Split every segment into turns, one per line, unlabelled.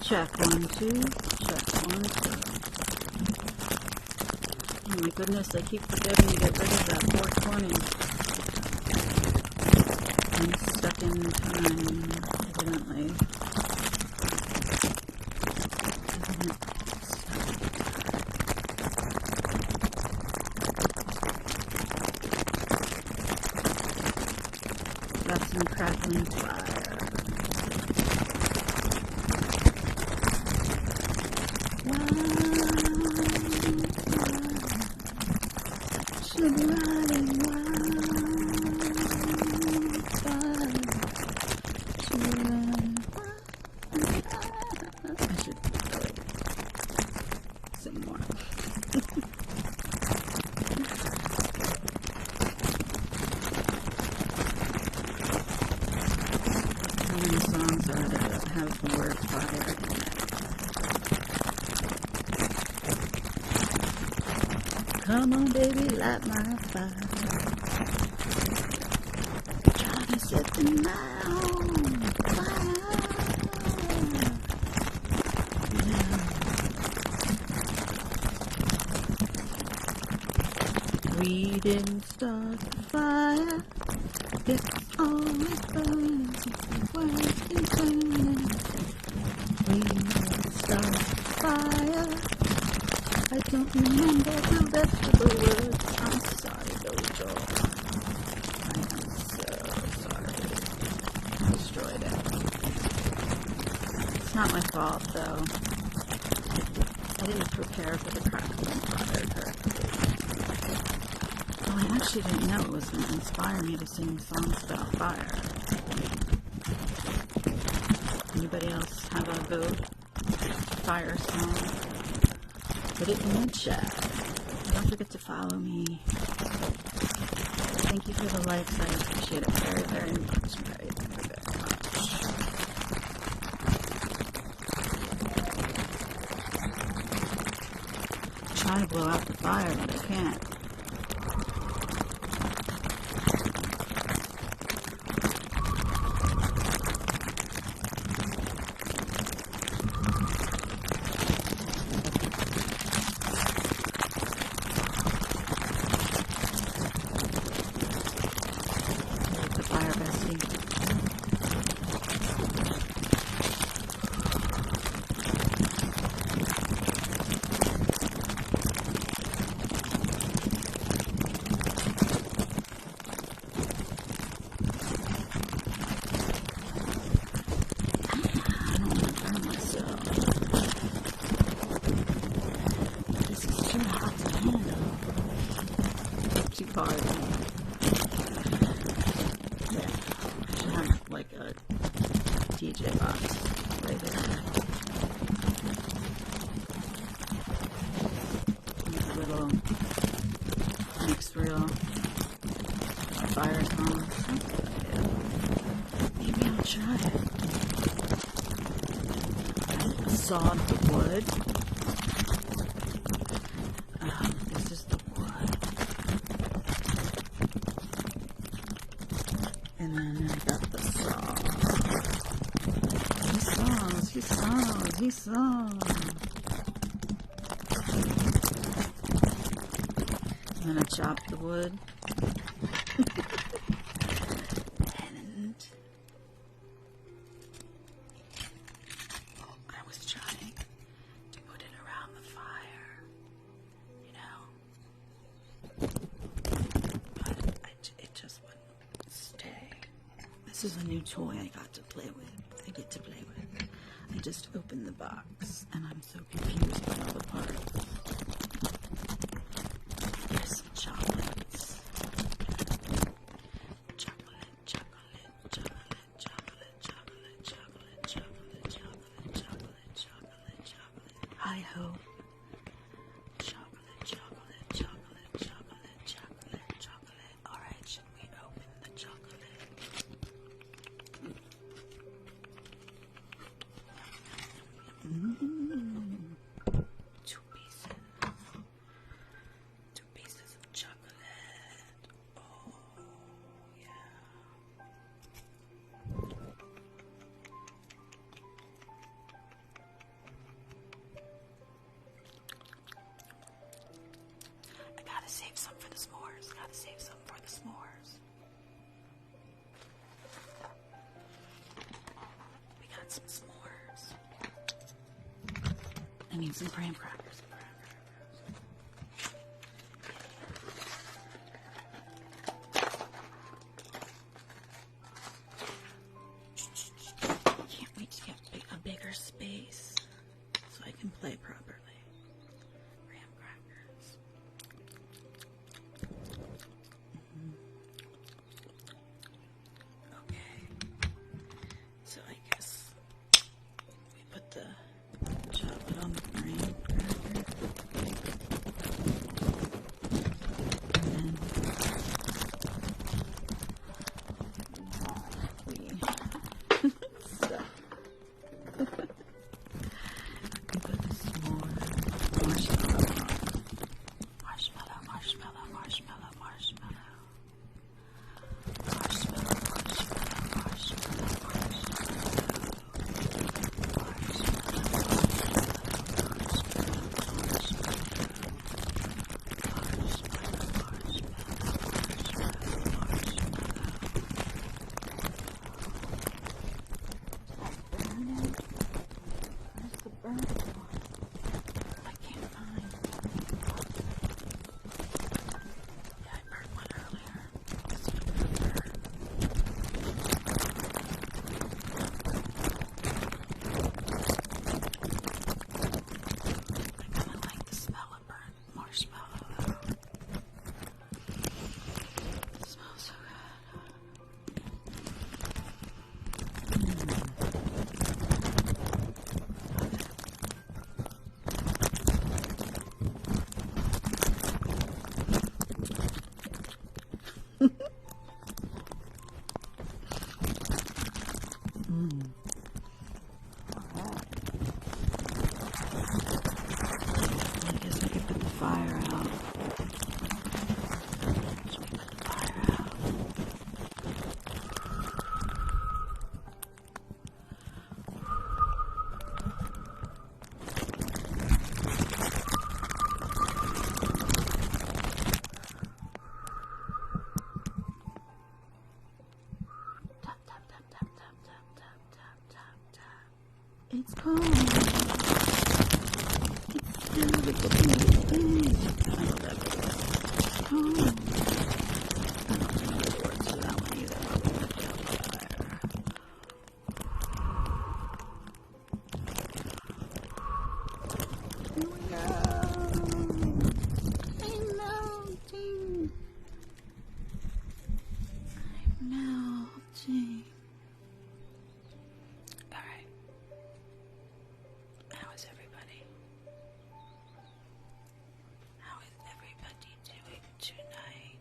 Check 1, 2. Check 1, 2. Oh my goodness, I keep forgetting to get rid of that 420. I'm stuck in time, evidently. Got some crackling fire. Songs are that have the word fire in it. Come on, baby, light my fire. Try to set the night on fire. Yeah. We didn't start the fire. It's always burning. We start fire. I don't remember the rest of the words. I'm sorry, Dojo. I am so sorry. I destroyed it. It's not my fault, though. I didn't prepare for the crackling fire correctly. Well, I actually didn't know it was going to inspire me to sing songs about fire. Anybody else have a good fire song? Put it in the chat. Don't forget to follow me. Thank you for the likes. I appreciate it very, very much. Very, very, very much. I'm trying to blow out the fire, but I can't. Hard. Yeah. I should have like a DJ box right there. Like a little mixed reel fire song. Maybe I'll try it. I sawed the wood. This is the wood. And then I got the saws. He saws. And then I chopped the wood. And I was trying to put it around the fire, you know. But it just wouldn't stay. This is a new toy I got to play with. I get to play with. I just opened the box and I'm so confused by all the parts. There's some chocolates. Chocolate. Hi ho. Chocolate. Alright, should we open the chocolate? Two pieces. got some s'mores. I mean, some graham crackers. Can't wait to get a bigger space so I can play properly. Graham crackers. Okay. So I guess we put the chocolate on the graham cracker. And then stuff. We put the s'more marshmallow on. Marshmallow, marshmallow, marshmallow, marshmallow. Marshmallow, marshmallow, marshmallow, Where's the burnt one? I can't find. Yeah, I burned one earlier. This one will burn. I kind of like the smell of burnt marshmallow though. It smells so I guess we could put the fire out. Should we put the fire out? Tap, tap, tap, tap, tap, tap, tap, tap, tap, tap. It's cold. It's still the thing. I know that video. Oh. I don't know the words to that one either. But we put it on the fire. Here we go. I'm melting. I'm melting. Alright. How is everybody? How is everybody doing tonight?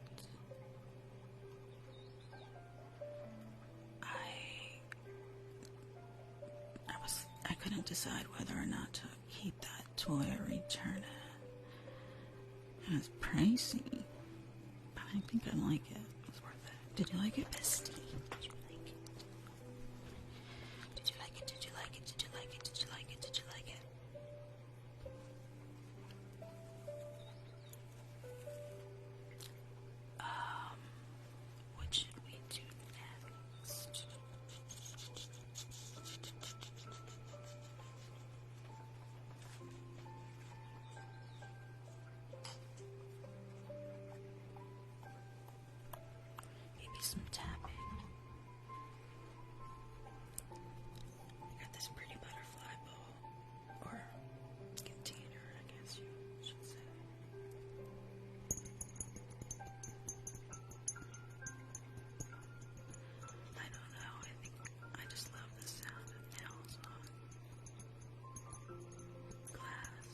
I couldn't decide whether or not to keep that toy or return it. It was pricey, but I think I like it. It's worth it. Did you like it, bestie? Did you like it? Did you like it? Did you like it? Did you like it? Did you like it? Did you like it? What should we do next? Maybe some tapping. I got this pretty butterfly bowl, or container, I guess you should say. I don't know, I think I just love the sound of nails on glass.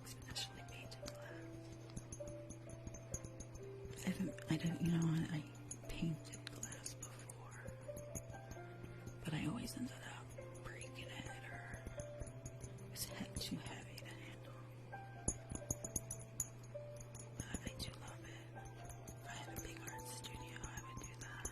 Especially painted glass. I didn't, you know, I painted glass before, but I always ended up breaking it, or it was too heavy to handle. But I do love it. If I had a big art studio, I would do that.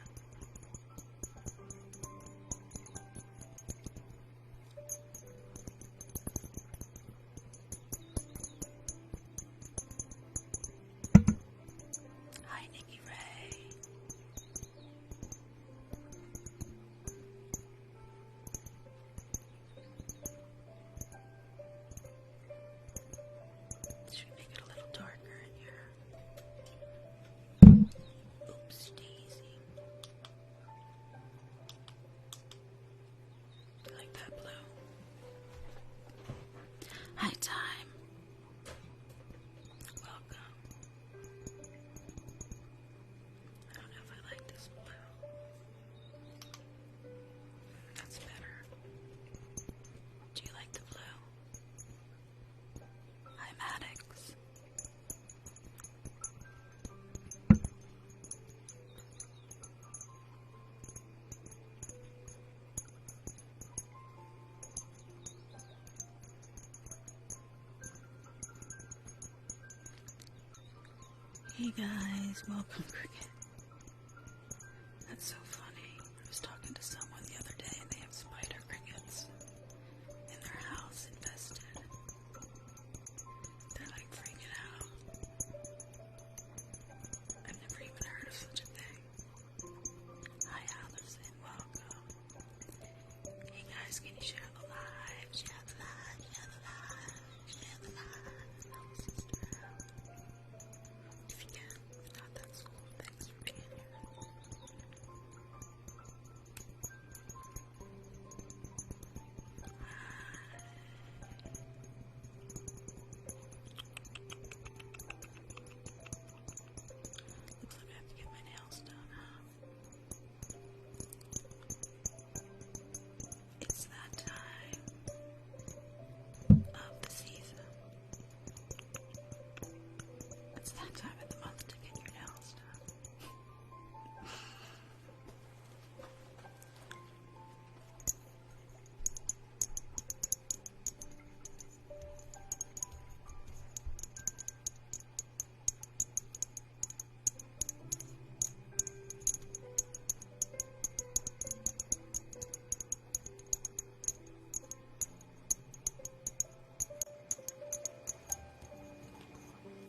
Hey guys, welcome cricket. That's so funny. I was talking to someone the other day and they have spider crickets in their house infested. They're like freaking out. I've never even heard of such a thing. Hi Allison, welcome. Hey guys, can you share the live? Share the live, share the live, share the live. Help a sister out. If you can. If not, that's cool. Thanks for being here. Looks like I have to get my nails done, huh? It's that time of the season. It's that time of the month to get your nails done.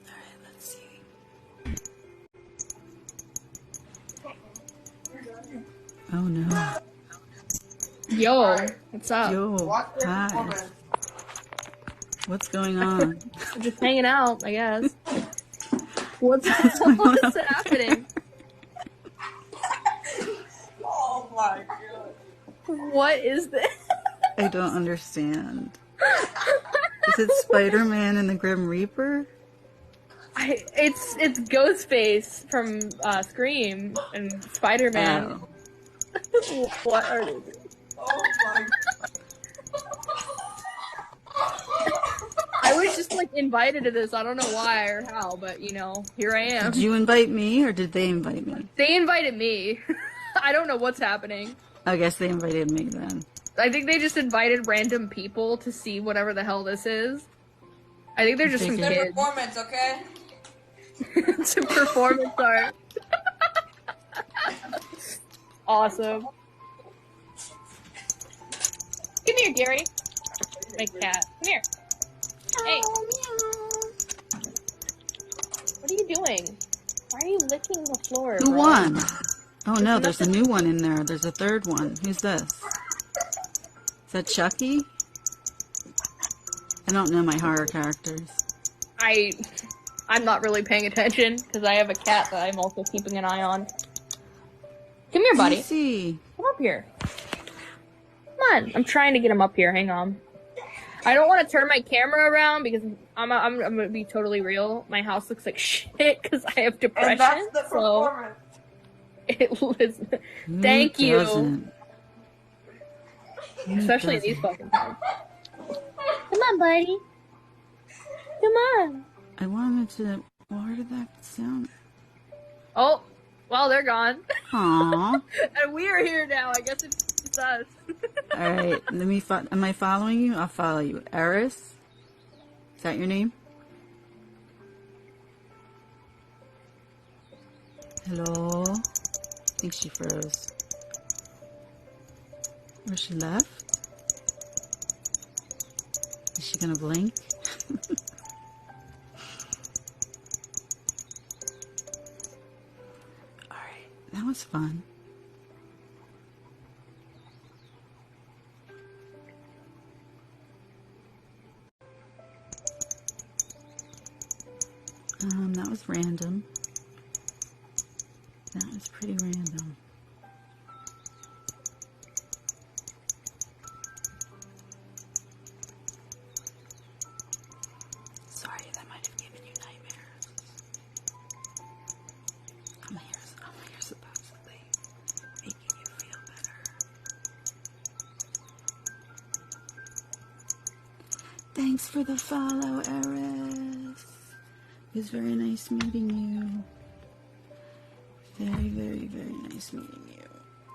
Alright, let's see. Oh no.
Yo, what's up?
Yo, hi. What's going on?
I'm just hanging out, I guess. What's happening?
Oh my god.
What is this?
I don't understand. Is it Spider-Man and the Grim Reaper?
It's Ghostface from Scream and Spider-Man.
Oh.
What are they?
Oh my
I was just like invited to this. I don't know why or how, but you know, here I am.
Did you invite me or did they invite me?
They invited me. I don't know what's happening.
I guess they invited me then.
I think they just invited random people to see whatever the hell this is. I think they're just some
god.
kids.
Performance, okay?
It's a performance art. Awesome. Come here, Gary. My cat. Come here. Hey. What are you doing? Why are you licking the floor?
Who
bro?
won? Oh no, there's a new one in there. There's a third one. Who's this? Is that Chucky? I don't know my horror characters.
I'm not really paying attention because I have a cat that I'm also keeping an eye on. Come here, buddy.
See.
Come up here. Come on. I'm trying to get him up here. Hang on. I don't want to turn my camera around because I'm gonna be totally real. My house looks like shit because I have depression.
And that's the
so
performance.
it was.
Who
Thank you.
doesn't? Who
Especially
doesn't?
these fucking times. Come on, buddy. Come on.
I wanted to. Where did that sound?
Oh, well, they're gone.
Aww.
And we are here now. I guess it's us.
Alright, let me. Am I following you? I'll follow you. Eris? Is that your name? Hello? I think she froze. Or she left? Is she gonna blink? Alright, that was fun. That was random. That was pretty random. Sorry, that might have given you nightmares. I'm here supposedly making you feel better. Thanks for the follow, Eris. It was very nice meeting you. Very, very, very nice meeting you.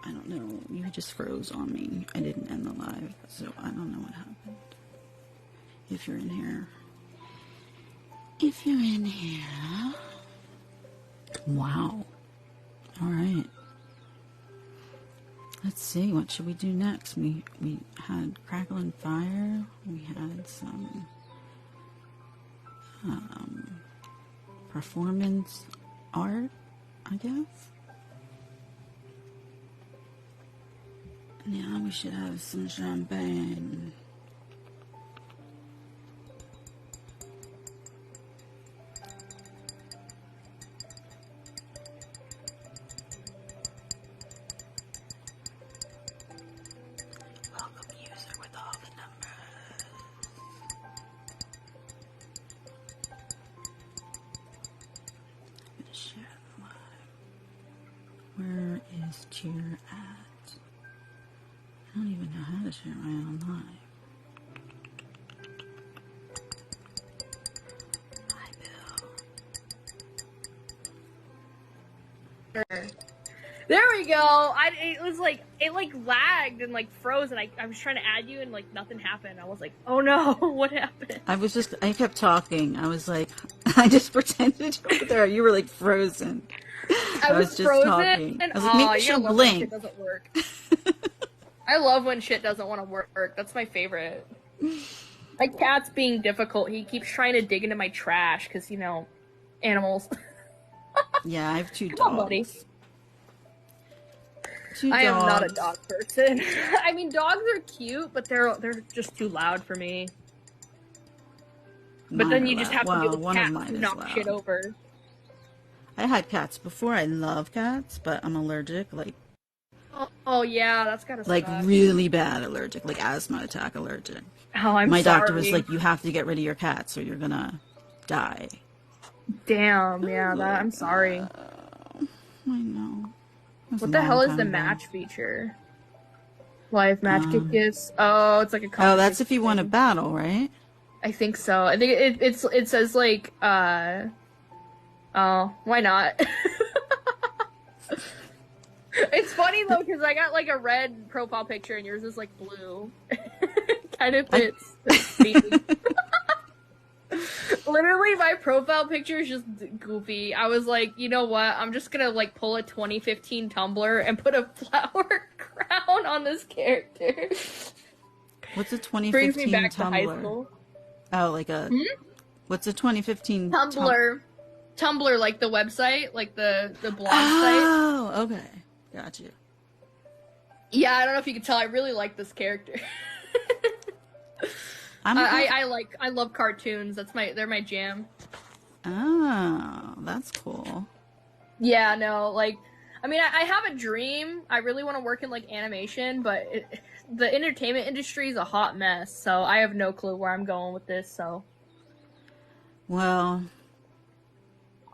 I don't know, you just froze on me. I didn't end the live, so I don't know what happened. If you're in here. If you're in here. Wow. All right. Let's see. What should we do next? We had crackling fire. We had some performance art, I guess. Yeah, we should have some champagne. Welcome user with all the numbers. I'm gonna share the live. Where is Cheer at? I don't even know how to share my own live. Hi, Bill.
There we go. It lagged and like froze, and I was trying to add you and like nothing happened. I was like, oh no, what happened?
I kept talking. I was like, I just pretended you were there. You were like frozen.
I was just
frozen,
talking.
and I was like, maybe she'll blink.
Shit doesn't work. I love when shit doesn't want to work. That's my favorite. My cat's being difficult. He keeps trying to dig into my trash because, you know, animals.
Yeah, I have two dogs.
Come on, buddy. I am not a dog person. I mean, dogs are cute, but they're just too loud for me. But then you just have to deal with cats who knock shit over.
I had cats before. I love cats, but I'm allergic. Like,
oh yeah, that's gotta suck.
Like really bad allergic, like asthma attack allergic.
Oh, I'm
My
sorry.
doctor was like, you have to get rid of your cats or you're gonna die.
Damn, yeah, I'm sorry.
I know.
What the hell is the match feature? Live match kick gifts. Oh, it's like a.
Oh, that's if you want to battle, right?
I think so. I think it says like oh, why not? It's funny though because I got like a red profile picture and yours is like blue. Kind of fits. Literally, my profile picture is just goofy. I was like, you know what? I'm just gonna like pull a 2015 Tumblr and put a flower crown on this character.
What's a 2015
Brings me back
Tumblr?
to high school.
Oh, like a. What's a 2015
Tumblr? Tumblr, like the website, like the blog site.
Oh, okay, got you.
Yeah, I don't know if you can tell. I really like this character. I love cartoons. They're my jam.
Oh, that's cool.
Yeah, no, like, I mean, I have a dream. I really want to work in like animation, but the entertainment industry is a hot mess. So I have no clue where I'm going with this. So,
well,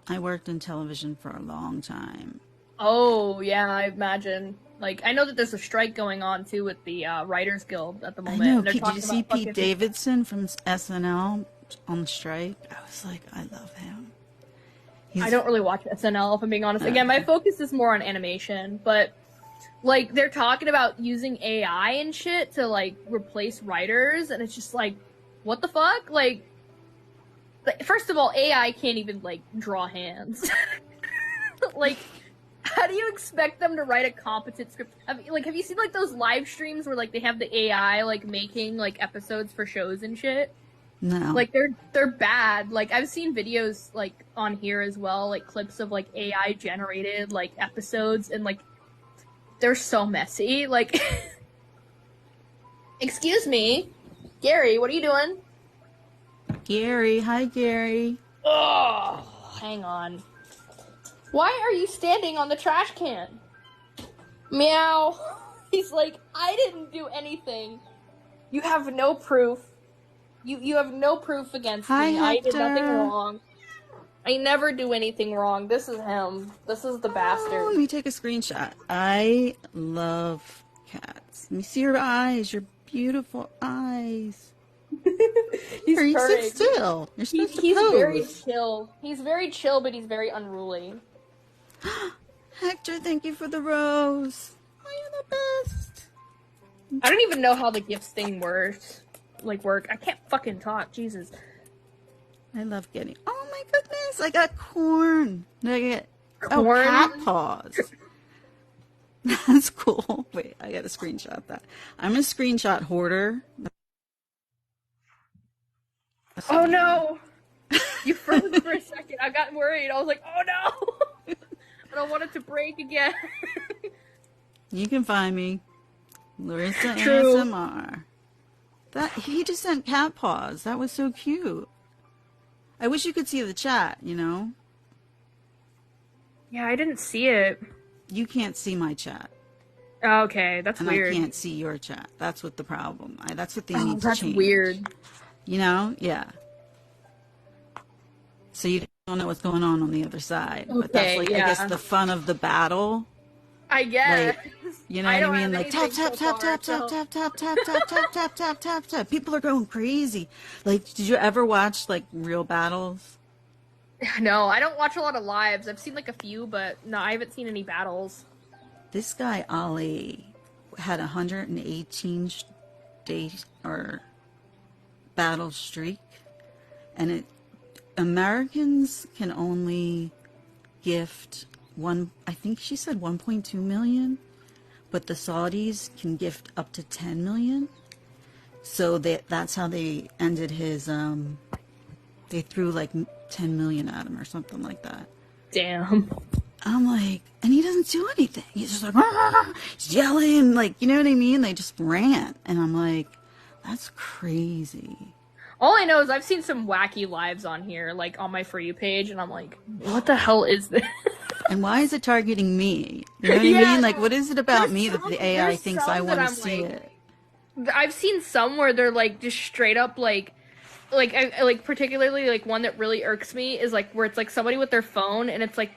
I worked in television for a long time.
Oh yeah, I imagine. Like, I know that there's a strike going on too with the Writers Guild at the moment.
I know.
Did
you see Pete Davidson from SNL on the strike? I was like, I love him.
I don't really watch SNL, if I'm being honest. Again, my focus is more on animation, but like they're talking about using AI and shit to like replace writers, and it's just like, what the fuck? Like first of all, AI can't even like draw hands. Like, how do you expect them to write a competent script? Have you seen like those live streams where like they have the AI like making like episodes for shows and shit?
No.
Like they're bad. Like I've seen videos like on here as well, like clips of like AI generated like episodes, and like they're so messy. Like excuse me, Gary, what are you doing?
Gary, hi Gary.
Oh, hang on. Why are you standing on the trash can? Meow. He's like, I didn't do anything. You have no proof. You have no proof against me.
Hector.
I did nothing wrong. I never do anything wrong. This is him. This is the bastard.
Let me take a screenshot. I love cats. Let me see your eyes. Your beautiful eyes.
He's
you
purring.
sit still. You're supposed to
He's
pose.
very chill. He's very chill, but he's very unruly.
Hector, thank you for the rose. Oh, you're the best.
I don't even know how the gifts thing works. I can't fucking talk. Jesus.
I love getting. Oh my goodness! I got corn. Did I get
Corn?
Oh, cat paws. That's cool. Wait, I gotta screenshot that. I'm a screenshot hoarder.
Oh no! You froze for a second. I got worried. I was like, oh no! I don't want it to break again.
You can find me, Larissa
True.
ASMR. That he just sent cat paws. That was so cute. I wish you could see the chat. You know.
Yeah, I didn't see it.
You can't see my chat.
Okay, that's
And
weird.
I can't see your chat. That's what the problem. That's what they need to
That's
change.
weird.
You know? Yeah. So you don't know what's going on the other side. But that's like, I guess, the fun of the battle.
I guess.
Like, you know what I mean? Like tap, tap, tap, tap, tap, tap, tap, tap, tap, tap, tap, tap, tap, tap. People are going crazy. Like, did you ever watch like real battles?
No, I don't watch a lot of lives. I've seen like a few, but no, I haven't seen any battles.
This guy Ali had 118 day or battle streak, and Americans can only gift one. I think she said 1.2 million, but the Saudis can gift up to 10 million. So that's how they ended his. They threw like 10 million at him or something like that.
Damn.
I'm like, and he doesn't do anything. He's just like, he's yelling, like, you know what I mean? They just rant. And I'm like, that's crazy.
All I know is I've seen some wacky lives on here, like on my For You page, and I'm like, what the hell is this?
And why is it targeting me? You know what I mean? Like, what is it about me that the AI thinks I want to see it?
I've seen some where they're like just straight up like particularly like one that really irks me is like where it's like somebody with their phone and it's like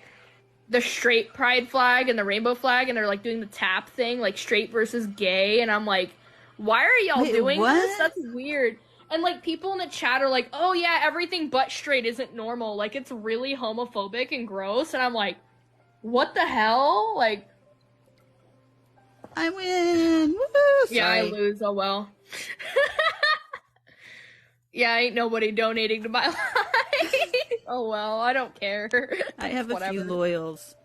the straight pride flag and the rainbow flag and they're like doing the tap thing, like straight versus gay, and I'm like, why are y'all doing this? That's weird. And like people in the chat are like, oh yeah, everything but straight isn't normal, like it's really homophobic and gross, and I'm like, what the hell? Like,
I win. Woo!
Yeah, I lose. Oh well. Yeah, ain't nobody donating to my life. Oh well, I don't care.
I have a few loyals.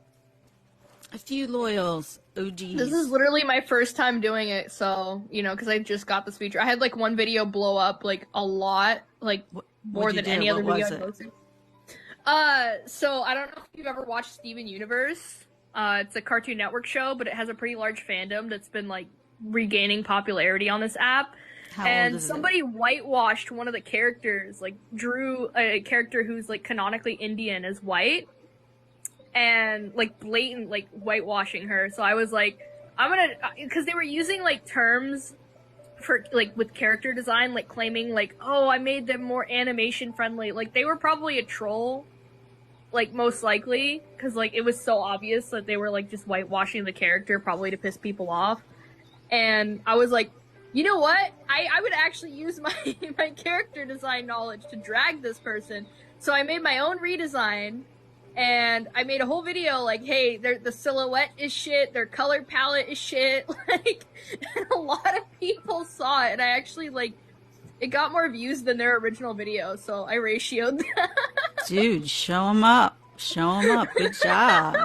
A few loyals. OGs.
This is literally my first time doing it, so, you know, because I just got this feature. I had, like, one video blow up, like, a lot, like, more than any other video I posted. So, I don't know if you've ever watched Steven Universe. It's a Cartoon Network show, but it has a pretty large fandom that's been, like, regaining popularity on this app. And somebody whitewashed one of the characters, like, drew a character who's, like, canonically Indian as white. And, like, blatant, like, whitewashing her. So I was like, I'm gonna, because they were using, like, terms for, like, with character design, like, claiming, like, oh, I made them more animation friendly. Like, they were probably a troll, like, most likely, because, like, it was so obvious that they were, like, just whitewashing the character, probably to piss people off. And I was like, you know what? I would actually use my, my character design knowledge to drag this person. So I made my own redesign. And I made a whole video like, hey, the silhouette is shit, their color palette is shit, like, and a lot of people saw it, and I actually, like, it got more views than their original video, so I ratioed that.
Dude, show them up. Show them up. Good job.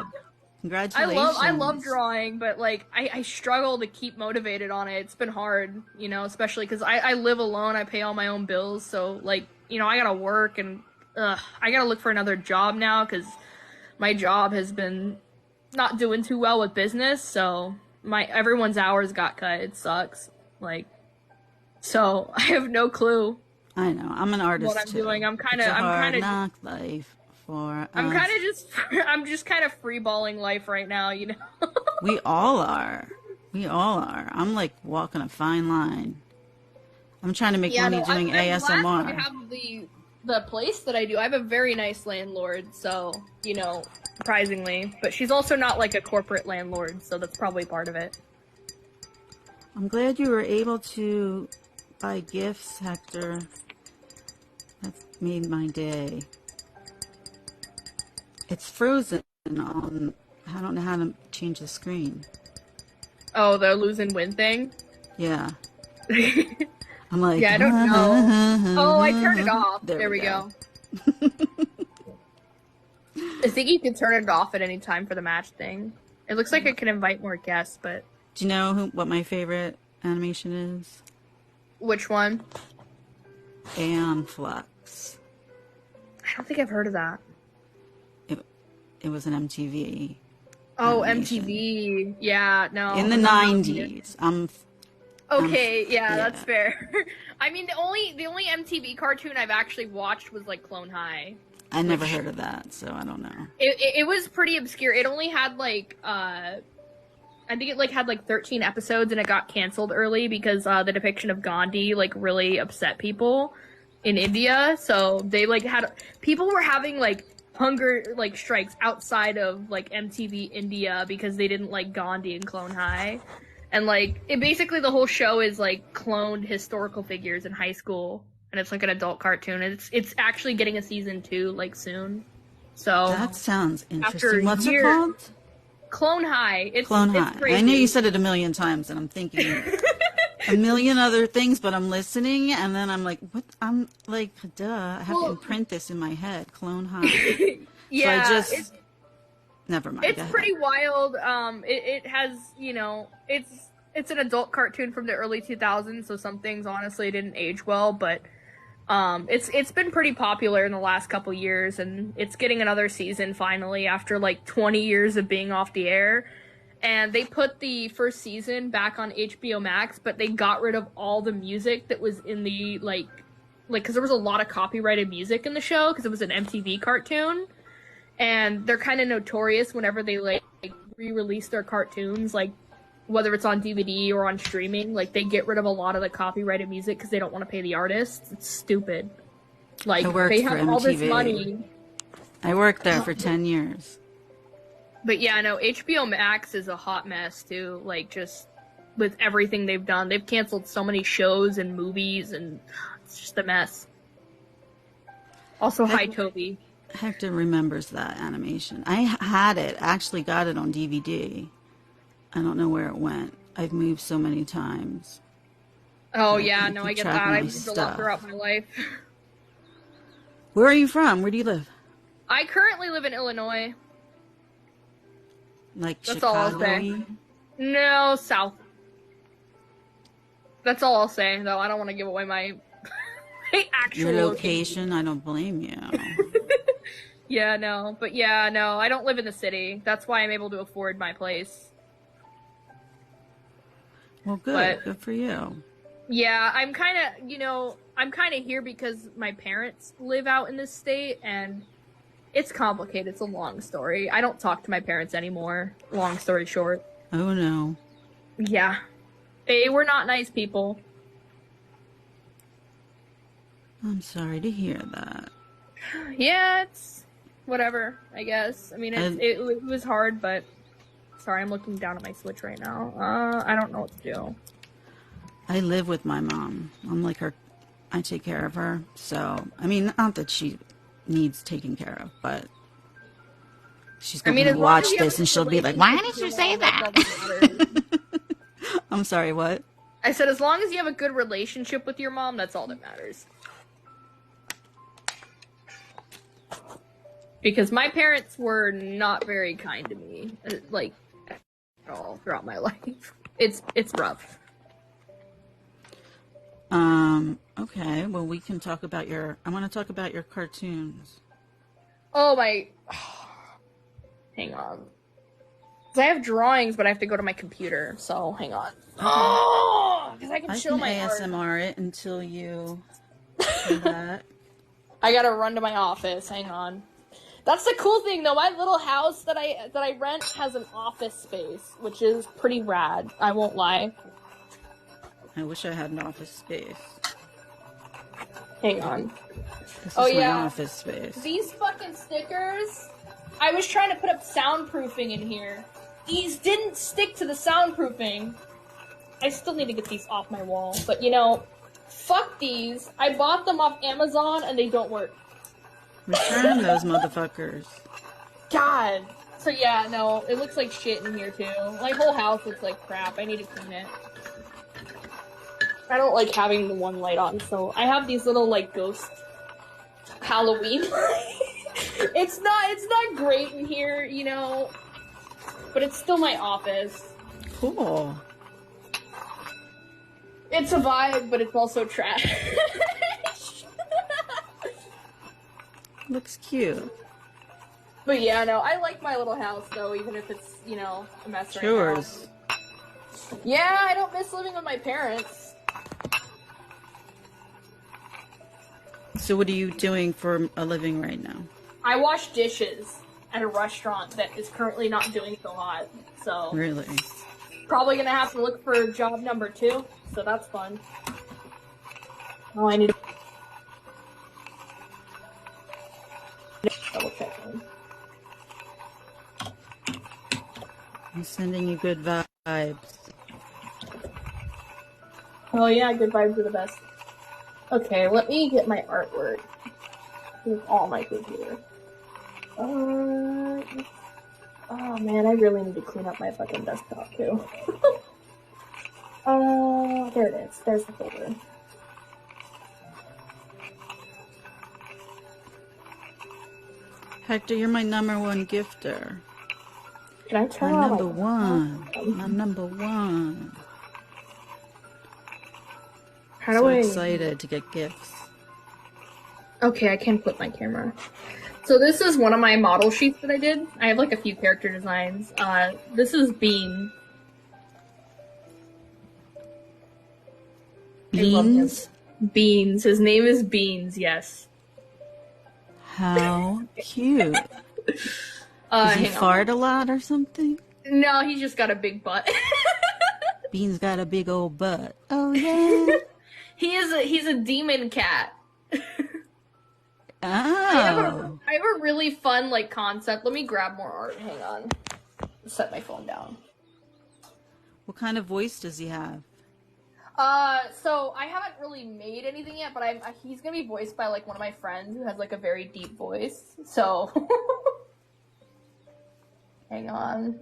Congratulations.
I love drawing, but, like, I struggle to keep motivated on it. It's been hard, you know, especially because I live alone, I pay all my own bills, so, like, you know, I gotta work, and I gotta look for another job now because my job has been not doing too well with business. So everyone's hours got cut. It sucks. Like, so I have no clue.
I know. I'm an artist
what I'm
too.
doing. I'm kind
of knock life for.
I'm just kind of freeballing life right now. You know.
We all are. We all are. I'm like walking a fine line. I'm trying to make money doing ASMR.
I'm glad to have the place that I do. I have a very nice landlord, so, you know, surprisingly. But she's also not like a corporate landlord, so that's probably part of it.
I'm glad you were able to buy gifts, Hector. That made my day. It's frozen on... I don't know how to change the screen.
Oh, the lose and win thing?
Yeah. I'm like,
yeah, I don't know. Oh, I turned it off. There we go. I think you can turn it off at any time for the match thing. It looks like it can invite more guests, but...
Do you know what my favorite animation is?
Which one?
Aeon Flux.
I don't think I've heard of that.
It was an MTV.
Oh,
animation.
MTV. Yeah, no.
In the 90s.
Okay, yeah,
yeah.
that's fair. I mean, the only MTV cartoon I've actually watched was like Clone High.
I never heard of that, so I don't know.
It was pretty obscure. It only had like I think it like had like 13 episodes, and it got canceled early because the depiction of Gandhi like really upset people in India. So they like had people were having like hunger like strikes outside of like MTV India because they didn't like Gandhi and Clone High. And like it basically the whole show is like cloned historical figures in high school, and it's like an adult cartoon. And it's actually getting a season 2 like soon. So
That sounds interesting.
after
What's
years-
it called?
Clone High.
Clone
it's
High.
crazy.
I know you said it a million times, and I'm thinking a million other things, but I'm listening, and then I'm like, what? I'm like, duh. I have to imprint this in my head. Clone High.
Yeah,
So I just... Never mind.
it's pretty wild. It has, you know, it's an adult cartoon from the early 2000s, so some things honestly didn't age well, but it's been pretty popular in the last couple years, and it's getting another season finally after like 20 years of being off the air. And they put the first season back on HBO Max, but they got rid of all the music that was in the like because there was a lot of copyrighted music in the show because it was an MTV cartoon. And they're kind of notorious whenever they like re-release their cartoons, like whether it's on DVD or on streaming, like they get rid of a lot of the copyrighted music because they don't want to pay the artists. It's stupid. Like
I worked
they
for
have all this
MTV.
money.
I worked there for 10 years.
But yeah, no, HBO Max is a hot mess too. Like just with everything they've done, they've canceled so many shows and movies, and it's just a mess. Also, hi Toby.
Hector remembers that animation. I had it, actually got it on DVD. I don't know where it went. I've moved so many times.
Oh
I
yeah,
can't
no,
keep
I get
track
that.
of my
I've moved a lot
stuff.
throughout my life.
Where are you from? Where do you live?
I currently live in Illinois.
Like
That's all I'll say.
Chicago-y?
No, south. That's all I'll say, though. I don't want to give away my, my actual
Your location? I don't blame you.
Yeah, no. But yeah, no. I don't live in the city. That's why I'm able to afford my place.
Well, good.
But-
Good for you.
Yeah, I'm kind of, you know, I'm kind of here because my parents live out in this state, and it's complicated. It's a long story. I don't talk to my parents anymore. Long story short.
Oh, no.
Yeah. They were not nice people.
I'm sorry to hear that.
Yeah, it's whatever, I guess. I mean, it was hard, but sorry, I'm looking down at my Switch right now. I don't know what to do.
I live with my mom. I'm like her. I take care of her. So, I mean, not that she needs taking care of, but she's going
as
to
long
watch
as you have
this
a
and she'll be like,
relationship
why
with
did you
your
say
mom,
that?
that's all that matters.
I'm sorry, what?
I said, as long as you have a good relationship with your mom, that's all that matters. Because my parents were not very kind to me, like, at all throughout my life. It's rough.
Okay, well, we can talk about I want to talk about your cartoons.
Oh my... Hang on. 'Cause I have drawings, but I have to go to my computer, so hang on. Oh! Because I can
I
show
can
my art.
ASMR it until you do that.
I gotta run to my office. Hang on. That's the cool thing, though. My little house that I rent has an office space, which is pretty rad. I won't lie.
I wish I had an office space.
Hang on.
This is
Oh,
my
yeah.
office space.
These fucking stickers. I was trying to put up soundproofing in here. These didn't stick to the soundproofing. I still need to get these off my wall, but you know, fuck these. I bought them off Amazon and they don't work.
Return those motherfuckers.
God. So yeah, no, it looks like shit in here too. My whole house looks like crap. I need to clean it. I don't like having the one light on, so I have these little like ghost Halloween. It's not great in here, you know, but it's still my office.
Cool.
It's a vibe, but it's also trash.
Looks cute.
But yeah, no, I like my little house though, even if it's, you know, a mess right now.
Yours.
Yeah, I don't miss living with my parents.
So what are you doing for a living right now?
I wash dishes at a restaurant that is currently not doing so hot, so
Really?
probably gonna have to look for job number 2, so that's fun. Oh, I need to double check in.
I'm sending you good vibes.
Oh yeah, good vibes are the best. Okay, let me get my artwork with all my computer. Oh man, I really need to clean up my fucking desktop too. There it is. There's the folder.
Hector, you're my #1 gifter.
Can I turn
My
on
number one. My number one.
How
So
do I...
excited to get gifts.
Okay, I can flip my camera. So this is one of my model sheets that I did. I have like a few character designs. This is Bean.
Beans?
Beans. His name is Beans, yes.
How cute. Does he fart a lot or something?
No, he's just got a big butt.
Bean's got a big old butt. Oh yeah.
He's a demon cat.
Oh.
I have a really fun like concept. Let me grab more art. Hang on. Set my phone down.
What kind of voice does he have?
So I haven't really made anything yet, but he's gonna be voiced by like one of my friends who has like a very deep voice. So hang on.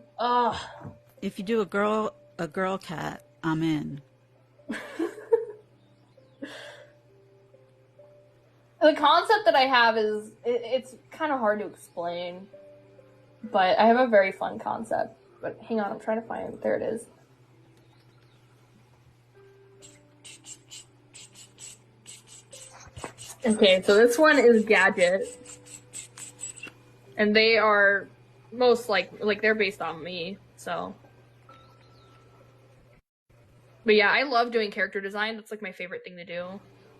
If you do a girl cat, I'm in.
The concept that I have is it's kind of hard to explain, but I have a very fun concept. But hang on, I'm trying to find it. There it is. Okay, so this one is Gadget, and they are most like they're based on me. So, but yeah, I love doing character design. That's like my favorite thing to do.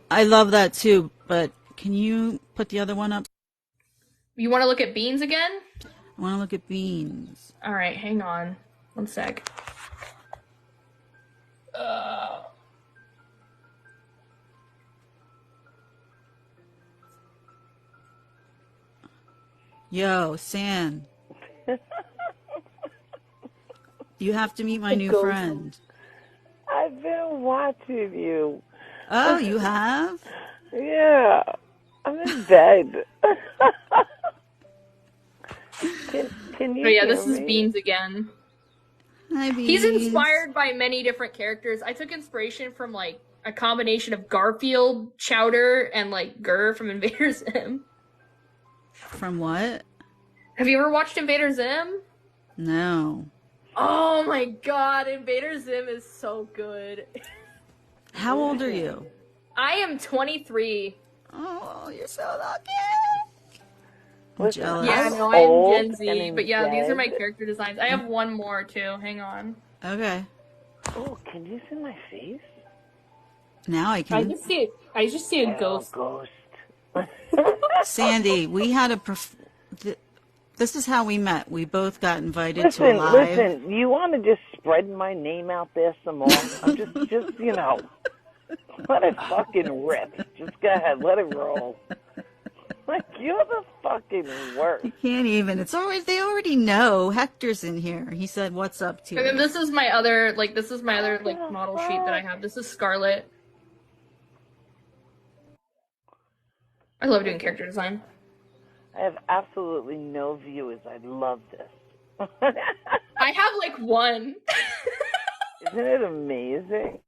I love that too, but can you put the other one up?
You want to look at Beans again?
I want to look at Beans.
All right, hang on. One sec.
Yo, San. You have to meet my new
Ghost.
friend.
I've been watching you.
Oh, you have?
Yeah. I'm in bed. can you
But yeah,
hear
this is
me?
Beans again.
Hi, Beans.
He's inspired by many different characters. I took inspiration from like a combination of Garfield, Chowder, and like Gurr from Invader Zim.
From what?
Have you ever watched Invader Zim?
No.
Oh my god, Invader Zim is so good.
How old are you?
I am 23.
Oh, you're so lucky.
Listen,
Jealous.
Yeah,
I'm
no, I'm
old
Gen Z.
and
But yeah, these are my
dead.
character designs. I have one more too. Hang on.
Okay.
Oh, can you see my face?
Now I
I
can.
just see a ghost.
Ghost.
Sandy, we had a. This is how we met. We both got invited to a
Listen,
live.
listen. You want to just spread my name out there some more? I'm just you know, let it fucking rip. Just go ahead, let it roll. Like you're the fucking worst.
You can't even. It's always. They already know. Hector's in here. He said, "What's up to
And then
you?"
this is my other model sheet that I have. This is Scarlet. I love doing character design.
I have absolutely no viewers. I love this.
I have like one.
Isn't it amazing?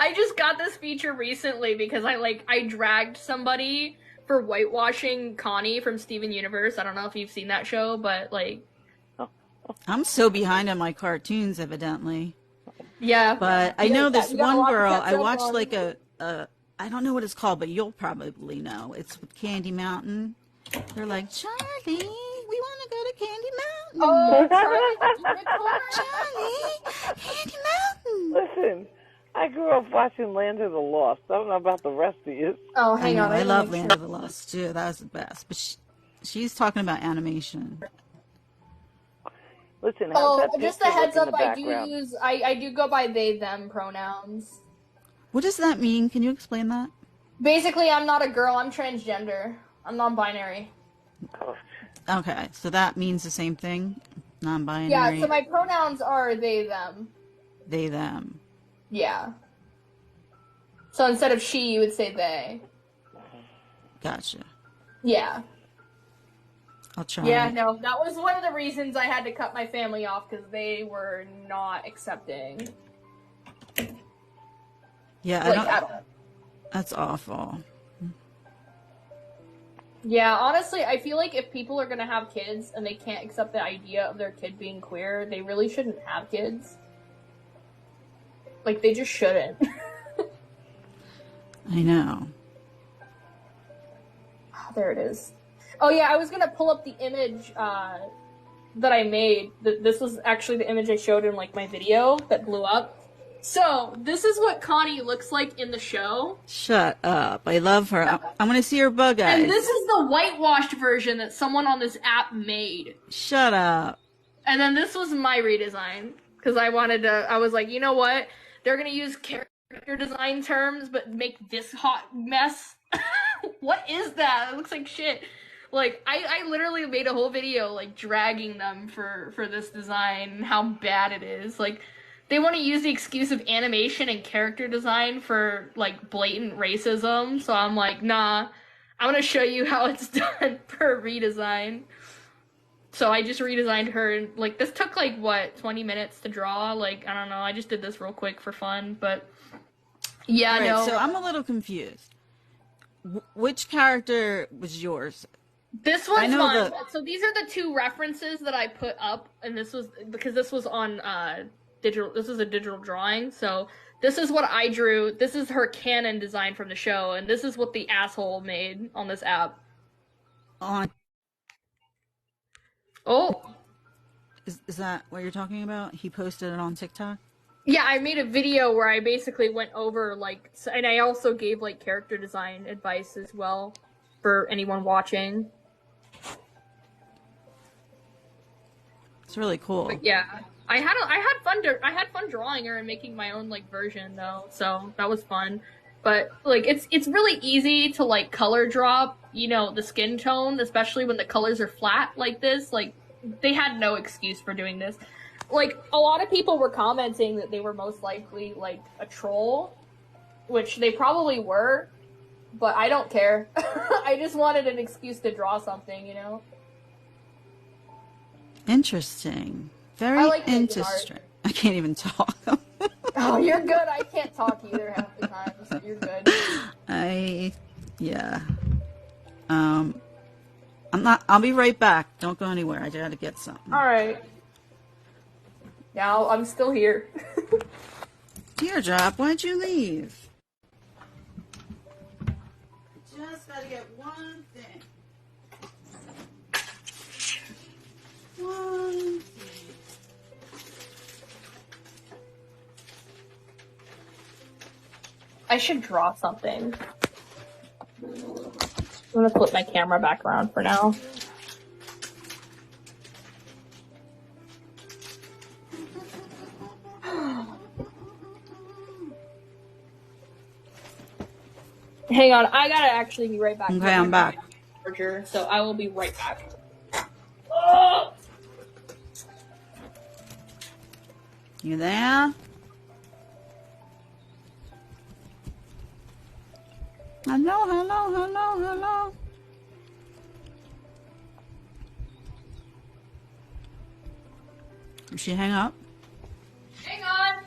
I just got this feature recently because I dragged somebody for whitewashing Connie from Steven Universe. I don't know if you've seen that show, but like,
I'm so behind on my cartoons, evidently.
yeah.
But I know this one girl. I watched
on.
like a I don't know what it's called, but you'll probably know. It's with Candy Mountain. They're like, Charlie, we want to go to Candy Mountain.
Oh,
Charlie, Candy Mountain.
Listen, I grew up watching Land of the Lost. I don't know about the rest of you.
Oh,
I
hang
know,
on.
I love Land of the Lost too. That was the best. But she's talking about animation.
Listen, how's that
just
picture
a heads
look in
up,
the
I
background?
I do go by they them pronouns.
What does that mean? Can you explain that?
Basically, I'm not a girl. I'm transgender. I'm non-binary.
Okay, so that means the same thing? Non-binary?
Yeah, so my pronouns are they, them.
They, them.
Yeah. So instead of she, you would say they.
Gotcha.
Yeah.
I'll try.
Yeah, no, that was one of the reasons I had to cut my family off, because they were not accepting.
Yeah,
Like, at all.
That's awful.
Yeah, honestly, I feel like if people are gonna have kids and they can't accept the idea of their kid being queer, they really shouldn't have kids. Like, they just shouldn't.
I know.
Oh, there it is. Oh yeah, I was gonna pull up the image that I made. This was actually the image I showed in like my video that blew up. So, this is what Connie looks like in the show.
Shut up. I love her. I want to see her bug eyes.
And this is the whitewashed version that someone on this app made.
Shut up.
And then this was my redesign. Because I was like, you know what? They're going to use character design terms, but make this hot mess. What is that? It looks like shit. Like, I literally made a whole video, like, dragging them for this design and how bad it is. Like, they want to use the excuse of animation and character design for, like, blatant racism. So I'm like, nah, I'm going to show you how it's done for a redesign. So I just redesigned her. And, like, this took, like, what, 20 minutes to draw? Like, I don't know. I just did this real quick for fun. But, yeah,
Right,
no.
so I'm a little confused. Which character was yours?
This one's
know
fun.
the-
So these are the two references that I put up. And this was, because this was on, this is a digital drawing, so this is what I drew. This is her canon design from the show, and this is what the asshole made on this app.
On
Oh,
is that what you're talking about? He posted it on TikTok?
yeah, I made a video where I basically went over, like, and I also gave, like, character design advice as well for anyone watching.
It's really cool.
But yeah, I had fun drawing her and making my own, like, version though, so that was fun. But like, it's really easy to, like, color drop, you know, the skin tone, especially when the colors are flat like this. Like, they had no excuse for doing this. Like, a lot of people were commenting that they were most likely, like, a troll, which they probably were, but I don't care. I just wanted an excuse to draw something, you know?
Interesting. Very
I like making
interesting. I can't even talk.
Oh, you're good. I can't talk either half the time, so you're good.
Yeah. I'll be right back. Don't go anywhere. I gotta get something.
Alright. Yeah, I'm still here.
Teardrop, why'd you leave? Just gotta get one thing. One thing.
I should draw something. I'm gonna flip my camera back around for now. Hang on, I gotta actually be right back.
Okay, I'm back.
Charger, so I will be right back. Oh!
You there? Hello, hello, hello, hello. Did she hang up?
Hang on!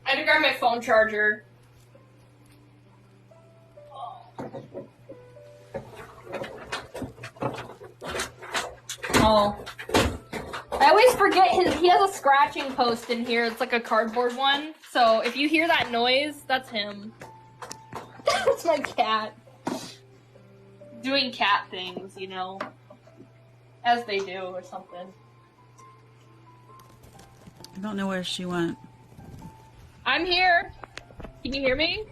I had to grab my phone charger. Oh. Oh. I always forget he has a scratching post in here. It's like a cardboard one. So if you hear that noise, that's him. That's my cat. Doing cat things, you know. As they do or something.
I don't know where she went.
I'm here. Can you hear me?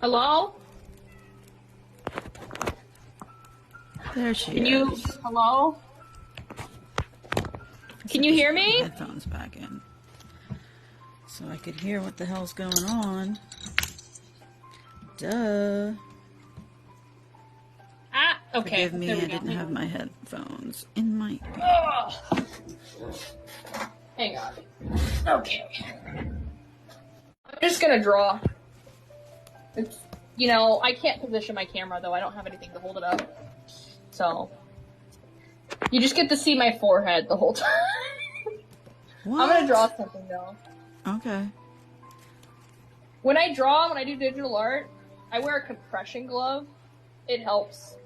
Hello?
There she
Can
is.
you? Hello? Can you hear me?
Headphones back in, so I could hear what the hell's going on. Duh.
Ah, okay.
Forgive me,
There we
I
go.
didn't have my headphones in my ear.
Ugh. Hang on. Okay. I'm just gonna draw. It's, you know, I can't position my camera though. I don't have anything to hold it up. So, you just get to see my forehead the whole time.
What?
I'm gonna draw something though.
Okay.
When I draw, when I do digital art, I wear a compression glove. It helps.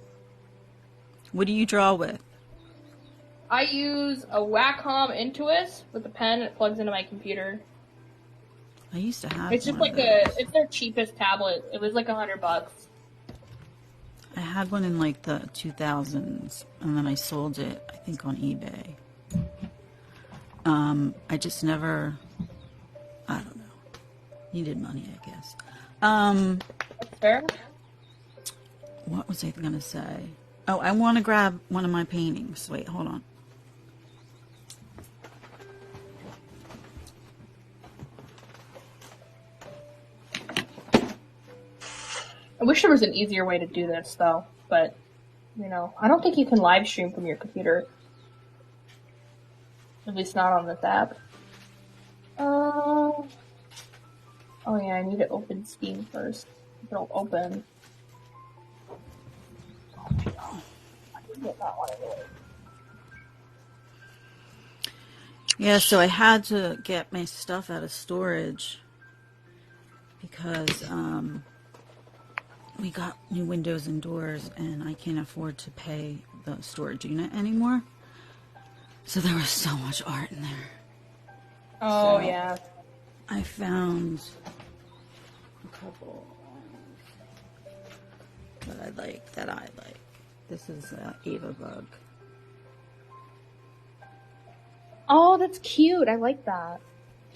What do you draw with?
I use a Wacom Intuos with a pen. It plugs into my computer.
I used to have
It's just
one
like
of those.
it's their cheapest tablet. It was like $100.
I had one in like the 2000s, and then I sold it, I think, on eBay. I just never, I don't know, needed money, I guess.
That's fair.
What was I gonna say? Oh, I want to grab one of my paintings. Wait, hold on.
I wish there was an easier way to do this, though. But, you know, I don't think you can live stream from your computer. At least not on this app. Oh yeah, I need to open Steam first. It'll open. Oh my god. I didn't get that one anyway.
Yeah, so I had to get my stuff out of storage because we got new windows and doors, and I can't afford to pay the storage unit anymore. So there was so much art in there.
Oh,
So,
yeah.
I found a couple that I like. This is Ava Bug.
Oh, that's cute. I like that.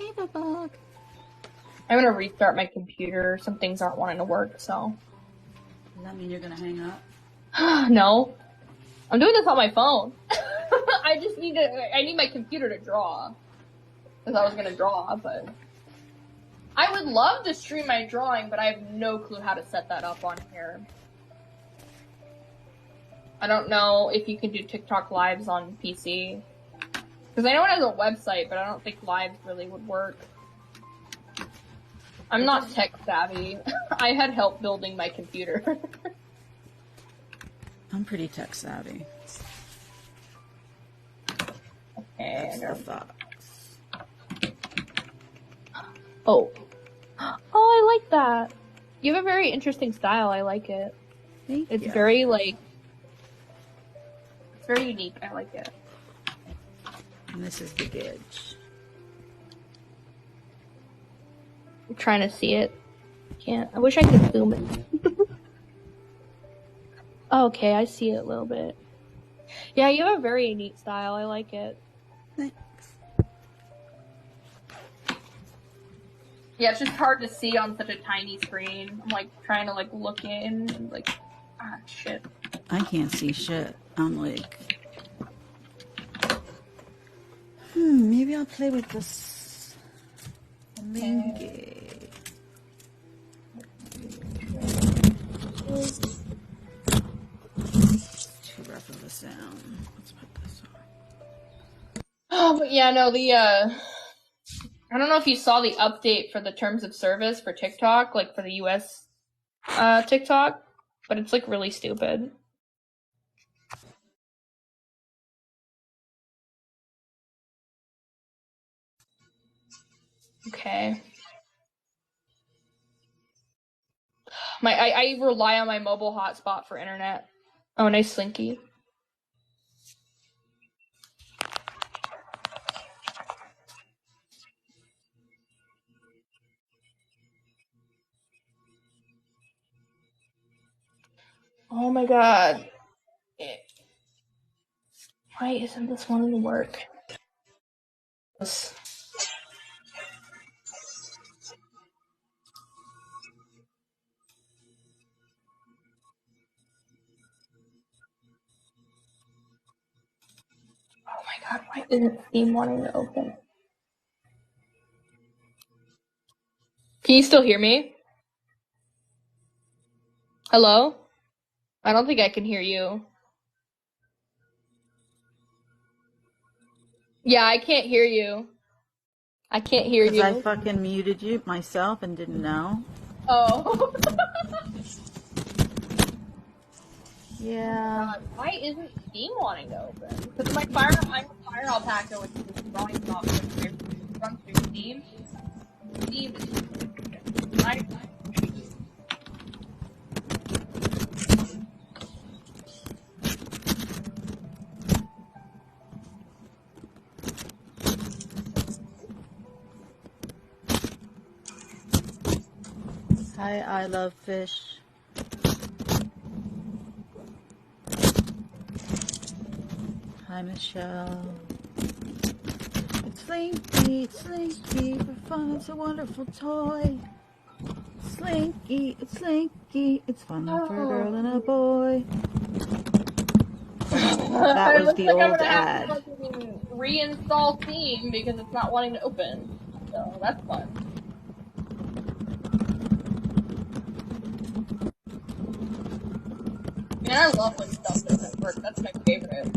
Ava Bug.
I'm gonna restart my computer. Some things aren't wanting to work, so.
Does that mean you're gonna hang up?
No. I'm doing this on my phone. I need my computer to draw. Because I was gonna draw, but. I would love to stream my drawing, but I have no clue how to set that up on here. I don't know if you can do TikTok lives on PC. Because I know it has a website, but I don't think lives really would work. I'm not tech savvy. I had help building my computer.
I'm pretty tech savvy.
Okay,
That's the fox.
oh, I like that. You have a very interesting style. I like it.
Thank
It's
you.
very it's very unique. I like it.
And this is the gidge.
I'm trying to see it. Can't. I wish I could zoom it. Okay, I see it a little bit. Yeah, you have a very neat style. I like it.
Thanks.
Yeah, it's just hard to see on such a tiny screen. I'm like trying to look in and shit.
I can't see shit. I'm like, maybe I'll play with this lingy. Too rough of a sound. Let's put this on.
Oh, but yeah, no, I don't know if you saw the update for the terms of service for TikTok, for the US TikTok, but it's really stupid. Okay. I rely on my mobile hotspot for internet. Oh, nice slinky. Oh my god. Why isn't this one gonna work? Oh my god, why isn't Steam wanting to open? Can you still hear me? Hello? I don't think I can hear you. Yeah, I can't hear you. I can't hear
Because
you.
I fucking muted you myself and didn't know.
Oh.
Yeah.
God, why isn't Steam wanting to open? Because I'm a Fire Alpaca, which is drawing software runs through Steam. Steam is
Hi, I love fish. Hi, Michelle. It's Slinky, for fun, it's a wonderful toy. Slinky, it's fun for a girl and a boy. That was the old ad.
I'm gonna have to reinstall Steam because it's not wanting to open. So that's fun. Man, I love when stuff doesn't work. That's my favorite.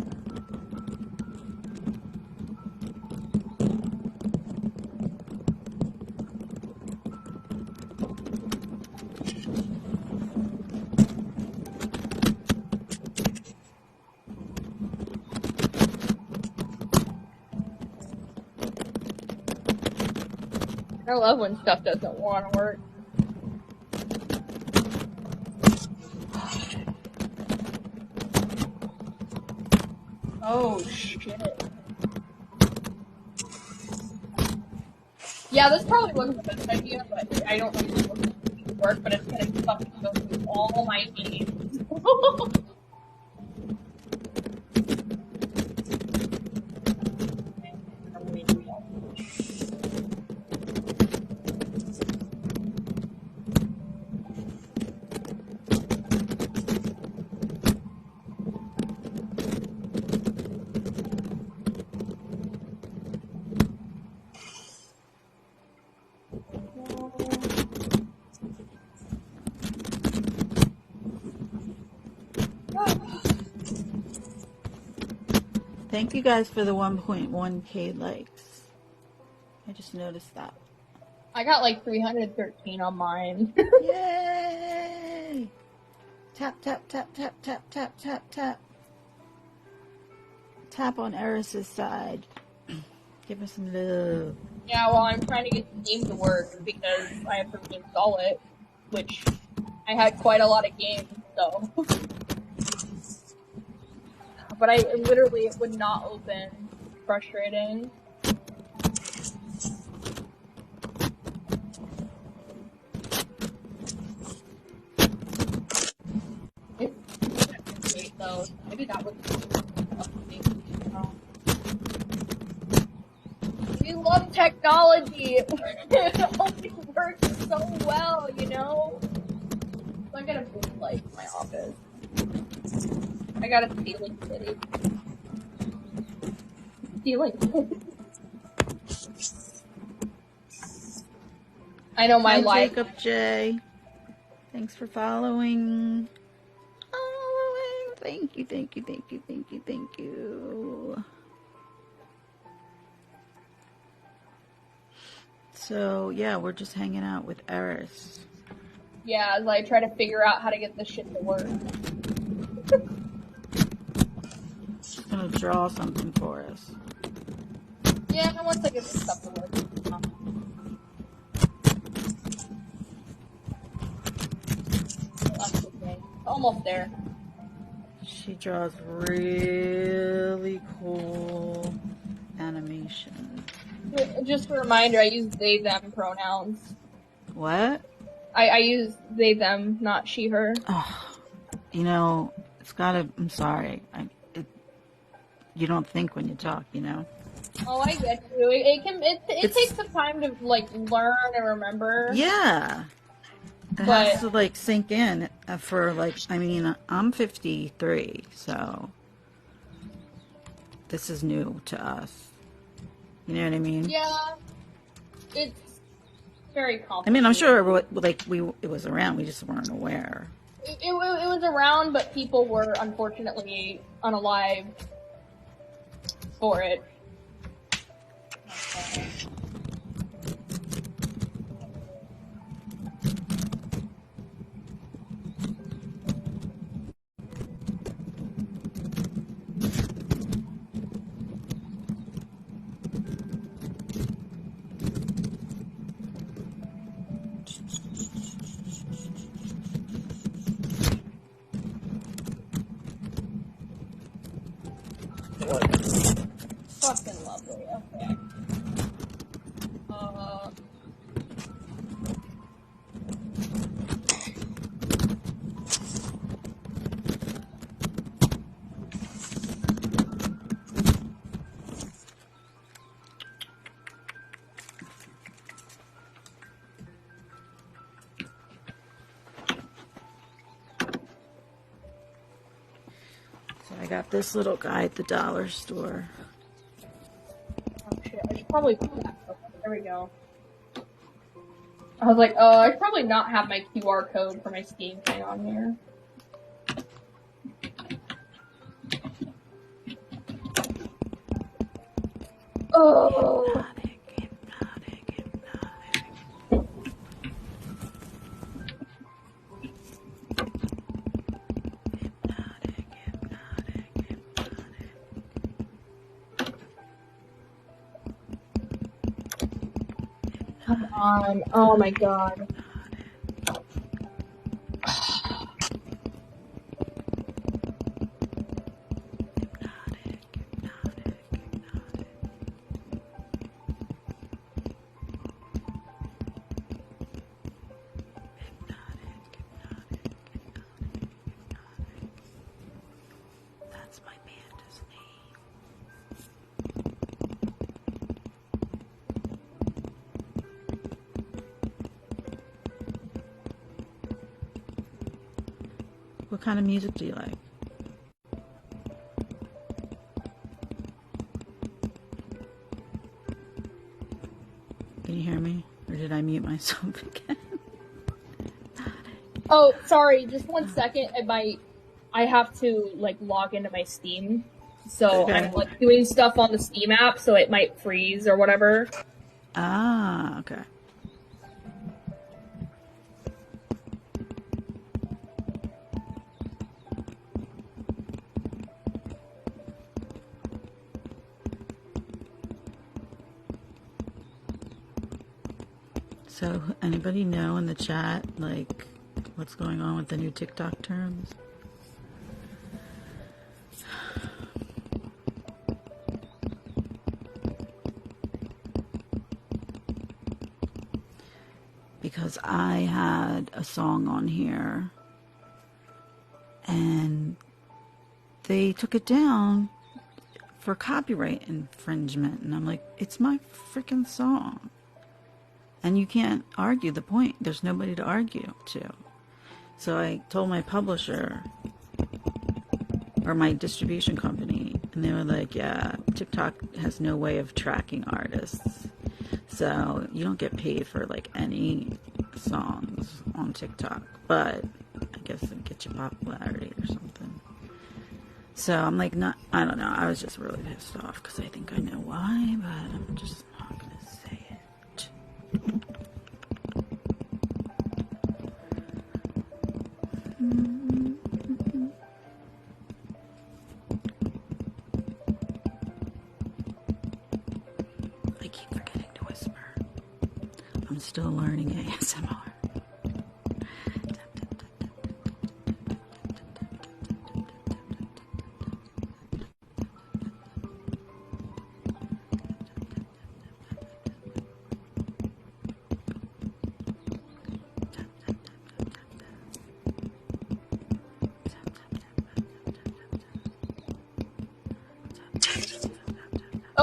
I love when stuff doesn't want to work. Oh shit. Yeah, this probably wasn't the best idea, but I don't really know if it's gonna work, but it's gonna fucking go through all my games.
Thank you guys for the 1.1k likes. I just noticed that.
I got like 313 on mine.
Yay! Tap, tap, tap, tap, tap, tap, tap, tap. Tap on Eris's side. Give her some love.
Yeah, well, I'm trying to get the game to work because I have to reinstall it, which I had quite a lot of games, so. But it would not open. Frustrating. Wait, though, maybe that would. We love technology. It only works so well, you know. So I got a big light in my office. I got a ceiling city. Ceiling. I know my
Hi,
life.
Jacob J. Thanks for following. Thank you, thank you, thank you, thank you, thank you. So, yeah, we're just hanging out with Eris.
Yeah, as I try to figure out how to get this shit to work.
She's gonna draw something for us.
Yeah, once I get this stuff to work. Almost there.
She draws really cool animation.
Just a reminder, I use they, them pronouns.
What?
I use they, them, not she, her.
Oh, you know, it's gotta, I'm sorry. You don't think when you talk, you know?
Oh, I get you. It takes some time to like learn and remember.
Yeah. It
But
has to like sink in for like, I mean, I'm 53, so this is new to us. You know what I mean?
yeah, it's very
I
complicated.
mean, I'm sure it was around, we just weren't aware.
It was around, but people were unfortunately unalive for it. Fucking lovely. Okay.
So I got this little guy at the dollar store.
Oh shit! I should probably. There we go. I was like, oh, I should probably not have my QR code for my Steam thing on here. Oh.
Hypnotic.
Come on. Oh my god.
That's my panda's name. What kind of music do you like? Can you hear me? Or did I mute myself again?
Oh, sorry. Just 1 second. I have to like log into my Steam, so
Okay.
I'm like doing stuff on the Steam app, so it might freeze or whatever.
Ah, okay. So, anybody know in the chat, like, what's going on with the new TikTok terms? Because I had a song on here and they took it down for copyright infringement. And I'm like, it's my freaking song. And you can't argue the point. There's nobody to argue to. So I told my publisher or my distribution company, and they were like, yeah, TikTok has no way of tracking artists. So you don't get paid for like any songs on TikTok, but I guess it gets you popularity or something. So I'm like, I don't know. I was just really pissed off because I think I know why, but I'm just not going to say it. I keep forgetting to whisper. I'm still learning ASMR.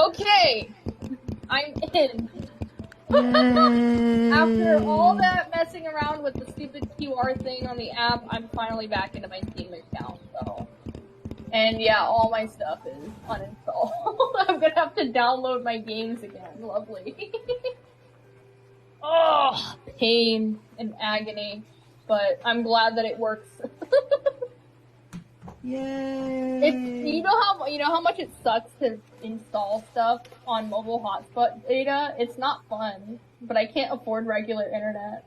Okay, I'm in.
Yay.
After all that messing around with the stupid QR thing on the app, I'm finally back into my Steam account, so. And yeah, all my stuff is uninstalled. I'm gonna have to download my games again. Lovely. Oh, pain and agony. But I'm glad that it works.
Yay.
You know how much it sucks to install stuff on mobile hotspot data? It's not fun. But I can't afford regular internet.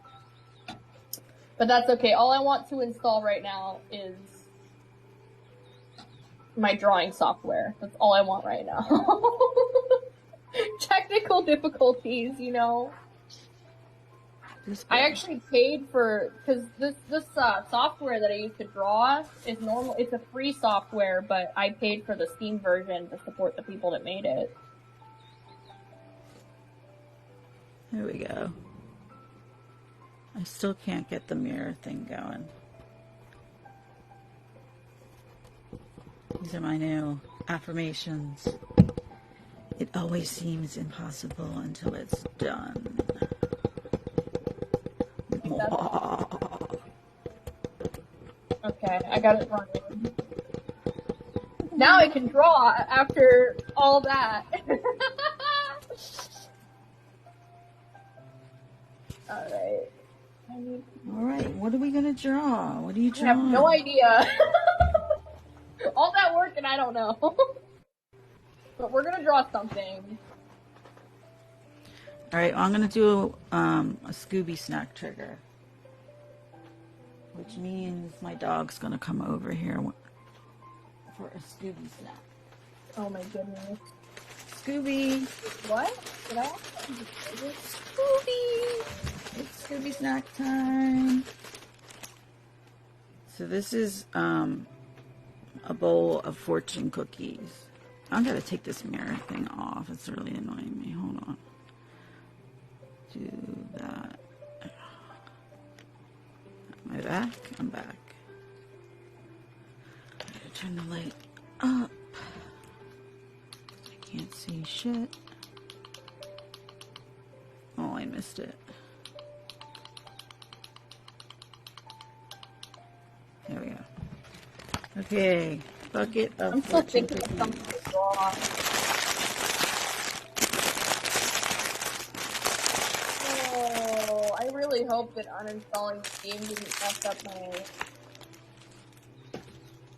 But that's okay. All I want to install right now is my drawing software. That's all I want right now. Technical difficulties, you know. I actually paid for, because this software that I use to draw is normal. It's a free software, but I paid for the Steam version to support the people that made it.
There we go. I still can't get the mirror thing going. These are my new affirmations. It always seems impossible until it's done.
Okay, I got it running. Now I can draw after all that. Alright.
Alright, what are we gonna draw? What are you
I
drawing?
have no idea. All that work and I don't know. But we're gonna draw something.
Alright, I'm gonna do a Scooby snack trigger. Which means my dog's gonna come over here for a Scooby snack.
Oh my goodness.
Scooby!
What? Did I ask
Scooby! It's Scooby snack time. So this is a bowl of fortune cookies. I'm gonna take this mirror thing off. It's really annoying me. Hold on. Do that. Am I back? I'm back. I'm gonna turn the light up. I can't see shit. Oh, I missed it. There we go. Okay, bucket of
I'm still
fortune
thinking of
cookies.
something to draw. Oh, I really hope that uninstalling Steam didn't mess up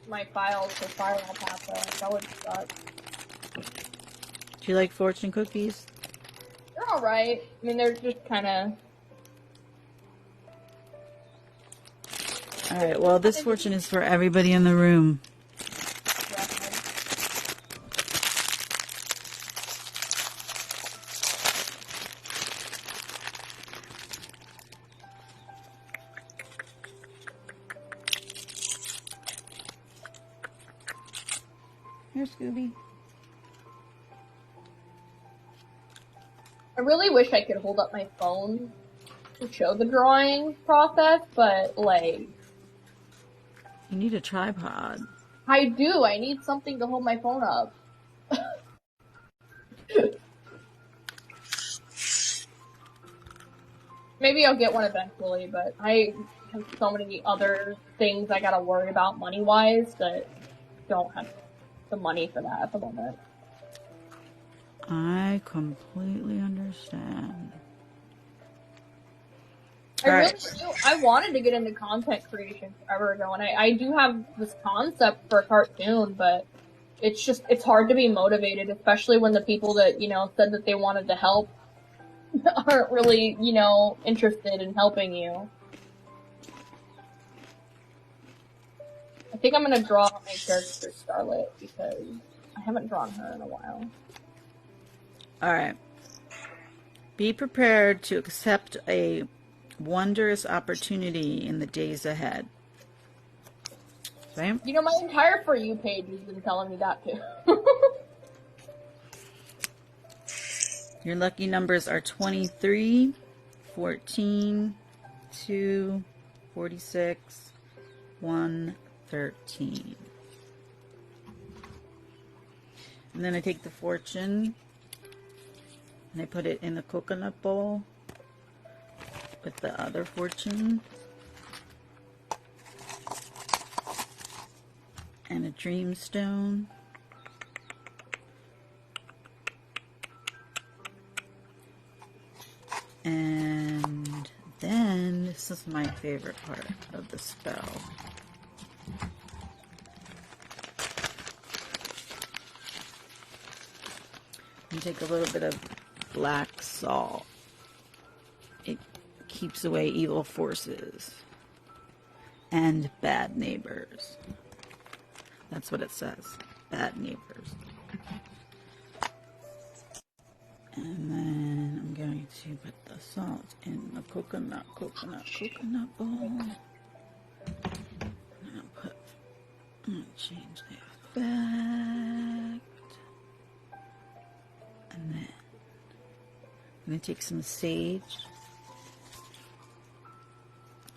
my files for Firewall Papa. That would suck.
Do you like fortune cookies?
They're alright. I mean, they're just kind of...
Alright, well, this fortune is for everybody in the room. Here, Scooby.
I really wish I could hold up my phone to show the drawing process, but, like...
You need a tripod.
I do. I need something to hold my phone up. Maybe I'll get one eventually, but I have so many other things I gotta worry about money-wise that don't have the money for that at the moment.
I completely understand.
I wanted to get into content creation forever ago, and I do have this concept for a cartoon, but it's hard to be motivated, especially when the people that, said that they wanted to help aren't really, interested in helping you. I think I'm gonna draw my character Scarlet, because I haven't drawn her in a while.
Alright. Be prepared to accept a wondrous opportunity in the days ahead. Same?
My entire For You page has been telling me that too.
Your lucky numbers are 23, 14, 2, 46, 1, 13. And then I take the fortune And I put it in the coconut bowl with the other fortune. And a dream stone. And then, this is my favorite part of the spell. You take a little bit of black salt. It keeps away evil forces and bad neighbors. That's what it says. Bad neighbors. And then I'm going to put the salt in the coconut bowl. I'm gonna change the effect. And then I'm gonna take some sage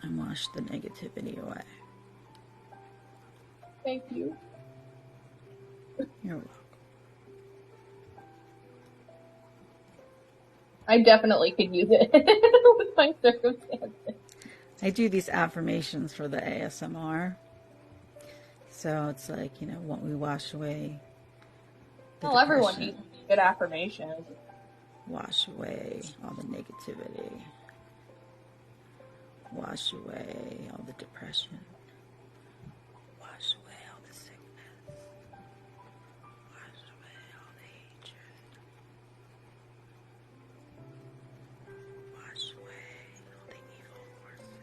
and wash the negativity away.
Thank you.
You're welcome.
I definitely could use it with my circumstances.
I do these affirmations for the ASMR. So it's like, you know, what we wash away.
Well, everyone needs good affirmations.
Wash away all the negativity. Wash away all the depression. Wash away all the sickness. Wash away all the hatred. Wash away all the evil forces.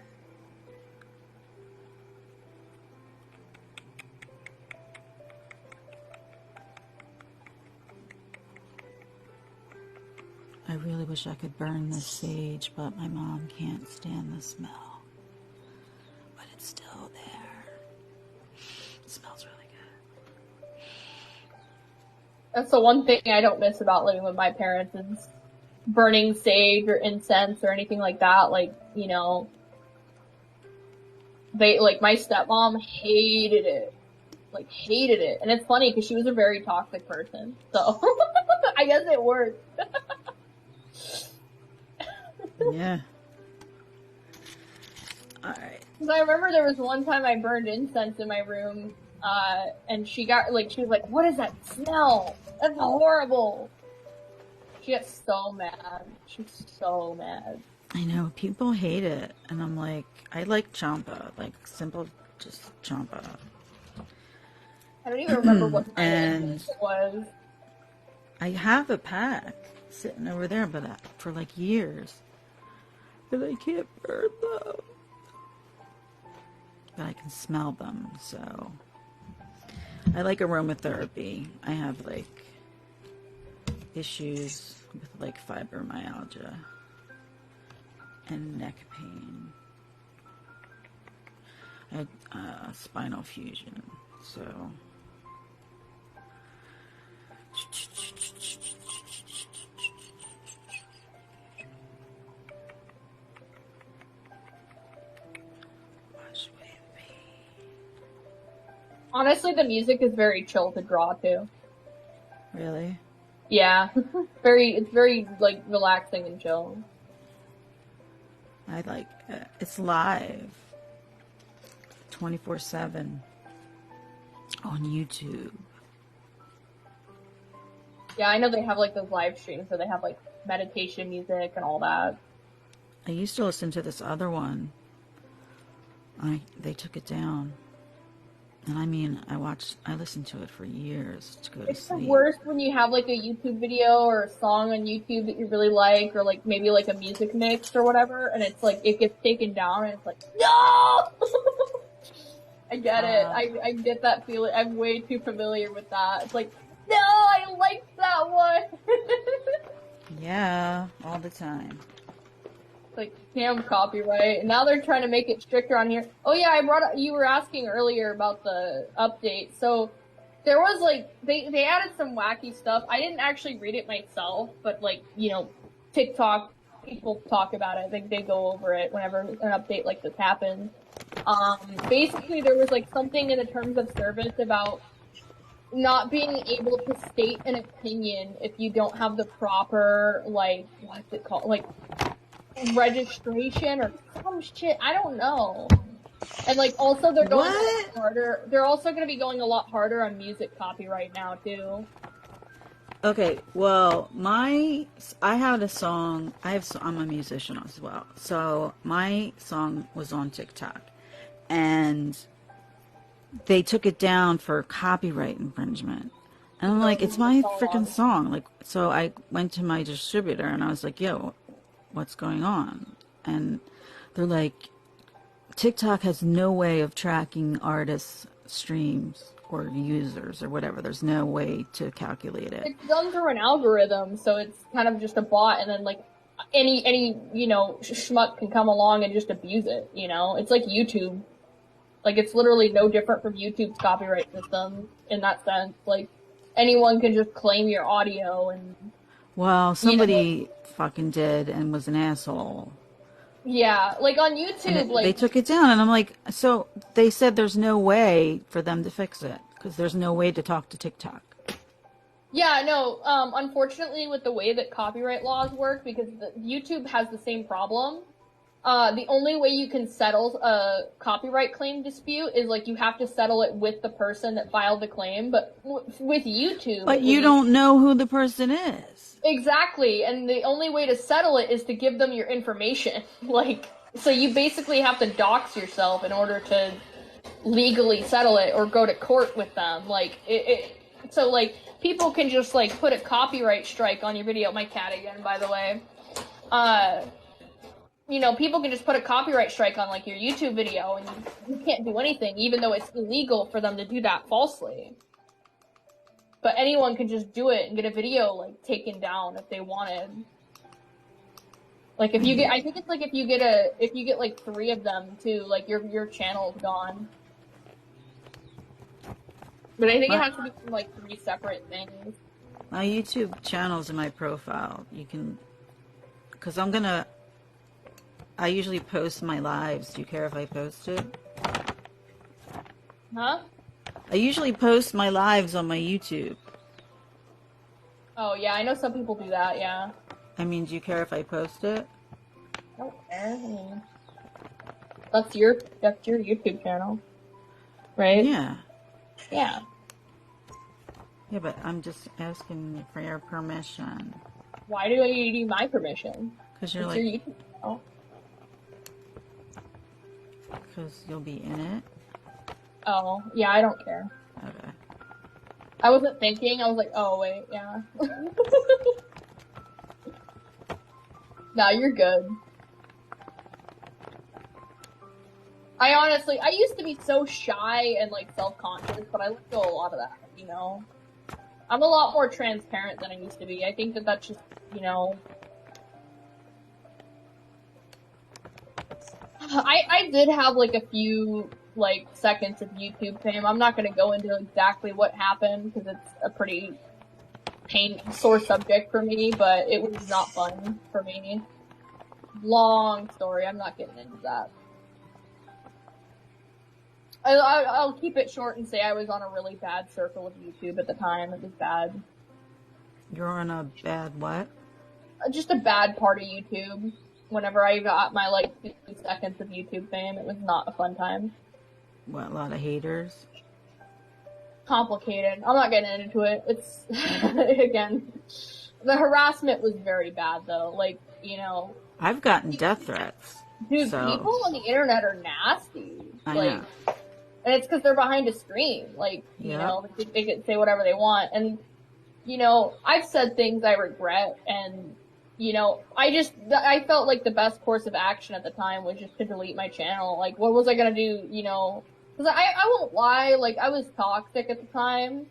I really wish I could burn this sage, but my mom can't stand the smell. But it's still there. It smells really good.
That's the one thing I don't miss about living with my parents is burning sage or incense or anything like that. Like, you know, they, like, my stepmom hated it. Like, hated it. And it's funny because she was a very toxic person. So, I guess it worked.
Yeah. Alright.
Because I remember there was one time I burned incense in my room, and she was like, what is that smell? That's horrible. She got so mad. She was so mad.
I know, people hate it. And I'm like, I like champa. Like, simple, just champa.
I don't even remember what kind of
And
incense it was.
I have a pack sitting over there, but for like years. But I can't burn them. But I can smell them, so. I like aromatherapy. I have like issues with like fibromyalgia and neck pain. I had spinal fusion, so.
Honestly, the music is very chill to draw to.
Really?
Yeah. It's very, like, relaxing and chill.
I like it. It's live 24/7 on YouTube.
Yeah, I know they have, like, those live streams where they have, like, meditation music and all that.
I used to listen to this other one. They took it down. And I mean, I listened to it for years to go to
It's the
sleep.
worst when you have, like, a YouTube video or a song on YouTube that you really like, or, like, maybe, like, a music mix or whatever, and it's, like, it gets taken down, and it's like, no! I get it. I get that feeling. I'm way too familiar with that. It's like, no, I like that one!
Yeah, all the time.
Like, damn copyright. And now they're trying to make it stricter on here. Oh yeah, you were asking earlier about the update. So, there was like, they added some wacky stuff. I didn't actually read it myself, but like, you know, TikTok, people talk about it. They go over it whenever an update like this happens. Basically there was like something in the terms of service about not being able to state an opinion if you don't have the proper, like, what's it called? Like, registration or some shit. I don't know. And, like, also they're going a lot harder. They're also going to be going a lot harder on music copyright now, too.
Okay, well, I had a song. I'm a musician as well. So my song was on TikTok, and they took it down for copyright infringement. And I'm like, it's my freaking song. Like, so I went to my distributor and I was like, yo, what's going on? And they're like, TikTok has no way of tracking artists' streams or users or whatever. There's no way to calculate it.
It's done through an algorithm, so it's kind of just a bot, and then, like, any schmuck can come along and just abuse it, It's like YouTube. Like, it's literally no different from YouTube's copyright system in that sense. Like, anyone can just claim your audio and...
Well, somebody fucking did and was an asshole.
Yeah, like on YouTube,
they took it down, and I'm like, so they said there's no way for them to fix it because there's no way to talk to TikTok.
Yeah, no. Unfortunately, with the way that copyright laws work, because YouTube has the same problem. The only way you can settle a copyright claim dispute is, like, you have to settle it with the person that filed the claim. But with YouTube,
but you don't know who the person is.
Exactly, and the only way to settle it is to give them your information. Like, so you basically have to dox yourself in order to legally settle it or go to court with them. Like, so, like, people can just, like, put a copyright strike on your video. My cat again, by the way. People can just put a copyright strike on, like, your YouTube video, and you can't do anything, even though it's illegal for them to do that falsely. But anyone can just do it and get a video, like, taken down if they wanted. Like, if you get, I think it's like if you get like 3 of them too, like, your channel's gone. But I think it has to be from, like, 3 separate things.
My YouTube channel's in my profile. You can, because I usually post my lives. Do you care if I post it?
Huh?
I usually post my lives on my YouTube.
Oh, yeah, I know some people do that, yeah.
I mean, do you care if I post it?
I don't care. I mean, that's your YouTube channel, right?
Yeah.
Yeah.
Yeah, but I'm just asking for your permission.
Why do you need my permission?
Because you're
it's
like...
your YouTube channel.
Because you'll be in it?
Oh, yeah, I don't care.
Okay.
I wasn't thinking. I was like, oh, wait, yeah. No, you're good. I used to be so shy and, like, self-conscious, but I let go a lot of that, I'm a lot more transparent than I used to be. I think that that's just, I did have, like, a few, like, seconds of YouTube fame. I'm not gonna go into exactly what happened, because it's a pretty sore subject for me, but it was not fun for me. Long story, I'm not getting into that. I'll keep it short and say I was on a really bad circle of YouTube at the time. It was bad.
You're on a bad what?
Just a bad part of YouTube. Whenever I got my, like, 2 seconds of YouTube fame, it was not a fun time.
What, a lot of haters?
Complicated. I'm not getting into it. It's, again, the harassment was very bad, though. Like,
I've gotten death threats.
Dude,
so...
people on the internet are nasty.
I know.
And it's because they're behind a screen. Like, they can say whatever they want. And, I've said things I regret, and, I felt like the best course of action at the time was just to delete my channel. Like, what was I gonna do, Because I won't lie, like, I was toxic at the time.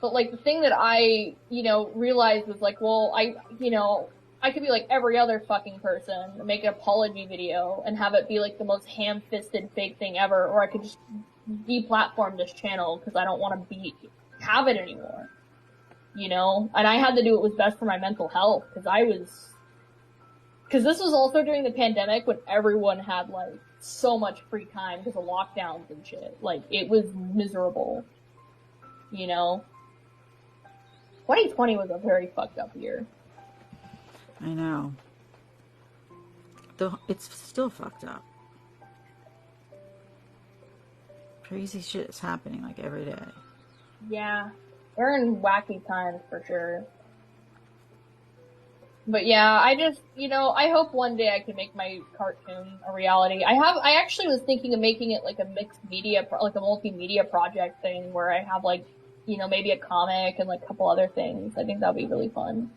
But, like, the thing that I, realized was, like, well, I could be like every other fucking person and make an apology video and have it be like the most ham-fisted fake thing ever, or I could just deplatform this channel because I don't want to have it anymore. And I had to do what was best for my mental health because this was also during the pandemic when everyone had like so much free time because of lockdowns and shit. Like, it was miserable. you know. 2020 was a very fucked up year.
I know. Though it's still fucked up. Crazy shit is happening like every day.
Yeah. We're in wacky times for sure. But yeah, I just, you know, I hope one day I can make my cartoon a reality. I actually was thinking of making it like a mixed media, like a multimedia project thing where I have like, you know, maybe a comic and like a couple other things. I think that'd be really fun.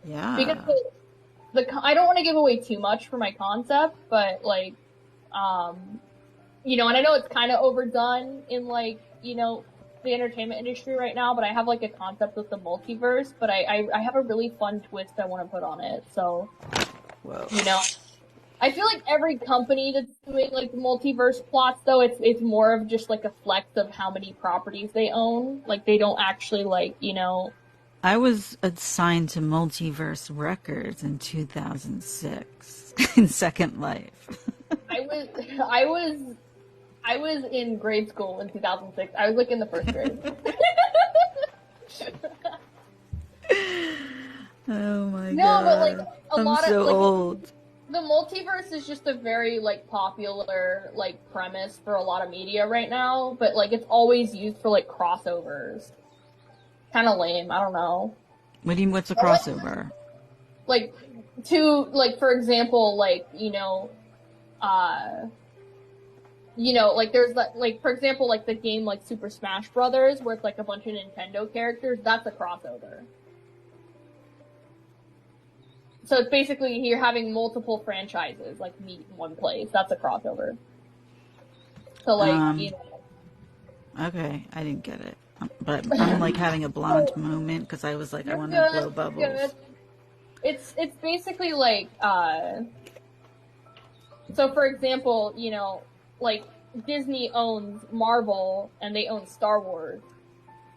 Yeah.
Because I don't want to give away too much for my concept, but like, you know, and I know it's kind of overdone in like, you know, the entertainment industry right now, but I have like a concept with the multiverse, but I have a really fun twist I want to put on it. So,
Whoa.
you know, I feel like every company that's doing like multiverse plots though, it's more of just like a flex of how many properties they own. Like they don't actually like, you know.
I was assigned to Multiverse Records in 2006 in Second Life.
I was in grade school in 2006. I was like in the first grade.
Oh my god.
No, but like
I'm
lot
so
of like,
old.
the multiverse is just a very like popular like premise for a lot of media right now, but like it's always used for like crossovers. Kind of lame. I don't know.
What do you mean? What's a crossover?
Like for example, like like there's like for example like the game like Super Smash Brothers where it's like a bunch of Nintendo characters. That's a crossover. So it's basically you're having multiple franchises like meet in one place. That's a crossover. So like you know.
Okay, I didn't get it, but I'm like having a blonde moment because I was like, I want to blow bubbles.
Good. It's basically like so for example, you know, like Disney owns Marvel and they own Star Wars,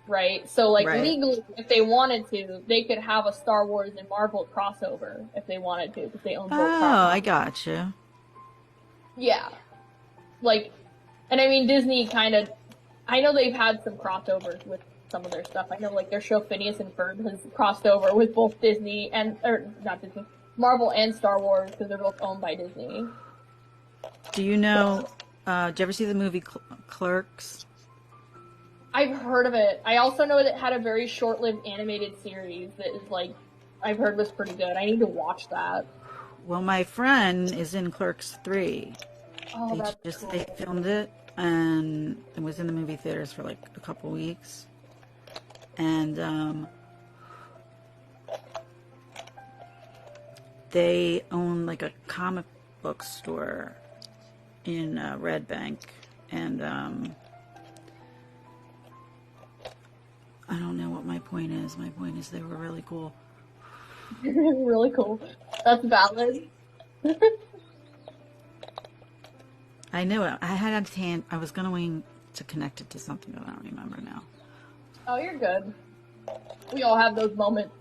right? So like legally, if they wanted to, they could have a Star Wars and Marvel crossover if they wanted to, because they own both properties.
I gotcha.
Yeah. Like, and I mean Disney kind of, I know they've had some crossovers with some of their stuff. I know like their show Phineas and Ferb has crossed over with both Disney or not Disney, Marvel and Star Wars because they're both owned by Disney.
Do you know, did you ever see the movie Clerks?
I've heard of it. I also know that it had a very short-lived animated series that is like, I've heard was pretty good. I need to watch that.
Well, my friend is in Clerks 3.
Oh, that's cool.
They filmed it and it was in the movie theaters for like a couple weeks. And they own like a comic book store in Red Bank, and I don't know what my point is. My point is they were really cool.
Really cool. That's valid.
I knew it. I had a hand. I was going to connect it to something, but I don't remember now.
Oh, you're good. We all have those moments.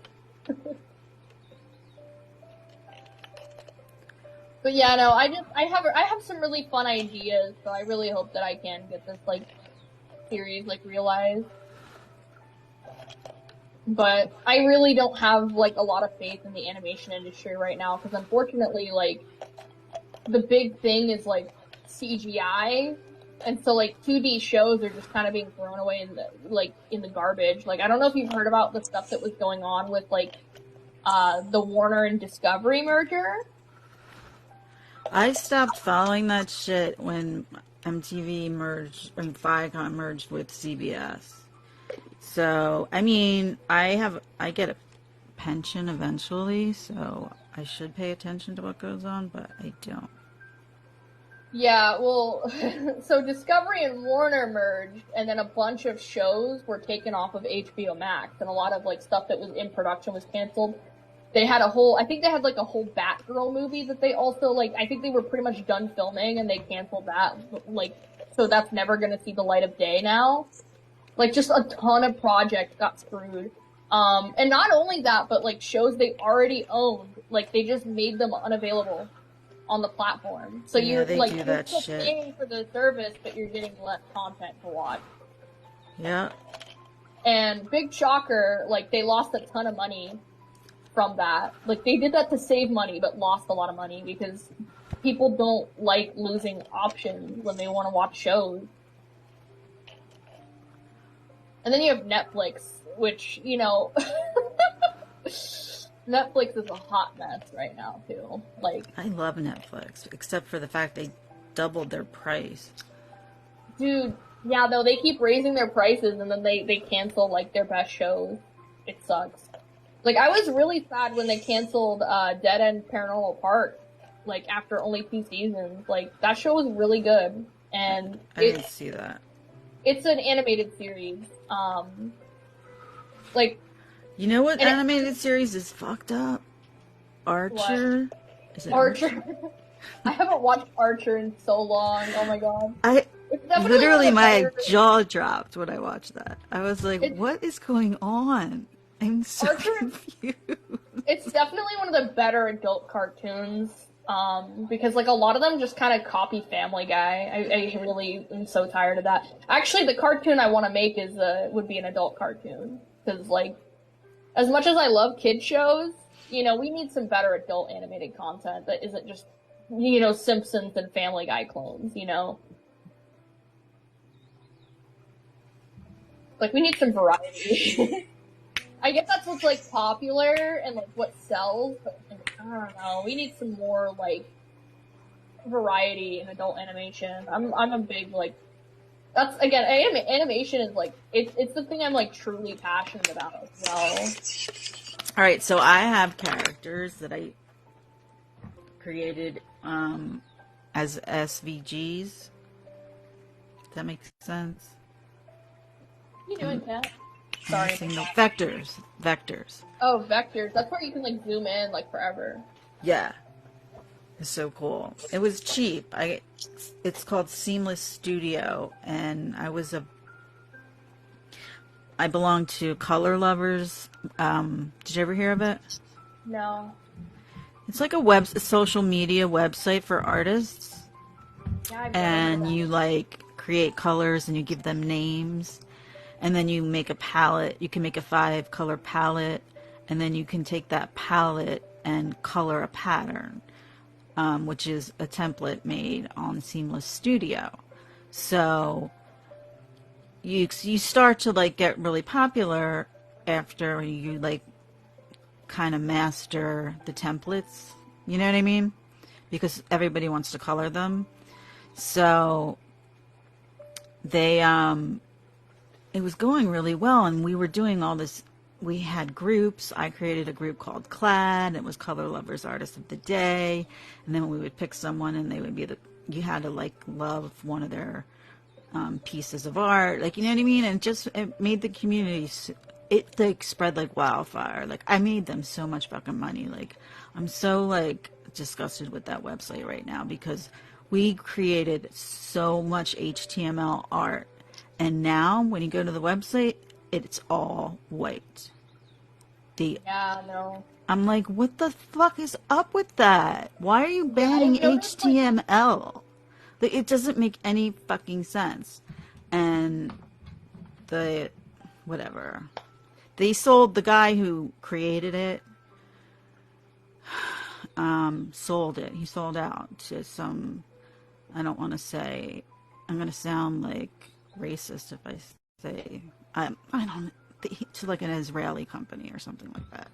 But yeah, no, I have some really fun ideas, so I really hope that I can get this like series like realized. But I really don't have like a lot of faith in the animation industry right now because unfortunately like the big thing is like CGI, and so like 2D shows are just kind of being thrown away in the garbage. Like I don't know if you've heard about the stuff that was going on with like the Warner and Discovery merger.
I stopped following that shit when MTV merged, when Viacom merged with CBS. So, I mean, I get a pension eventually, so I should pay attention to what goes on, but I don't.
Yeah, well, so Discovery and Warner merged, and then a bunch of shows were taken off of HBO Max, and a lot of, like, stuff that was in production was canceled. They had I think they had, like, a whole Batgirl movie that they also, like, I think they were pretty much done filming, and they canceled that, like, so that's never gonna see the light of day now. Like, just a ton of projects got screwed. And not only that, but, like, shows they already owned, like, they just made them unavailable on the platform. So you're like you're still paying for the service, but you're getting less content to watch.
Yeah.
And big shocker, like, they lost a ton of money from that. Like, they did that to save money, but lost a lot of money because people don't like losing options when they want to watch shows. And then you have Netflix, which, you know, Netflix is a hot mess right now, too. Like,
I love Netflix, except for the fact they doubled their price.
dude, yeah, though, they keep raising their prices and then they cancel, like, their best shows. It sucks. Like, I was really sad when they canceled, Dead End Paranormal Park, like, after only 2 seasons. Like, that show was really good. And
I didn't see that.
It's an animated series. Like,
You know what animated series is fucked up? Archer. Is it
Archer. I haven't watched Archer in so long. Oh my god. It's definitely
Literally
one of the
my
better-
jaw dropped when I watched that. I was like,
It's-
what is going on? I'm so
Archer-
confused.
It's definitely one of the better adult cartoons. Because like a lot of them just kind of copy Family Guy. I really am so tired of that. Actually, the cartoon I want to make would be an adult cartoon. Because like, as much as I love kid shows, you know, we need some better adult animated content that isn't just, you know, Simpsons and Family Guy clones, you know? Like, we need some variety. I guess that's what's, like, popular and, like, what sells, but I don't know. We need some more, like, variety in adult animation. I'm a big, like, that's, again, animation is, like, it's the thing I'm, like, truly passionate about as well.
Alright, so I have characters that I created as SVGs. Does that make sense?
What are you doing, Kat? Sorry.
No, vectors.
Oh, vectors. That's where you can, like, zoom in, like, forever.
Yeah. It's so cool. It was cheap. It's called Seamless Studio, and I belong to Color Lovers. Did you ever hear of it?
No.
It's like a social media website for artists,
Yeah, I've
and you like create colors and you give them names, and then you make a palette. You can make a 5-color palette, and then you can take that palette and color a pattern, which is a template made on Seamless Studio. So you start to like get really popular after you like kind of master the templates. You know what I mean? Because everybody wants to color them. So they it was going really well, and we were doing all this. We had groups. I created a group called Clad. It was Color Lovers Artist of the Day. And then we would pick someone, and they would be you had to like love one of their pieces of art. Like, you know what I mean? And it made the community, it like spread like wildfire. Like, I made them so much fucking money. Like, I'm so like disgusted with that website right now because we created so much HTML art. And now when you go to the website, it's all white.
Yeah, no.
I'm like, what the fuck is up with that? Why are you banning HTML? Like, it doesn't make any fucking sense. And whatever. They sold, the guy who created it, sold it. He sold out to some, I don't want to say, I'm going to sound like racist if I say, I don't, to like an Israeli company or something like that.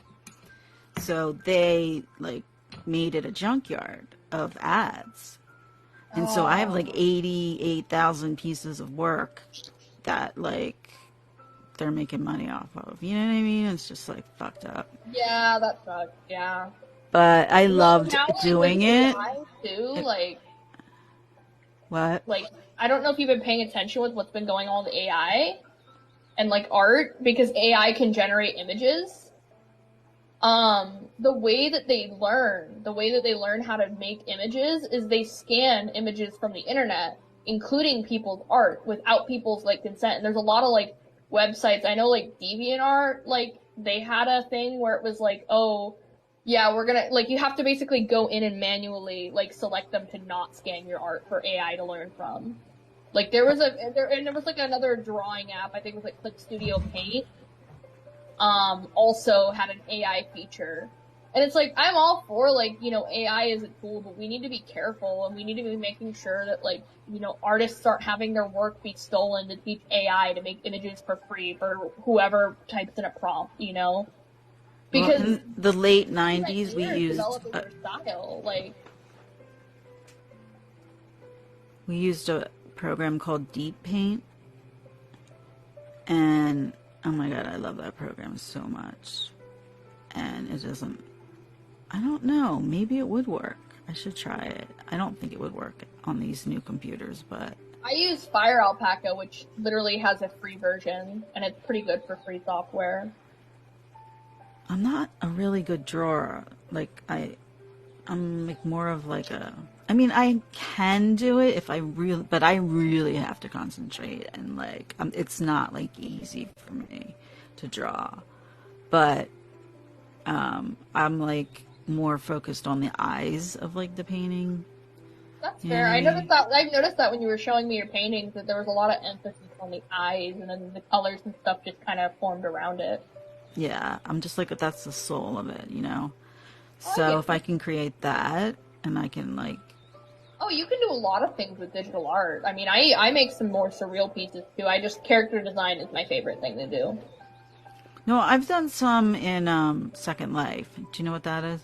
So they like made it a junkyard of ads. And so I have like 88,000 pieces of work that like they're making money off of. You know what I mean? It's just like fucked up.
Yeah, that sucks. Yeah.
But I loved
now,
doing it.
AI too, like,
What?
like, I don't know if you've been paying attention with what's been going on with AI and like art, because AI can generate images. The way that they learn how to make images is they scan images from the internet, including people's art, without people's like consent. And there's a lot of like websites, I know like DeviantArt, like they had a thing where it was like, oh yeah, we're gonna, like, you have to basically go in and manually like select them to not scan your art for AI to learn from. Like there was like another drawing app. I think it was like Click Studio Paint. Also had an AI feature. And it's like, I'm all for, like, you know, AI is a tool, but we need to be careful, and we need to be making sure that, like, you know, artists aren't having their work be stolen to teach AI to make images for free for whoever types in a prompt, you know? Because
well, in the late 90s, we used
developing their style, like,
a program called Deep Paint, and oh my god, I love that program so much. And it doesn't, I don't know, maybe it would work. I should try it. I don't think it would work on these new computers, but
I use Fire Alpaca, which literally has a free version, and it's pretty good for free software.
I'm not a really good drawer. Like, I'm like more of like a, I mean, I can do it if I really, but I really have to concentrate, and like, it's not like easy for me to draw. But I'm like more focused on the eyes of like the painting.
That's
You
fair.
know what I mean?
I've noticed that when you were showing me your paintings, that there was a lot of emphasis on the eyes, and then the colors and stuff just kind of formed around it.
Yeah, I'm just like, that's the soul of it, you know?
I
So
get
if I can create that, and I can like,
Oh, you can do a lot of things with digital art. I mean, I make some more surreal pieces too. Character design is my favorite thing to do.
no, I've done some in Second Life. Do you know what that is?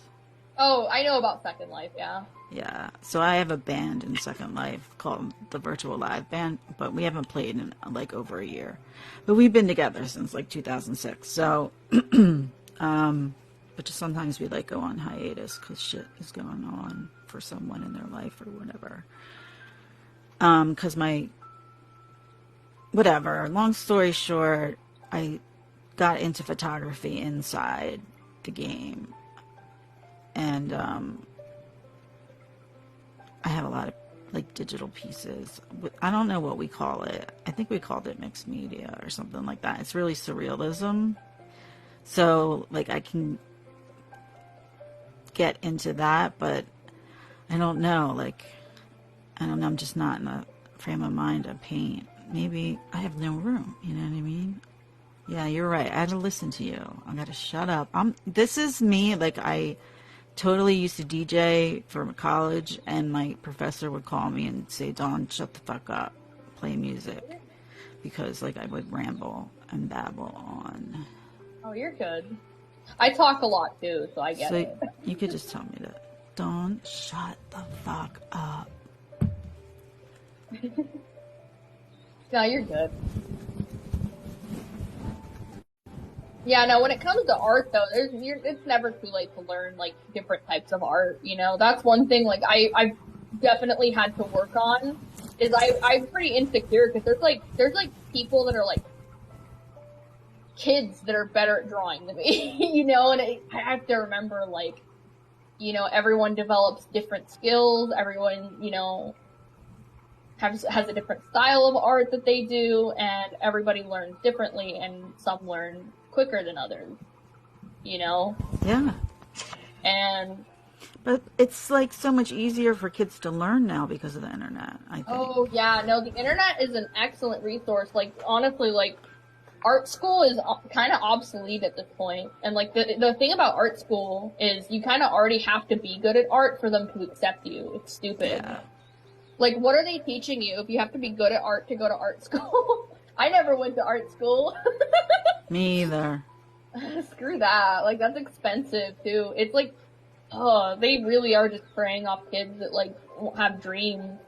Oh, I know about Second Life, yeah.
Yeah, so I have a band in Second Life called the Virtual Live Band, but we haven't played in like over a year. But we've been together since like 2006. So, but just sometimes we like go on hiatus because shit is going on for someone in their life or whatever. Because whatever. Long story short, I got into photography inside the game, and I have a lot of like digital pieces. I don't know what we call it. I think we called it mixed media or something like that. It's really surrealism. So like I can get into that, but I don't know. Like, I don't know. I'm just not in a frame of mind to paint. Maybe I have no room. You know what I mean? Yeah, you're right. I had to listen to you. I got to shut up. This is me. Like, I totally used to DJ for college, and my professor would call me and say, Dawn, shut the fuck up. Play music. Because, like, I would ramble and babble on.
Oh, you're good. I talk a lot too, so I get it.
You could just tell me that. Dawn, shut the fuck up.
No, you're good. Yeah, no, when it comes to art though, it's never too late to learn like different types of art, you know? That's one thing like I've definitely had to work on is I'm pretty insecure because there's like people that are like kids that are better at drawing than me, you know, and I have to remember like, you know, everyone develops different skills, everyone, you know, has a different style of art that they do, and everybody learns differently, and some learn quicker than others, you know?
Yeah. But it's like so much easier for kids to learn now because of the internet, I think.
Oh, yeah, no, the internet is an excellent resource. Like, honestly, like, art school is kind of obsolete at this point. And, like, the thing about art school is you kind of already have to be good at art for them to accept you. It's stupid.
Yeah.
Like, what are they teaching you if you have to be good at art to go to art school? I never went to art school.
Me either.
Screw that. Like, that's expensive, too. It's like, oh, they really are just preying off kids that, like, won't have dreams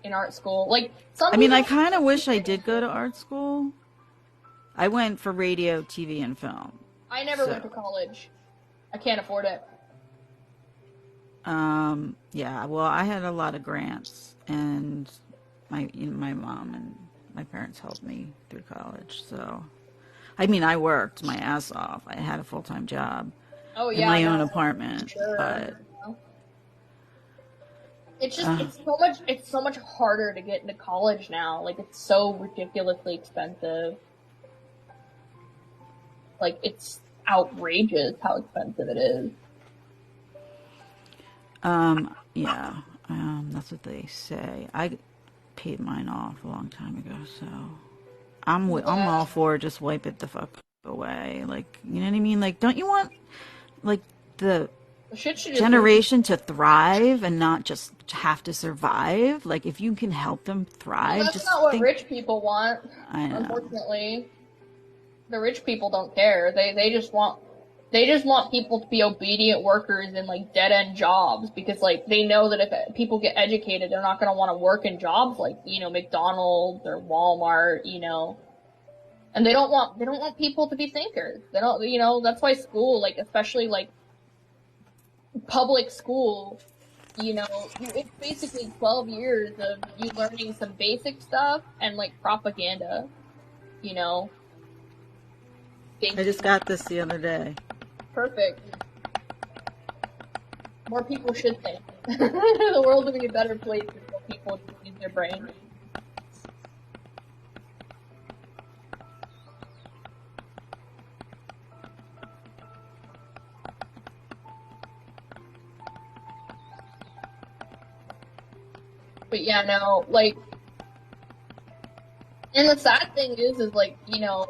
in art school. Like,
I kind of wish I did go to art school. I went for radio, TV, and film.
I never went to college. I can't afford it.
Yeah, well, I had a lot of grants, and my mom and my parents helped me through college. So, I mean, I worked my ass off. I had a full-time job.
Oh, yeah.
In my own apartment,
sure.
but
it's just it's so much harder to get into college now. Like, it's so ridiculously expensive. Like, it's outrageous how expensive it is.
Yeah, that's what they say. paid mine off a long time ago, so I'm all for just wipe it the fuck away. Like, you know what I mean? Like, don't you want like the
Shit should
generation to thrive and not just have to survive? Like, if you can help them thrive,
That's
just
not what
think...
rich people want.
I know.
Unfortunately, the rich people don't care. They just want people to be obedient workers in like dead end jobs, because like they know that if people get educated, they're not going to want to work in jobs like, you know, McDonald's or Walmart, you know. And they don't want people to be thinkers. They don't, you know, that's why school, like especially like public school, you know, it's basically 12 years of you learning some basic stuff and like propaganda, you know.
I just got this the other day.
Perfect. More people should think. The world would be a better place if more people just use their brain. But yeah, no, like, and the sad thing is like, you know,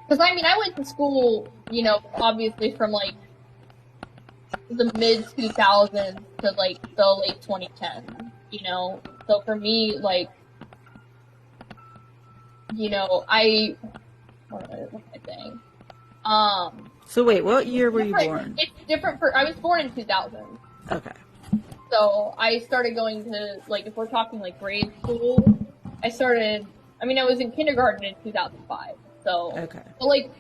because I mean, I went to school, you know, obviously from like the mid 2000s to like the late 2010s, you know. So for me, like, you know, what am I saying?
So wait, what year were you born?
It's different I was born in 2000.
Okay.
So I started going to, like, if we're talking like grade school, I was in kindergarten in 2005. So,
Okay.
But like,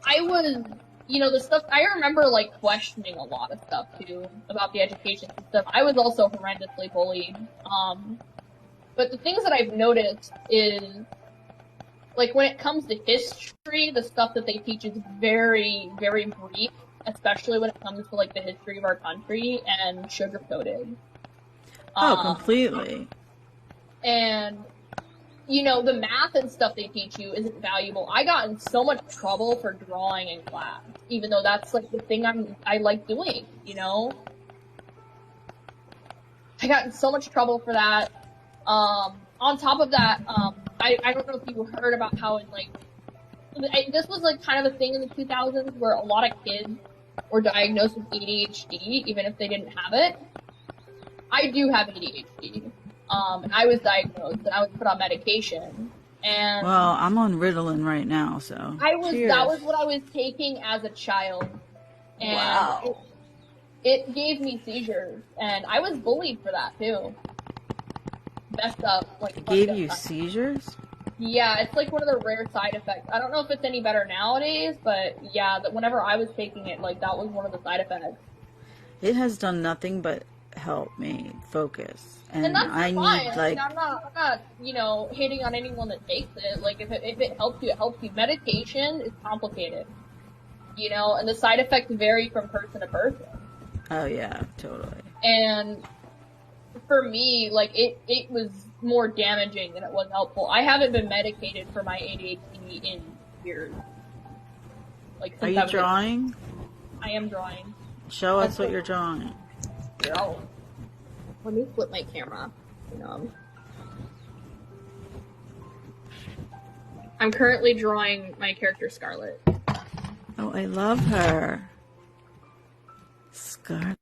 I was, you know, the stuff, I remember like questioning a lot of stuff too about the education system. I was also horrendously bullied. But the things that I've noticed is, like, when it comes to history, the stuff that they teach is very, very brief, especially when it comes to like the history of our country, and sugar-coated.
Oh, completely.
And, you know, the math and stuff they teach you isn't valuable. I got in so much trouble for drawing in class, even though that's like the thing I like doing, you know? I got in so much trouble for that. On top of that, I don't know if you heard about how in like, this was like kind of a thing in the 2000s where a lot of kids were diagnosed with ADHD, even if they didn't have it. I do have ADHD. And I was diagnosed and I was put on medication. And
well, I'm on Ritalin right now, so cheers.
That was what I was taking as a child. And
Wow.
it gave me seizures, and I was bullied for that too. Messed up, like.
It gave you seizures?
Yeah, it's like one of the rare side effects. I don't know if it's any better nowadays, but yeah, whenever I was taking it, like, that was one of the side effects.
It has done nothing but help me focus, and
that's
I
fine.
need like.
I'm not, you know, hating on anyone that takes it. Like, if it helps you, it helps you. Medication is complicated, you know, and the side effects vary from person to person.
Oh yeah, totally.
And for me, like, it was more damaging than it was helpful. I haven't been medicated for my ADHD in years. Like,
Are you drawing?
I am drawing.
Show us what you're drawing.
Oh, let me flip my camera. I'm currently drawing my character Scarlet.
Oh, I love her. Scarlet.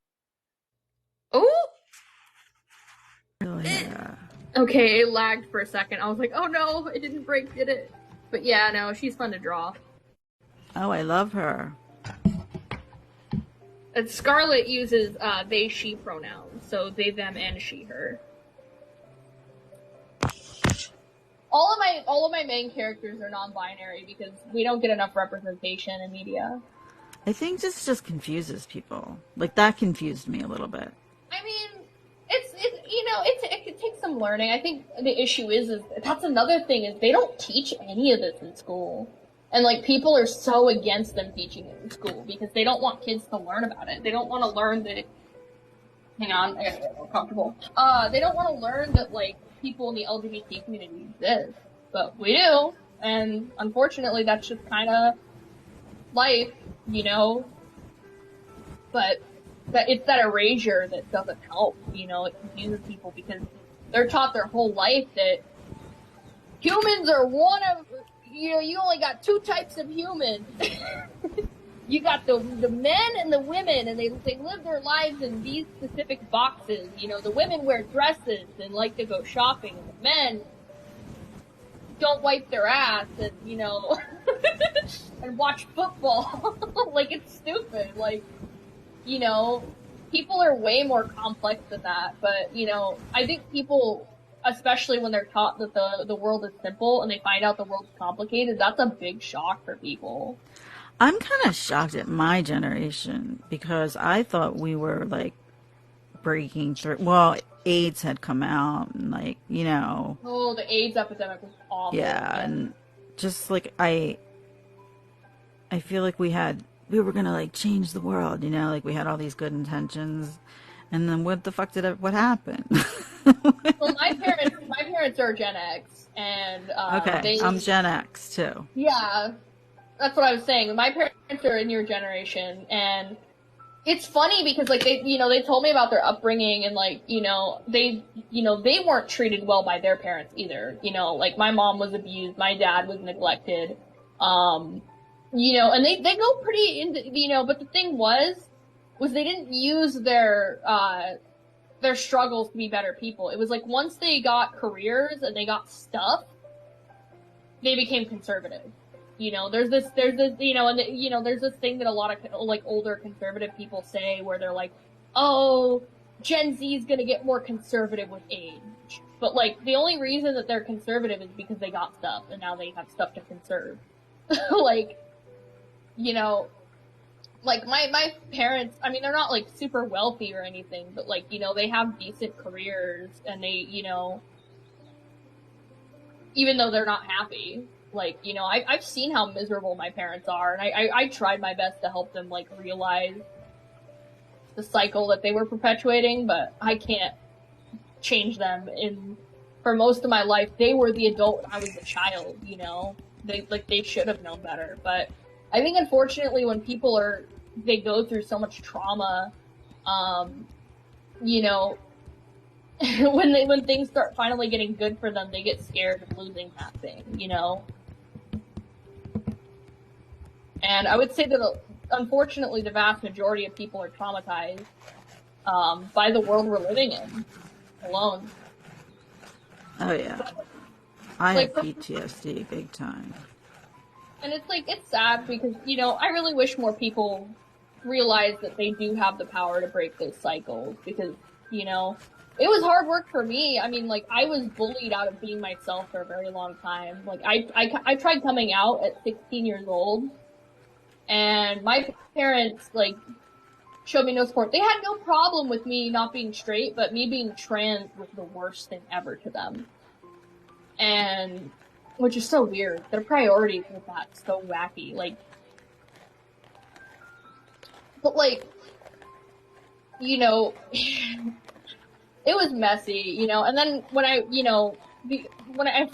Oh!
Oh, yeah.
Okay, it lagged for a second. I was like, oh no, it didn't break, did it? But yeah, no, she's fun to draw.
Oh, I love her.
And Scarlet uses they, she pronouns, so they, them, and she, her. All of my main characters are non-binary because we don't get enough representation in media.
I think this just confuses people. Like, that confused me a little bit.
I mean, it could take some learning. I think the issue is that's another thing, is they don't teach any of this in school. And, like, people are so against them teaching it in school because they don't want kids to learn about it. They don't want to learn that... Hang on, I gotta get more comfortable. They don't want to learn that, like, people in the LGBT community exist. But we do. And, unfortunately, that's just kind of life, you know? But, that it's that erasure that doesn't help, you know, it confuses people because they're taught their whole life that humans are one of, you know, you only got two types of humans. You got the men and the women, and they live their lives in these specific boxes. You know, the women wear dresses and like to go shopping, and the men don't wipe their ass and, you know, and watch football. Like, it's stupid. Like, you know, people are way more complex than that. But, you know, I think people, especially when they're taught that the world is simple and they find out the world's complicated, that's a big shock for people.
I'm kind of shocked at my generation because I thought we were like breaking through. Well, AIDS had come out and like, you know.
Oh, the AIDS epidemic was awful.
Yeah, and just like I feel like we were gonna like change the world, you know, like we had all these good intentions, and then what the fuck what happened?
Well, my parents are Gen X, and
okay, I'm Gen X too.
Yeah, that's what I was saying. My parents are in your generation, and it's funny because like they told me about their upbringing, and like they weren't treated well by their parents either. You know, like my mom was abused, my dad was neglected. And they go pretty into, but the thing was they didn't use their struggles to be better people. It was like once they got careers and they got stuff, they became conservative. There's this, and there's this thing that a lot of like older conservative people say where they're like, oh, Gen Z is gonna get more conservative with age. But like the only reason that they're conservative is because they got stuff and now they have stuff to conserve. Like, like my parents, I mean, they're not like super wealthy or anything, but like, they have decent careers and they, even though they're not happy, like, I've seen how miserable my parents are, and I tried my best to help them like realize the cycle that they were perpetuating, but I can't change them. For most of my life, they were the adult and I was the child, they should have known better. But I think unfortunately when people they go through so much trauma, when things start finally getting good for them, they get scared of losing that thing, And I would say that unfortunately the vast majority of people are traumatized by the world we're living in alone.
Oh yeah. I have PTSD big time.
And it's like, it's sad because, I really wish more people realize that they do have the power to break those cycles because, it was hard work for me. I mean, like, I was bullied out of being myself for a very long time. Like, I tried coming out at 16 years old, and my parents, like, showed me no support. They had no problem with me not being straight, but me being trans was the worst thing ever to them. And, which is so weird. Their priorities with that so wacky. Like, but like, it was messy, and then when I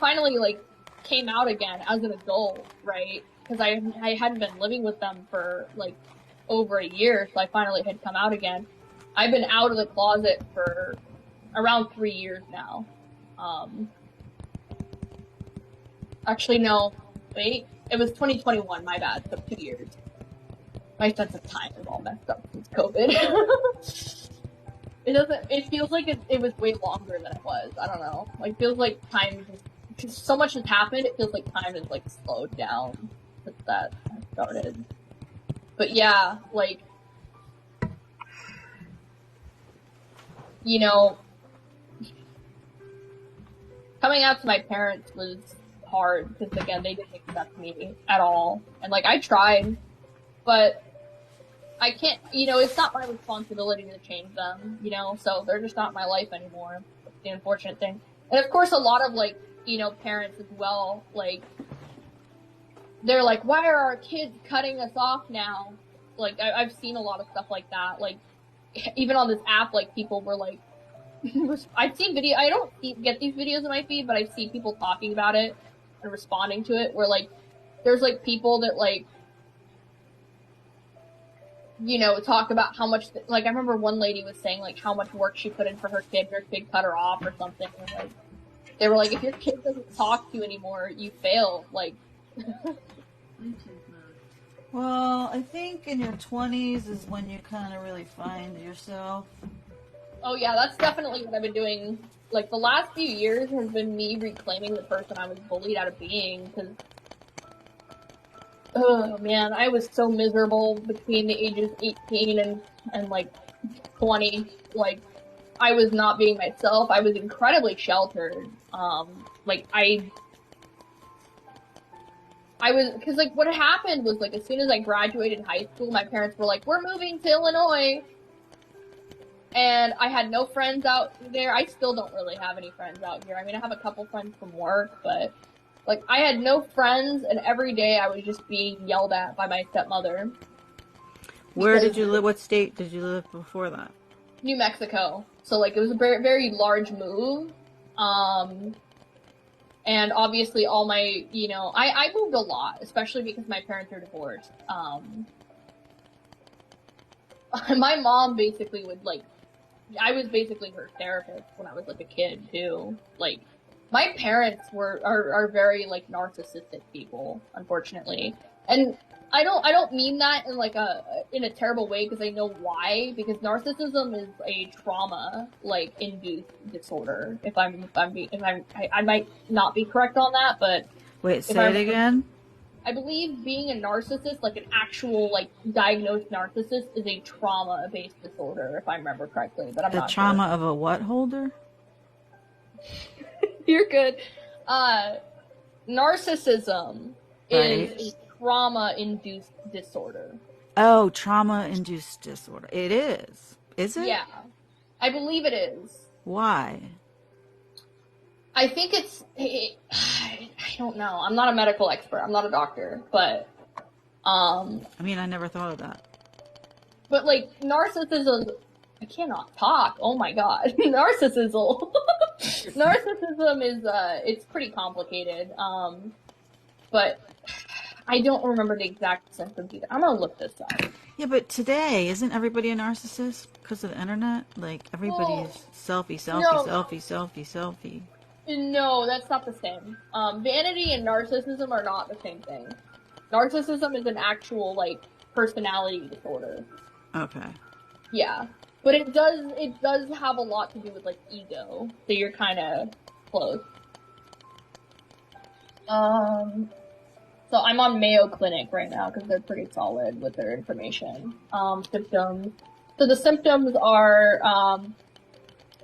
finally like came out again as an adult, right? Because I hadn't been living with them for like over a year, so I finally had come out again. I've been out of the closet for around 3 years now. Actually, no. Wait. It was 2021, my bad. So 2 years. My sense of time is all messed up since COVID. It feels like it was way longer than it was. I don't know. Like, feels like time just so much has happened, it feels like time is, like, slowed down since that started. But yeah, like, coming out to my parents was hard because again they didn't accept me at all, and like I tried, but I can't, it's not my responsibility to change them, so they're just not in my life anymore. That's the unfortunate thing. And of course a lot of like parents as well, like they're like, why are our kids cutting us off now? Like I've seen a lot of stuff like that, like even on this app, like people were like I've seen I don't get these videos in my feed, but I see people talking about it and responding to it, where like there's like people that like talk about how much, like, I remember one lady was saying, like, how much work she put in for her kid, and her kid cut her off or something, and, like, they were like, if your kid doesn't talk to you anymore, you fail, like.
Well, I think in your 20s is when you kind of really find yourself.
Oh yeah, that's definitely what I've been doing. Like, the last few years has been me reclaiming the person I was bullied out of being, because, oh man, I was so miserable between the ages 18 and like, 20. Like, I was not being myself. I was incredibly sheltered. Like, I was, because, like, what happened was, like, as soon as I graduated high school, my parents were like, we're moving to Illinois. And I had no friends out there. I still don't really have any friends out here. I mean, I have a couple friends from work, but, like, I had no friends, and every day I was just being yelled at by my stepmother.
Where did you live? What state did you live before that?
New Mexico. So, like, it was a very, very large move. And obviously all my, I moved a lot, especially because my parents are divorced. My mom basically would, like, I was basically her therapist when I was, like, a kid, too. Like, my parents are very, like, narcissistic people, unfortunately. And I don't mean that in, like, in a terrible way, because I know why, because narcissism is a trauma, like, induced disorder. I might not be correct on that, but.
Wait, say it again?
I believe being a narcissist, like an actual, like, diagnosed narcissist, is a trauma-based disorder, if I remember correctly, but I'm not sure.
The trauma of a what holder?
You're good. Narcissism is a trauma-induced disorder.
Oh, trauma-induced disorder. It is. Is it?
Yeah. I believe it is.
Why?
I think I don't know. I'm not a medical expert. I'm not a doctor, but,
I mean, I never thought of that.
But, like, narcissism, I cannot talk. Oh my god. Narcissism is, it's pretty complicated. But I don't remember the exact symptoms either. I'm gonna look this up.
Yeah, but today, isn't everybody a narcissist because of the internet? Like, everybody's selfie.
No, that's not the same. Vanity and narcissism are not the same thing. Narcissism is an actual, like, personality disorder.
Okay.
Yeah. But it does have a lot to do with, like, ego. So you're kind of close. So I'm on Mayo Clinic right now because they're pretty solid with their information. Symptoms. So the symptoms are,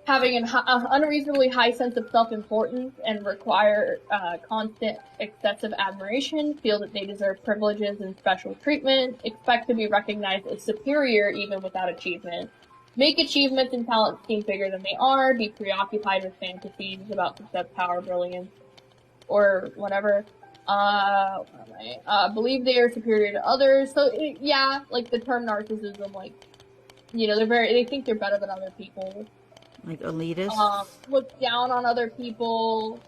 having an unreasonably high sense of self-importance and require constant excessive admiration, feel that they deserve privileges and special treatment, expect to be recognized as superior even without achievement, make achievements and talents seem bigger than they are, be preoccupied with fantasies about success, power, brilliance, or whatever, believe they are superior to others. So, yeah, like the term narcissism, like, they think they're better than other people.
Like elitist?
Look down on other people.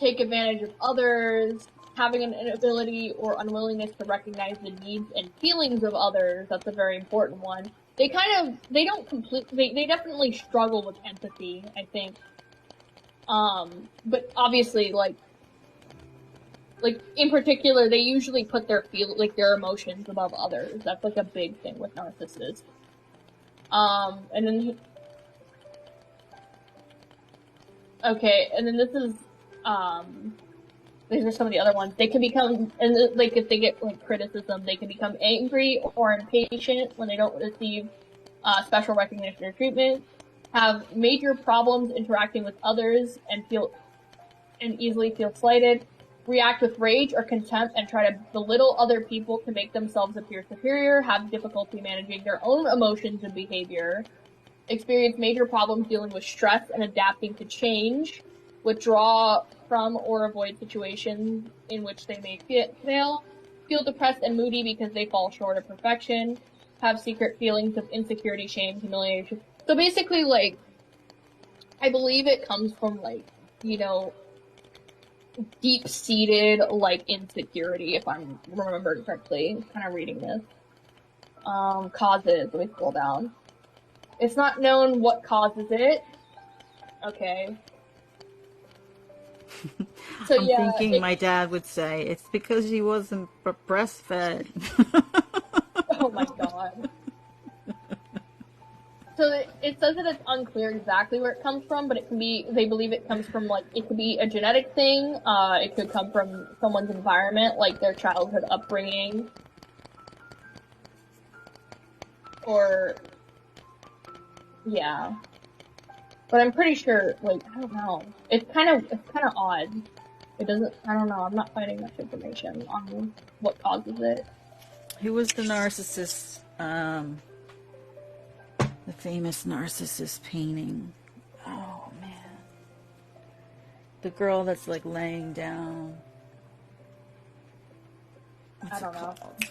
Take advantage of others. Having an inability or unwillingness to recognize the needs and feelings of others. That's a very important one. They definitely struggle with empathy, I think. But obviously, like in particular, they usually put their emotions above others. That's like a big thing with narcissists. And then this is, these are some of the other ones. They can become, like, if they get, like, criticism, they can become angry or impatient when they don't receive, special recognition or treatment, have major problems interacting with others and easily feel slighted, react with rage or contempt and try to belittle other people to make themselves appear superior, have difficulty managing their own emotions and behavior, experience major problems dealing with stress and adapting to change, withdraw from or avoid situations in which they may fail, feel depressed and moody because they fall short of perfection, have secret feelings of insecurity, shame, humiliation. So basically, like, I believe it comes from, like, deep-seated, like, insecurity, if I'm remembering correctly. Kind of reading this. Causes. Let me scroll down. It's not known what causes it. Okay. So
I'm thinking my dad would say, it's because she wasn't breastfed.
Oh my god. So it says that it's unclear exactly where it comes from, but it can be, they believe it comes from, like, it could be a genetic thing, it could come from someone's environment, like their childhood upbringing, or, yeah. But I'm pretty sure, like, I don't know. It's kind of odd. It doesn't, I don't know, I'm not finding much information on what causes it.
Who was the narcissist, the famous narcissist painting? Oh, man. The girl that's, like, laying down. What's
I don't
it
know.
called?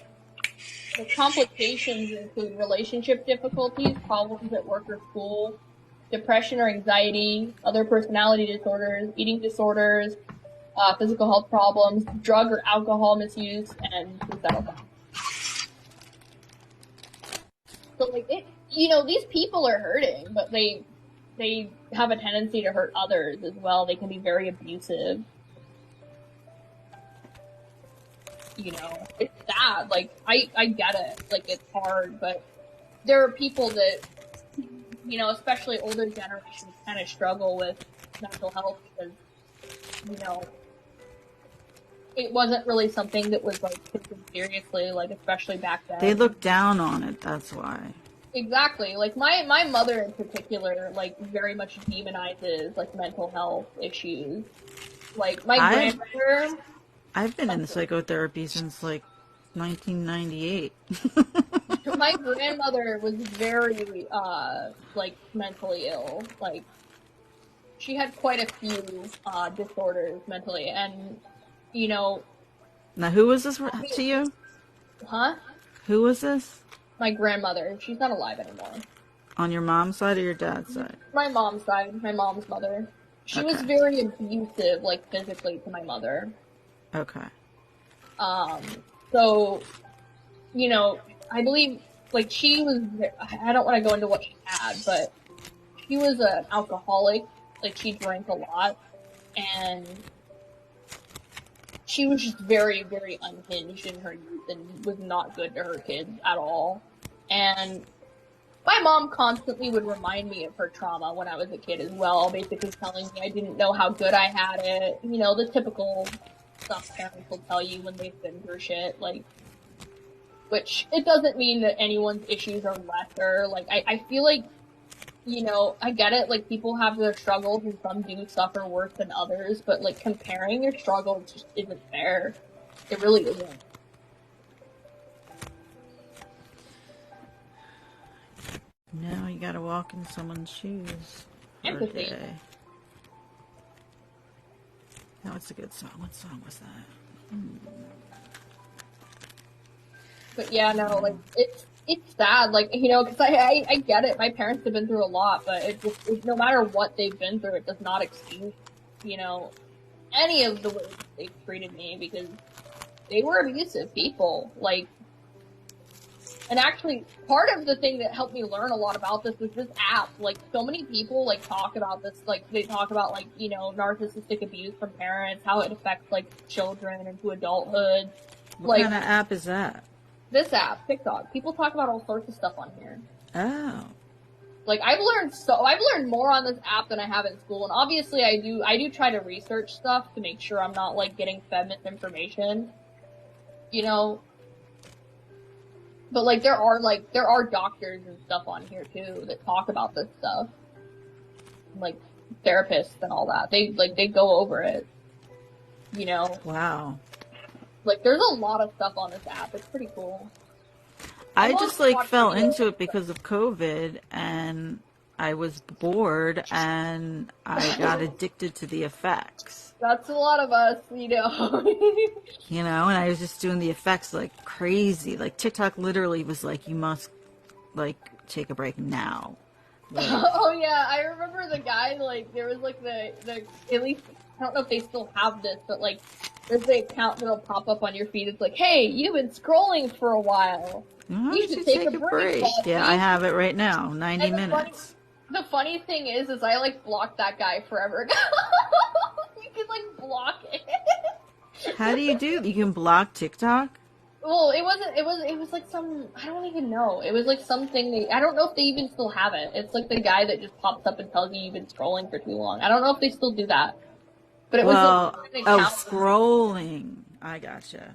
The complications include relationship difficulties, problems at work or school, depression or anxiety, other personality disorders, eating disorders, physical health problems, drug or alcohol misuse, and suicidal thoughts. So, like, these people are hurting, but they have a tendency to hurt others as well. They can be very abusive. It's sad. Like, I get it. Like, it's hard, but there are people that, especially older generations kind of struggle with mental health because, it wasn't really something that was, like, taken seriously, like, especially back then.
They look down on it, that's why.
Exactly. Like, my mother in particular, like, very much demonizes, like, mental health issues. Like, my grandmother...
I've been in psychotherapy since, like, 1998.
My grandmother was very, like, mentally ill. Like, she had quite a few, disorders mentally, and,
Now, who was this to you?
Huh?
Who was this?
My grandmother. She's not alive anymore.
On your mom's side or your dad's side?
My mom's side. My mom's mother. She was very abusive, like, physically to my mother.
Okay.
So, I believe, like, she was, I don't want to go into what she had, but she was an alcoholic. Like, she drank a lot, and she was just very, very unhinged in her youth and was not good to her kids at all. And my mom constantly would remind me of her trauma when I was a kid as well, basically telling me I didn't know how good I had it. The typical stuff parents will tell you when they've been through shit, like, which it doesn't mean that anyone's issues are lesser. Like, I feel like, I get it, like, people have their struggles and some do suffer worse than others, but, like, comparing your struggles just isn't fair. It really isn't.
No, you gotta walk in someone's shoes.
Empathy.
For a day. No, it's a good song. What song was that?
But yeah, no, like, it's sad, like, because I get it. My parents have been through a lot, but no matter what they've been through, it does not excuse, any of the ways they've treated me, because they were abusive people. Like, and actually, part of the thing that helped me learn a lot about this was this app. Like, so many people, like, talk about this, like, they talk about, like, narcissistic abuse from parents, how it affects, like, children into adulthood.
What kind of app is that?
This app, TikTok. People talk about all sorts of stuff on here.
Oh.
Like, I've learned more on this app than I have in school, and obviously I do try to research stuff to make sure I'm not, like, getting fed misinformation. But, like, there are doctors and stuff on here, too, that talk about this stuff. Like, therapists and all that. They go over it.
Wow.
Like, there's a lot of stuff on this app. It's pretty cool.
I just, like, fell into it because of COVID, and I was bored, and I got addicted to the effects.
That's a lot of us,
And I was just doing the effects like crazy. Like, TikTok literally was like, you must, like, take a break now. Like,
Oh, yeah, I remember the guy, like, there was, like, the at least I don't know if they still have this, but like, there's the account that'll pop up on your feed. It's like, hey, you've been scrolling for a while.
Why
You
don't
should take a break.
Yeah, I have it right now. 90
And
minutes.
The funny thing is I like blocked that guy forever ago. You can like block it.
How do you do? You can block TikTok?
Well, it was like some, I don't even know. It was like something, I don't know if they even still have it. It's like the guy that just pops up and tells you you've been scrolling for too long. I don't know if they still do that. But it was like an account.
Scrolling. I gotcha.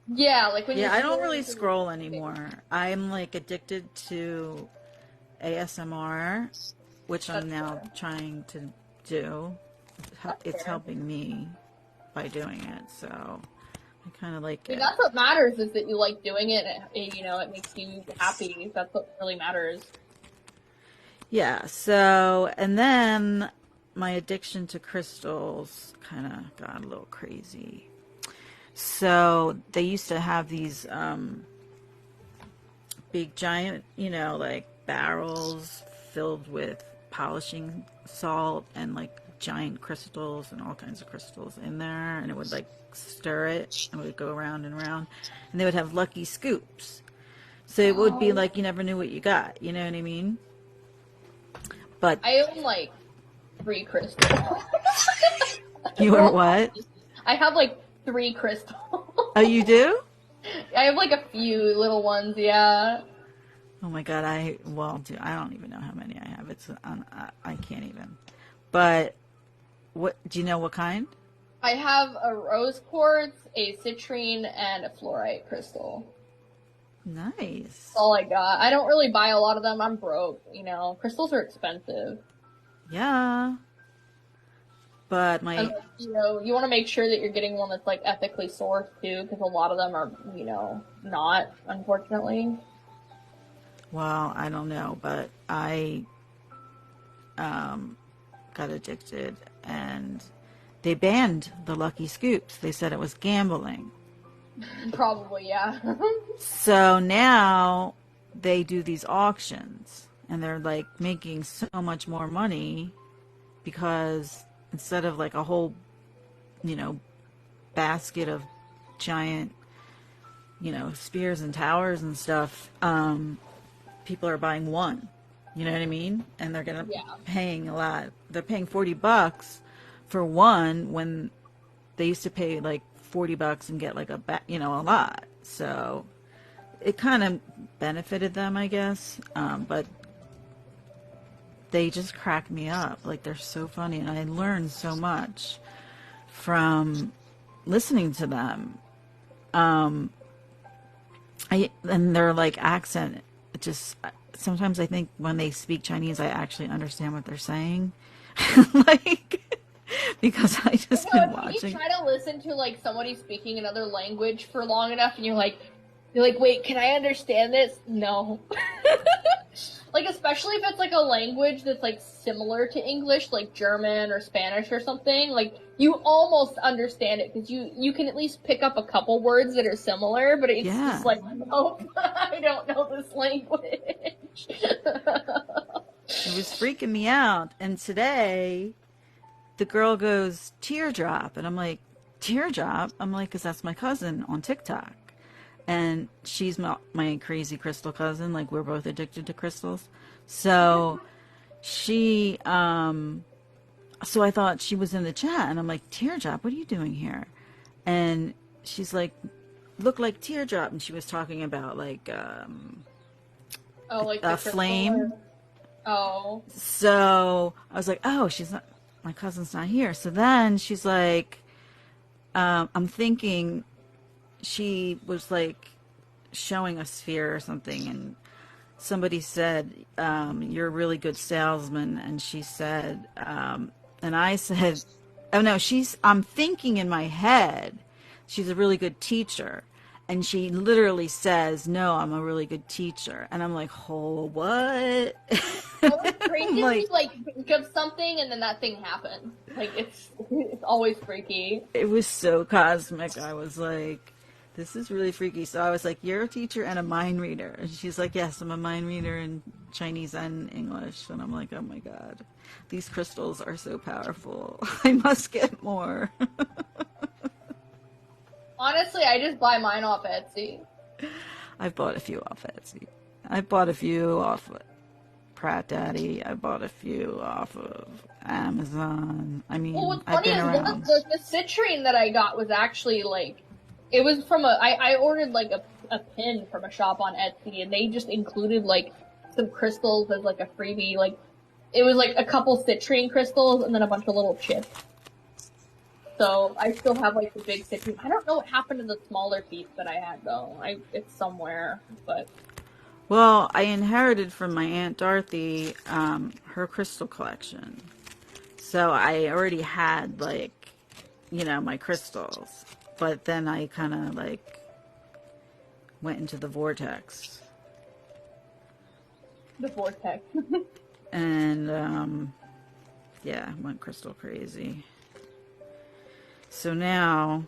Yeah, like when
I don't really scroll anymore. I'm like addicted to ASMR, which I'm now trying to do. It's helping me by doing it, so I kind of like it.
That's what matters, is that you like doing it, and, you know, it makes you happy. That's what really matters.
Yeah, so, and then my addiction to crystals kind of got a little crazy. So they used to have these big giant, you know, like barrels filled with polishing salt and like giant crystals and all kinds of crystals in there, and it would like stir it and it would go around and around, and they would have lucky scoops, so it would be like you never knew what you got, you know what I mean? But
I own like 3 crystals.
You are what?
I have like 3 crystals.
Oh, you do?
I have like a few little ones, yeah.
Oh my god, I don't even know how many I have. It's I can't even. But what do you know what kind?
I have a rose quartz, a citrine, and a fluorite crystal.
Nice.
That's all I got. I don't really buy a lot of them. I'm broke, you know. Crystals are expensive.
Yeah. But
you know, you want to make sure that you're getting one that's like ethically sourced too, because a lot of them are, you know, not, unfortunately.
Well, I don't know, but I got addicted, and they banned the Lucky Scoops. They said it was gambling.
Probably, yeah.
So now they do these auctions, and they're like making so much more money because instead of like a whole, you know, basket of giant, you know, spears and towers and stuff, people are buying one. You know what I mean? And they're paying a lot. They're paying $40 for one when they used to pay like $40 and get like a lot. So it kind of benefited them, I guess. But they just crack me up. Like, they're so funny, and I learned so much from listening to them. And their like accent, just sometimes I think when they speak Chinese, I actually understand what they're saying. Like, because I just been watching.
You try to listen to like somebody speaking another language for long enough, and you're like, wait, can I understand this? No. Like, especially if it's like a language that's like similar to English, like German or Spanish or something, like you almost understand it because you can at least pick up a couple words that are similar, but it's just like, nope, I don't know this language.
It was freaking me out. And today the girl goes, Teardrop, and I'm like, Teardrop? I'm like, because that's my cousin on TikTok. And she's my crazy crystal cousin. Like, we're both addicted to crystals. So she, so I thought she was in the chat, and I'm like, Teardrop, what are you doing here? And she's like, look like Teardrop. And she was talking about like,
like
a flame.
Oh.
So I was like, oh, she's not, my cousin's not here. So then she's like, I'm thinking, she was like showing a sphere or something, and somebody said, you're a really good salesman. And she said, and I said, oh no, I'm thinking in my head, she's a really good teacher. And she literally says, no, I'm a really good teacher. And I'm like, oh, what?
It's crazy when you like think of something and then that thing happens. Like, it's always freaky.
It was so cosmic. I was like, this is really freaky. So I was like, you're a teacher and a mind reader. And she's like, yes, I'm a mind reader and Chinese and English, and I'm like, oh my god, these crystals are so powerful. I must get more.
Honestly, I just buy mine off Etsy.
I've bought a few off Etsy. I bought a few off Pratt Daddy. I bought a few off of Amazon. I mean,
Well, what's
I've
funny
been
is
around.
the citrine that I got was actually like, it was from I ordered like a pin from a shop on Etsy, and they just included like some crystals as like a freebie. Like, it was like a couple citrine crystals and then a bunch of little chips. So I still have like the big citrine. I don't know what happened to the smaller piece that I had though. It's somewhere, but.
Well, I inherited from my Aunt Dorothy her crystal collection. So I already had, like, you know, my crystals. But then I kind of, like, went into the vortex.
The vortex.
And, yeah, went crystal crazy. So now,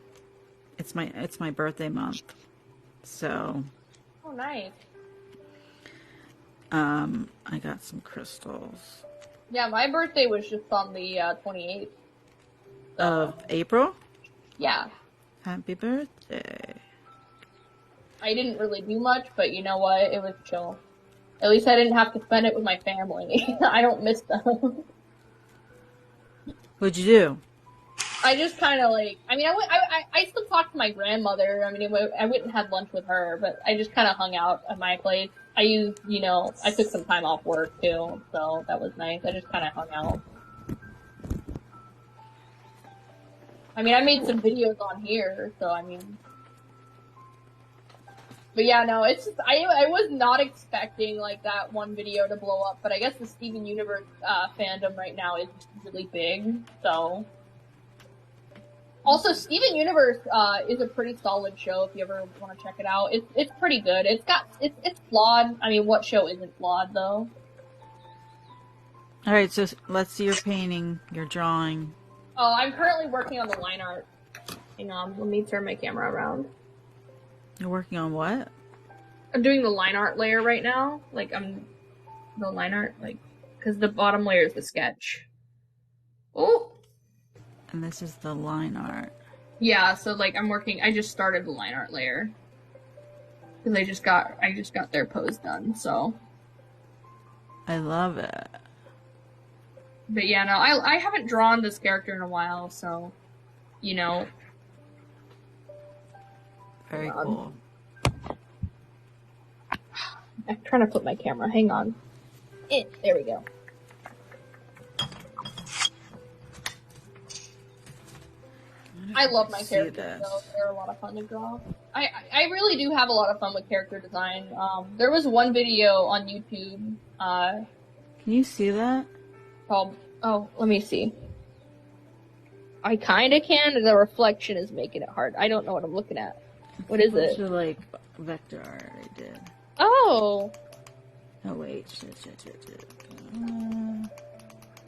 it's my birthday month. So,
Oh, nice.
I got some crystals.
Yeah, my birthday was just on the 28th.
Of April?
Yeah.
Happy birthday.
I didn't really do much, but you know what? It was chill. At least I didn't have to spend it with my family. I don't miss them.
What'd you do?
I just kind of like, I mean, I still talk to my grandmother. I mean, I went and had lunch with her, but I just kind of hung out at my place. I used, you know, I took some time off work too, so that was nice. I just kind of hung out. I mean, I made some videos on here, so I mean, but yeah, no, it's just, I was not expecting like that one video to blow up, but I guess the Steven Universe fandom right now is really big, so. Also, Steven Universe is a pretty solid show if you ever want to check it out. It's pretty good. It's flawed. I mean, what show isn't flawed though?
All right, so let's see your painting, your drawing.
Oh, I'm currently working on the line art. Hang on, let me turn my camera around.
You're working on what?
I'm doing the line art layer right now. Like, the line art, like, because the bottom layer is the sketch. Oh!
And this is the line art.
Yeah, so like I just started the line art layer. Cause I just got their pose done, so.
I love it.
But yeah, no, I haven't drawn this character in a while, so, you know.
Very cool.
I'm trying to flip my camera, hang on. There we go. I love my characters, though. They're a lot of fun to draw. I really do have a lot of fun with character design. There was one video on YouTube,
Can you see that?
called, oh, let me see. I kinda can, the reflection is making it hard. I don't know what I'm looking at. What is it?
It's like vector art I did.
Oh!
Oh wait, shit.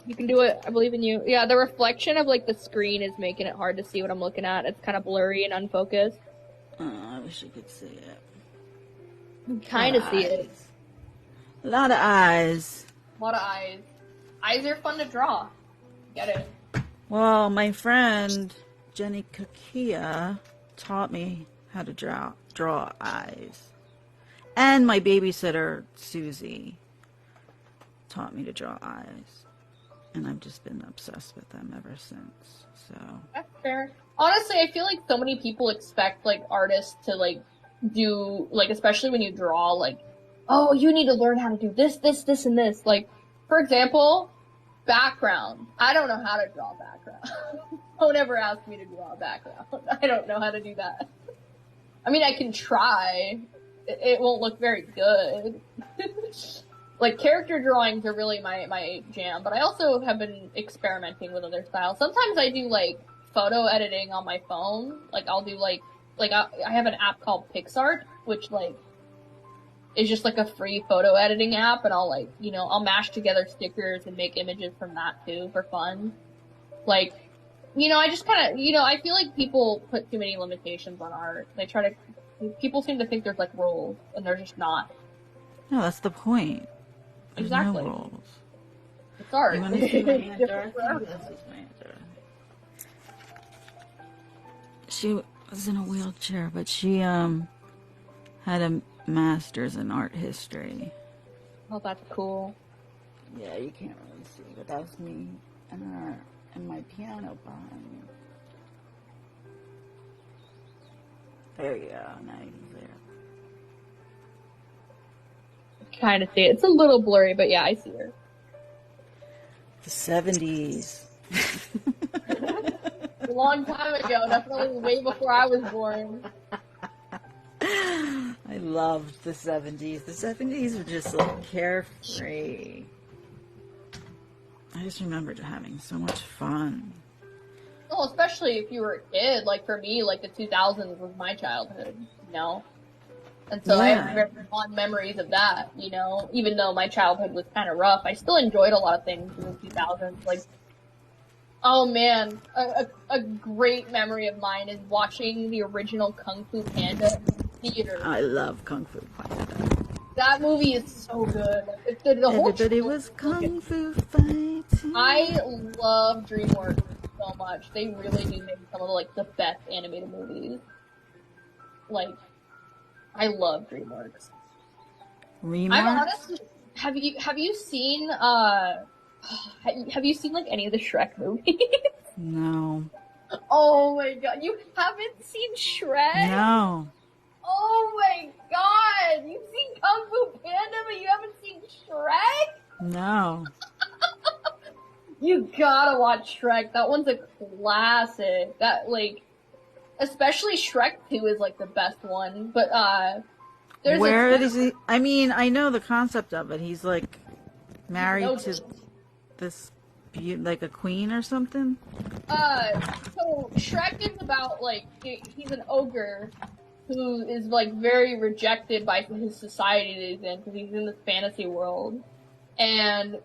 You can do it, I believe in you. Yeah, the reflection of, like, the screen is making it hard to see what I'm looking at. It's kind of blurry and unfocused.
I wish I could see it.
You can kind of see it.
A lot of eyes.
A lot of eyes. Eyes are fun to draw. Get it.
Well, my friend Jenny Kakia taught me how to draw eyes. And my babysitter, Susie, taught me to draw eyes. And I've just been obsessed with them ever since. So
That's fair. Honestly, I feel like so many people expect, like, artists to, like, do, like, especially when you draw, like, oh, you need to learn how to do this, this, this, and this. Like, for example, background. I don't know how to draw background. Don't ever ask me to draw a background. I don't know how to do that. I mean, I can try. It won't look very good. Like, character drawings are really my jam, but I also have been experimenting with other styles. Sometimes I do, like, photo editing on my phone. Like, I'll do, like I have an app called PixArt, which, like, is just, like, a free photo editing app, and I'll, like, you know, I'll mash together stickers and make images from that, too, for fun. Like, you know, I just kind of, you know, I feel like people put too many limitations on art. People seem to think there's, like, rules, and they're just not.
no, that's the point. There's
Exactly.
no rules.
It's art.
You want to see my
It's
Aunt
different
Dorothy?
for everyone.
This is my Aunt Dorothy. She was in a wheelchair, but she had a master's in art history.
Oh, that's cool.
Yeah, you can't really see, but that's me and her and my piano behind me. There you go. Now you can see her.
Kind of see it. It's a little blurry, but yeah, I see her.
The 70s.
A long time ago, definitely way before I was born.
I loved the 70s. The 70s were just like carefree. I just remembered having so much fun.
Well, especially if you were a kid. Like for me, like the 2000s was my childhood, you know? And so I have very fond memories of that, you know? Even though my childhood was kind of rough, I still enjoyed a lot of things in the 2000s. Like, oh man, a great memory of mine is watching the original Kung Fu Panda in the theater.
I love Kung Fu Panda.
That movie is so good. The whole
Everybody was Kung Fu fighting.
I love DreamWorks so much. They really do make some of like the best animated movies. Like, I love DreamWorks.
Remarks?
I'm honestly, have you seen have you seen like any of the Shrek movies?
No.
Oh my god, you haven't seen Shrek?
No.
Oh my god, you've seen Kung Fu Panda, but you haven't seen Shrek?
No.
You gotta watch Shrek. That one's a classic. That, like, especially Shrek 2 is, like, the best one. But, there's
Where is he? I mean, I know the concept of it. He's, like, married to this, like, a queen or something?
So Shrek is about, like, he's an ogre who is, like, very rejected by his society that he's in, because he's in this fantasy world. And,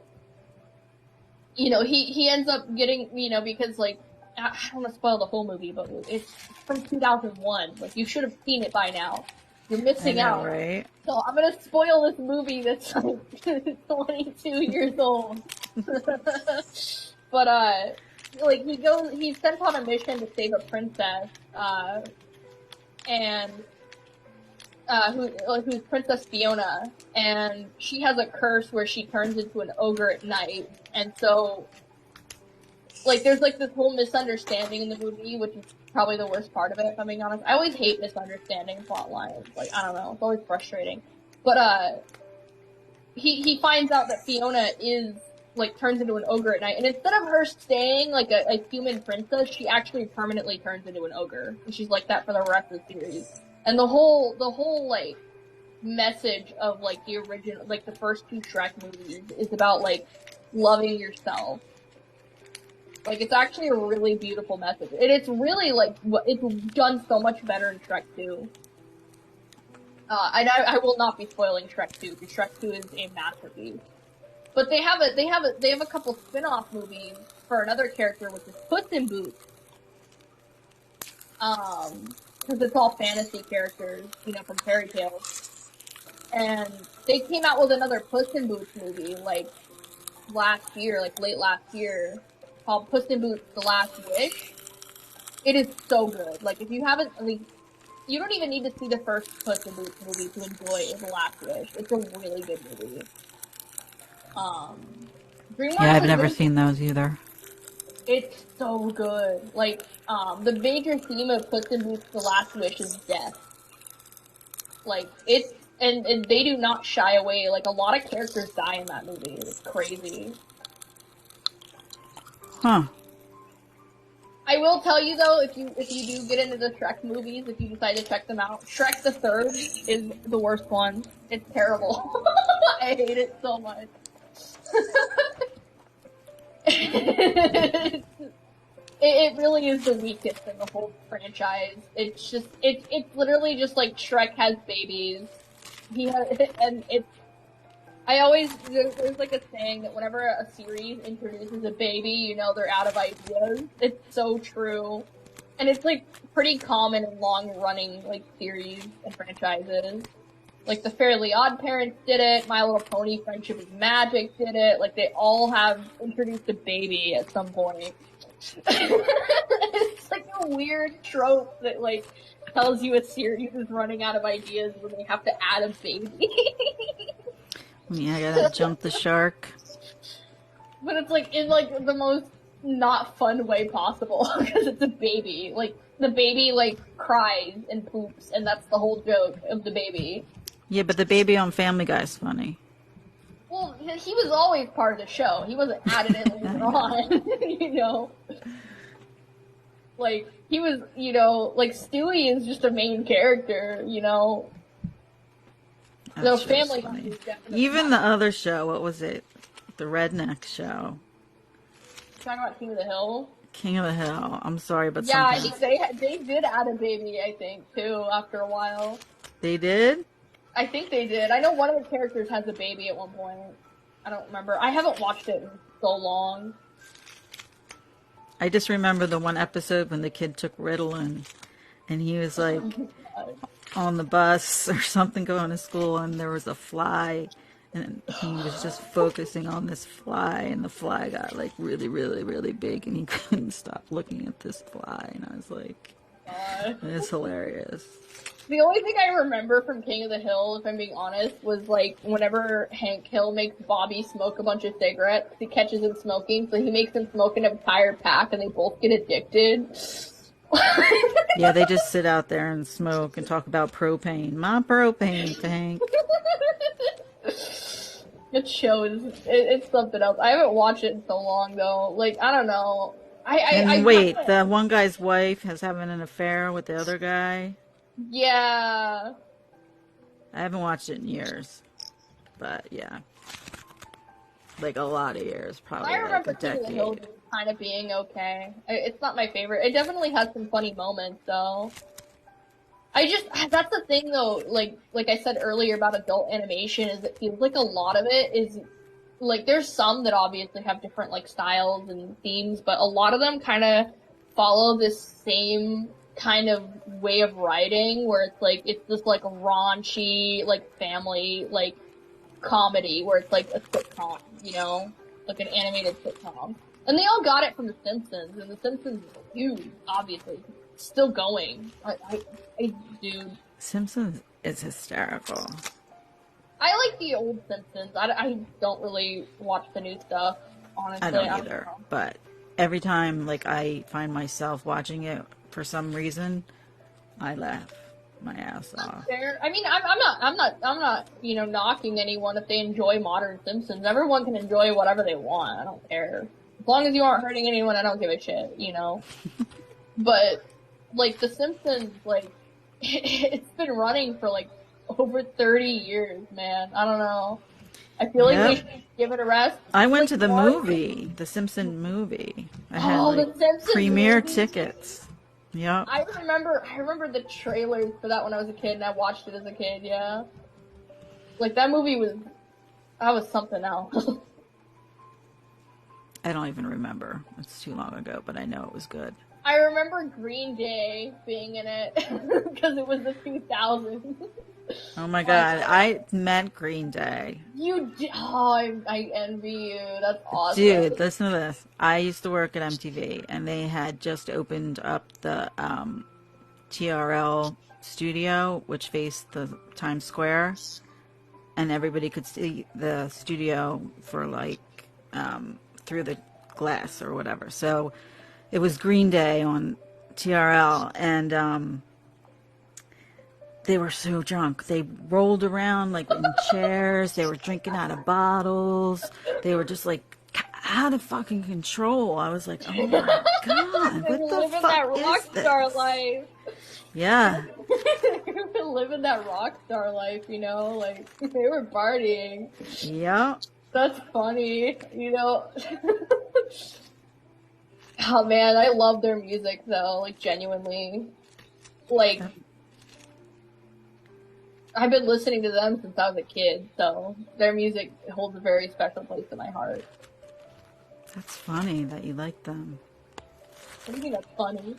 you know, he ends up getting, you know, because, like, I don't want to spoil the whole movie, but it's from 2001. Like, you should have seen it by now. You're missing out.
Right?
So I'm gonna spoil this movie that's, like, 22 years old. But, like, he's sent on a mission to save a princess, who's Princess Fiona, and she has a curse where she turns into an ogre at night, and so, like, there's, like, this whole misunderstanding in the movie, which is probably the worst part of it, if I'm being honest. I always hate misunderstanding plot lines, like, I don't know, it's always frustrating. But, he finds out that Fiona is, like, turns into an ogre at night, and instead of her staying, like, a human princess, she actually permanently turns into an ogre, and she's like that for the rest of the series. And the whole, like, message of, like, the original, like, the first two Shrek movies is about, like, loving yourself. Like, it's actually a really beautiful message. And it's really, like, it's done so much better in Shrek 2. And I will not be spoiling Shrek 2, because Shrek 2 is a masterpiece. But they have a couple spin-off movies for another character, which is Puss in Boots. Because it's all fantasy characters, you know, from fairy tales. And they came out with another Puss in Boots movie, like, last year, like, late last year, called Puss in Boots: The Last Wish. It is so good. Like, if you haven't, like, you don't even need to see the first Puss in Boots movie to enjoy The Last Wish. It's a really good movie. DreamWorks
Yeah, I've never seen those either.
It's so good. Like, the major theme of Puss in Boots: The Last Wish is death. Like, it's, and they do not shy away. Like, a lot of characters die in that movie. It's crazy.
Huh.
I will tell you though, if you do get into the Shrek movies, if you decide to check them out, Shrek the Third is the worst one. It's terrible. I hate it so much. It really is the weakest in the whole franchise. It's just, it's literally just like Shrek has babies. There's like a saying that whenever a series introduces a baby, you know they're out of ideas. It's so true. And it's like pretty common in long running like series and franchises. Like, the Fairly Odd Parents did it, My Little Pony Friendship is Magic did it, like, they all have introduced a baby at some point. It's like a weird trope that, like, tells you a series is running out of ideas when they have to add a baby.
Yeah, I gotta jump the shark.
But it's like in like the most not fun way possible because it's a baby. Like the baby like cries and poops, and that's the whole joke of the baby.
Yeah, but the baby on Family Guy is funny.
Well, he was always part of the show. He wasn't added in later on, you know. Like he was, you know, like Stewie is just a main character, you know.
That
So
show's
Family Guy
funny.
is definitely
Even the other show, what was it? The redneck show.
talking about King of the Hill.
King of the Hill. I'm sorry, but
Yeah, I
sometimes
think they did add a baby. I think too after a while.
they did.
I think they did. I know one of the characters has a baby at one point. I don't remember. I haven't watched it in so long.
I just remember the one episode when the kid took Ritalin, and he was like on the bus or something going to school, and there was a fly, and he was just focusing on this fly, and the fly got like really, really, really big, and he couldn't stop looking at this fly, and I was like, it's hilarious.
The only thing I remember from King of the Hill, if I'm being honest, was like whenever Hank Hill makes Bobby smoke a bunch of cigarettes, he catches him smoking, so he makes him smoke an entire pack, and they both get addicted.
Yeah, they just sit out there and smoke and talk about propane. My propane tank.
It shows. It's something else. I haven't watched it in so long though. Like I don't know.
Wait, the one guy's wife is having an affair with the other guy.
Yeah.
I haven't watched it in years, but yeah, like a lot of years, probably
I remember
like a
King of the Hill
decade.
kind of being okay. It's not my favorite. It definitely has some funny moments though. That's the thing though, like I said earlier about adult animation, is it feels like a lot of it is, like, there's some that obviously have different, like, styles and themes, but a lot of them kind of follow this same kind of way of writing, where it's, like, it's this, like, raunchy, like, family, like, comedy, where it's, like, a sitcom, you know? Like an animated sitcom. And they all got it from The Simpsons, and The Simpsons is huge, obviously. Still going. Dude.
Simpsons is hysterical.
I like the old Simpsons. I don't really watch the new stuff, honestly.
I don't either, but every time like I find myself watching it for some reason, I laugh my ass off.
I mean, I'm not, you know, knocking anyone if they enjoy modern Simpsons. Everyone can enjoy whatever they want. I don't care. As long as you aren't hurting anyone, I don't give a shit, you know? But, like, The Simpsons, like, it's been running for, like, over 30 years, man. I don't know. I feel like we should give it a rest.
I went to the movie, the Simpson movie. I had
the Simpsons
premiere
movie?
tickets. Yep.
I remember the trailers for that when I was a kid, and I watched it as a kid, yeah. Like, that movie was something else.
I don't even remember. It's too long ago, but I know it was good.
I remember Green Day being in it, because it was the 2000s.
Oh my god, I met Green Day.
You did? Oh, I envy you. That's awesome.
Dude, listen to this. I used to work at MTV, and they had just opened up the TRL studio, which faced the Times Square, and everybody could see the studio for like through the glass or whatever. So it was Green Day on TRL, and they were so drunk. They rolled around like in chairs. They were drinking out of bottles. They were just like out of fucking control. I was like, oh my god, what the fuck
that rock
is this?
star life.
Yeah.
They've been living that rock star life, you know? Like, they were partying.
Yeah.
That's funny, you know? Oh man, I love their music though, like genuinely. Like, I've been listening to them since I was a kid, so their music holds a very special place in my heart.
That's funny that you like them.
What do you think that's funny?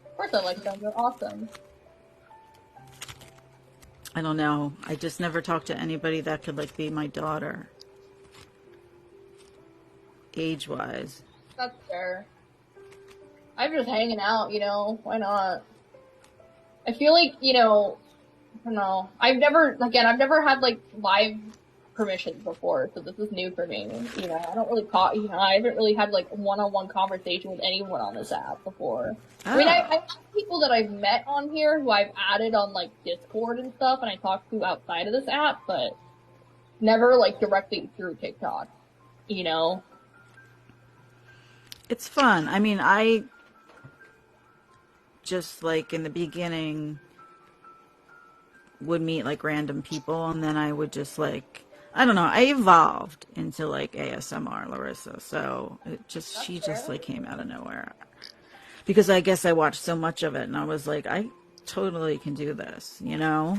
Of course I like them, they're awesome.
I don't know. I just never talked to anybody that could like be my daughter. Age-wise.
That's fair. I'm just hanging out, you know, why not? I feel like, you know, I don't know. I've never had like live permissions before, so this is new for me. You know, I don't really I haven't really had like one-on-one conversation with anyone on this app before.
Oh.
I mean, I have people that I've met on here who I've added on like Discord and stuff, and I talk to outside of this app, but never like directly through TikTok, you know?
It's fun. I mean, I just like in the beginning would meet like random people, and then I would just like, I don't know, I evolved into like ASMR Larissa, so she just like came out of nowhere. Because I guess I watched so much of it, and I was like, I totally can do this, you know?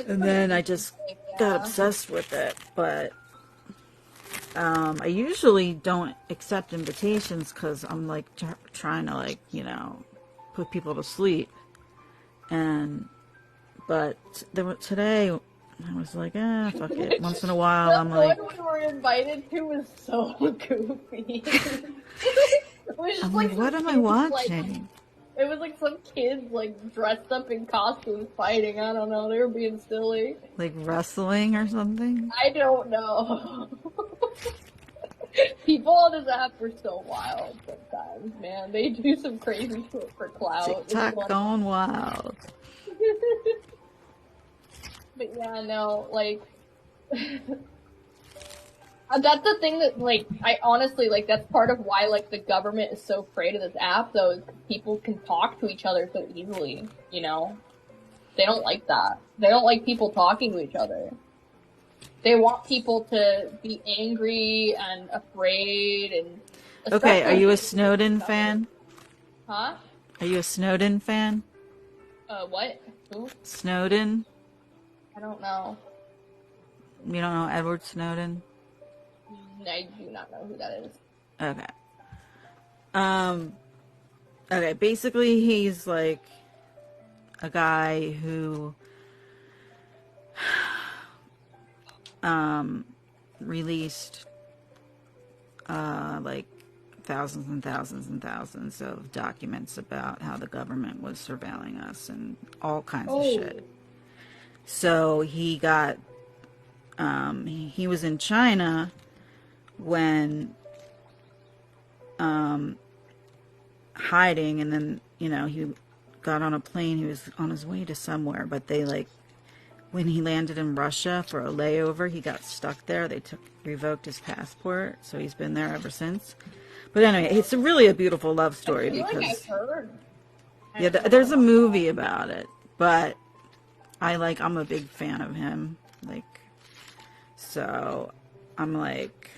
And then I just got obsessed with it, but I usually don't accept invitations because I'm like trying to like, you know, put people to sleep. But today I was like, fuck it. Once in a while, I'm like,
the one we were invited to was so goofy.
I'm like, what am I watching?
It was like some kids like dressed up in costumes fighting. I don't know. They were being silly.
Like wrestling or something?
I don't know. People on this app are so wild sometimes, man. They do some crazy shit for clout.
TikTok going wild.
But yeah, no, like, that's the thing that, like, I honestly, like, that's part of why, like, the government is so afraid of this app, though, is people can talk to each other so easily, you know? They don't like that. They don't like people talking to each other. They want people to be angry and afraid and...
Okay, are you a Snowden fan?
Huh?
Are you a Snowden fan?
What? Who?
Snowden?
I don't know.
You don't know Edward Snowden?
I do not know who that is.
Okay. Okay, basically he's like a guy who released like thousands and thousands and thousands of documents about how the government was surveilling us and all kinds of shit. So he got he was in China when hiding, and then, you know, he got on a plane. He was on his way to somewhere, but they like, when he landed in Russia for a layover, he got stuck there. They revoked his passport, so he's been there ever since. But anyway, it's really a beautiful love story because
like I've heard.
Yeah, there's a movie about it, but I'm a big fan of him, like, so I'm like,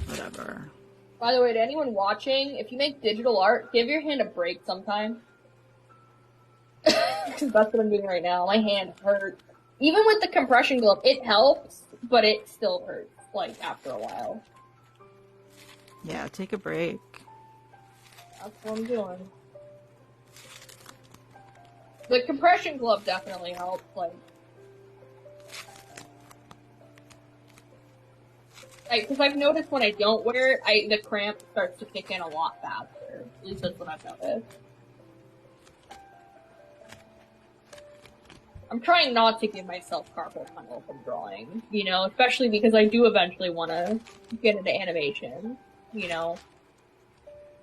whatever.
By the way, to anyone watching, if you make digital art, give your hand a break sometime. Because that's what I'm doing right now. My hand hurts. Even with the compression glove, it helps, but it still hurts, like, after a while.
Yeah, take a break.
That's what I'm doing. The compression glove definitely helps, like... Because I've noticed when I don't wear it, the cramp starts to kick in a lot faster. At least that's what I've noticed. I'm trying not to give myself carpal tunnel from drawing, you know, especially because I do eventually want to get into animation, you know.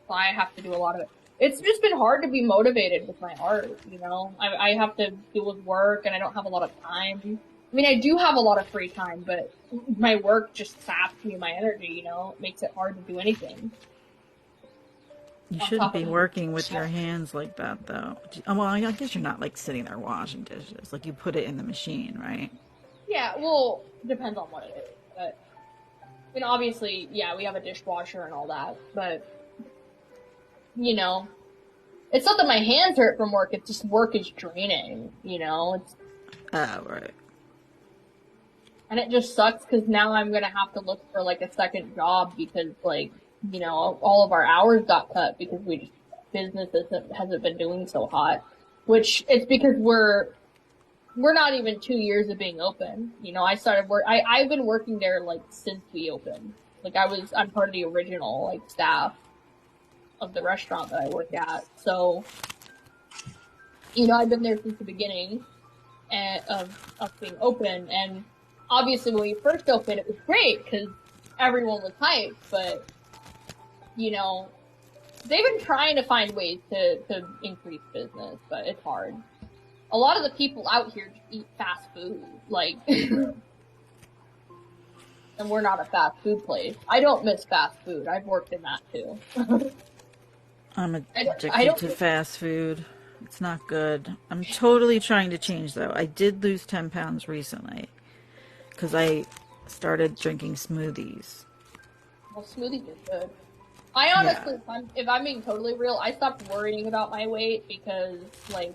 So I have to do a lot of it. It's just been hard to be motivated with my art, you know. I have to deal with work and I don't have a lot of time. I mean, I do have a lot of free time, but my work just saps me my energy, you know? It makes it hard to do anything.
You shouldn't be working with your hands like that, though. Well, I guess you're not, like, sitting there washing dishes. Like, you put it in the machine, right?
Yeah, well, depends on what it is. But, I mean, obviously, yeah, we have a dishwasher and all that, but, you know, it's not that my hands hurt from work, it's just work is draining, you know? It's...
Oh, right.
And it just sucks because now I'm gonna have to look for like a second job because like, you know, all of our hours got cut because business hasn't been doing so hot. which it's because we're not even 2 years of being open. You know, I've been working there like since we opened. Like I'm part of the original like staff of the restaurant that I work at. So, you know, I've been there since the beginning of being open. And obviously when we first opened, it was great because everyone was hyped. But, you know, they've been trying to find ways to increase business, but it's hard. A lot of the people out here just eat fast food, like, and we're not a fast food place. I don't miss fast food. I've worked in that too.
I'm addicted to fast food. It's not good. I'm totally trying to change though. I did lose 10 pounds recently because I started drinking smoothies.
Well, smoothies are good. I honestly, if I'm being totally real, I stopped worrying about my weight because, like,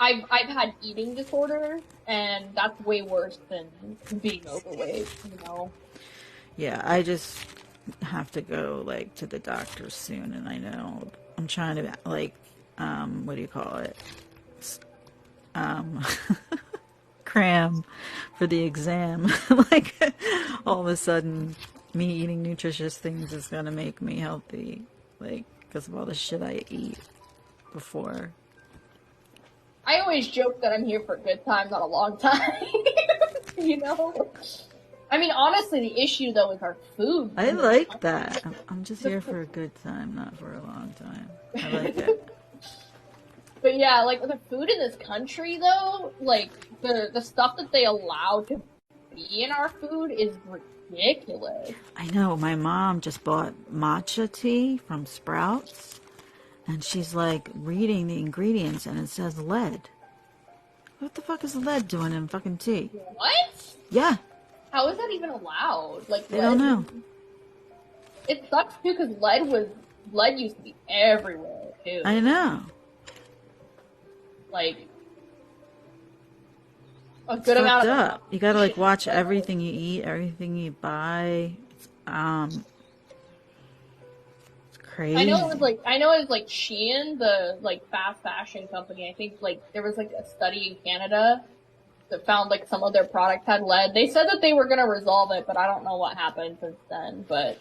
I've had eating disorders, and that's way worse than being overweight, you know?
Yeah, I just have to go, like, to the doctor soon, and I know I'm trying to, like, what do you call it? Cram for the exam. Like, all of a sudden, me eating nutritious things is gonna make me healthy, like, because of all the shit I eat before.
I always joke that I'm here for a good time, not a long time. You know? I mean, honestly, the issue, though, is our food.
I like that. I'm just here for a good time, not for a long time. I like it.
But yeah, like, the food in this country, though, like, the stuff that they allow to be in our food is ridiculous.
I know. My mom just bought matcha tea from Sprouts. And she's like reading the ingredients and it says lead. What the fuck is lead doing in fucking tea?
What?
Yeah.
How is that even allowed? Like,
they don't know.
It sucks too because lead used to be everywhere too.
I know.
Like a good amount of
you gotta like watch everything you eat, everything you buy. It's crazy.
I know it was like Shein, the like fast fashion company. I think like there was like a study in Canada that found like some of their products had lead. They said that they were gonna resolve it, but I don't know what happened since then. But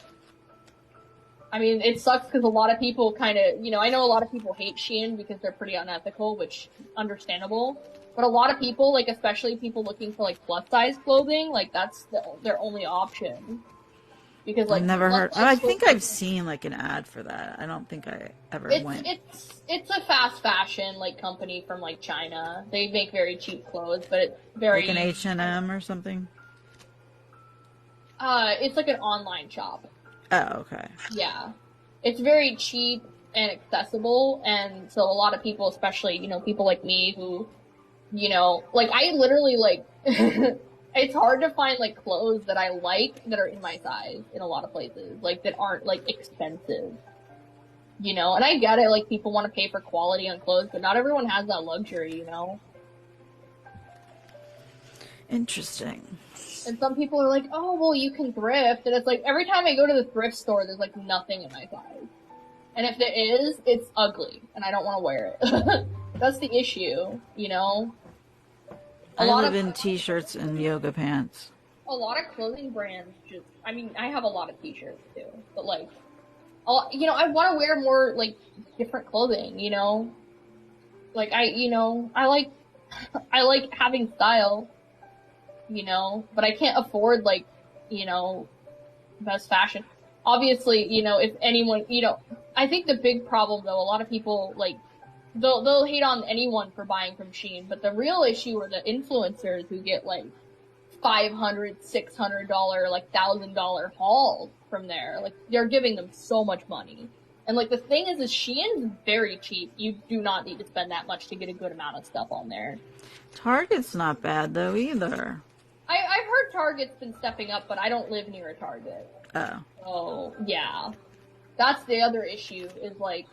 I mean, it sucks because a lot of people kind of, you know, I know a lot of people hate Shein because they're pretty unethical, which understandable. But a lot of people, like especially people looking for like plus size clothing, like that's their only option. Because like
I've never heard. I think I've seen like an ad for that. I don't think I ever went.
It's a fast fashion like company from like China. They make very cheap clothes, but it's very
like an H&M or something.
It's like an online shop.
Oh, okay.
Yeah, it's very cheap and accessible, and so a lot of people, especially you know people like me who, you know, like I literally like. It's hard to find, like, clothes that I like that are in my size in a lot of places. Like, that aren't, like, expensive. You know? And I get it, like, people want to pay for quality on clothes, but not everyone has that luxury, you know?
Interesting.
And some people are like, oh, well, you can thrift. And it's like, every time I go to the thrift store, there's, like, nothing in my size. And if there is, it's ugly. And I don't want to wear it. That's the issue, you know?
I live in t-shirts and yoga pants.
A lot of clothing brands just, I mean, I have a lot of t-shirts too, but like, you know, I want to wear more like different clothing, you know? Like I like having style, you know, but I can't afford like, you know, best fashion. Obviously, you know, if anyone, you know, I think the big problem though, a lot of people like, they'll hate on anyone for buying from Shein, but the real issue are the influencers who get like $500, $600, like $1,000 hauls from there. Like they're giving them so much money. And like the thing is Shein's very cheap. You do not need to spend that much to get a good amount of stuff on there.
Target's not bad though either.
I've heard Target's been stepping up, but I don't live near a Target.
Oh.
So yeah, that's the other issue is like,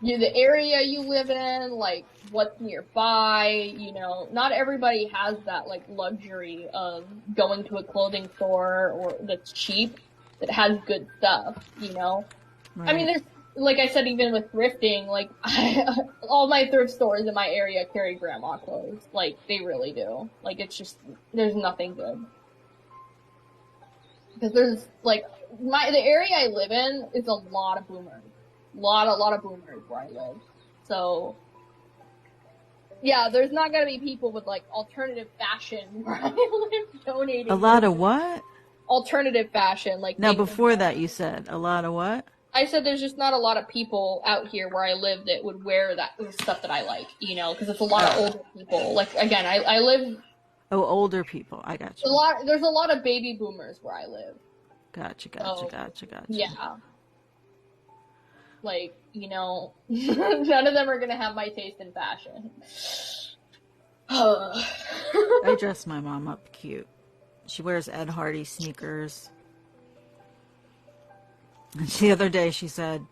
the area you live in, like, what's nearby, you know, not everybody has that, like, luxury of going to a clothing store or that's cheap, that has good stuff, you know? Right. I mean, like I said, even with thrifting, like, all my thrift stores in my area carry grandma clothes. Like, they really do. Like, it's just, there's nothing good. Because there's, like, the area I live in is a lot of boomers. A lot of boomers where I live. So, yeah, there's not gonna be people with, like, alternative fashion where I live donating.
A lot of what?
Alternative fashion, like.
Now, before that, you said a lot of what?
I said there's just not a lot of people out here where I live that would wear that stuff that I like, you know, because it's a lot of older people. Like, again, I live.
Oh, older people. I got you.
There's a lot of baby boomers where I live.
Gotcha.
Yeah. Like, you know, none of them are gonna have my taste in fashion.
I dress my mom up cute. She wears Ed Hardy sneakers. And the other day she said,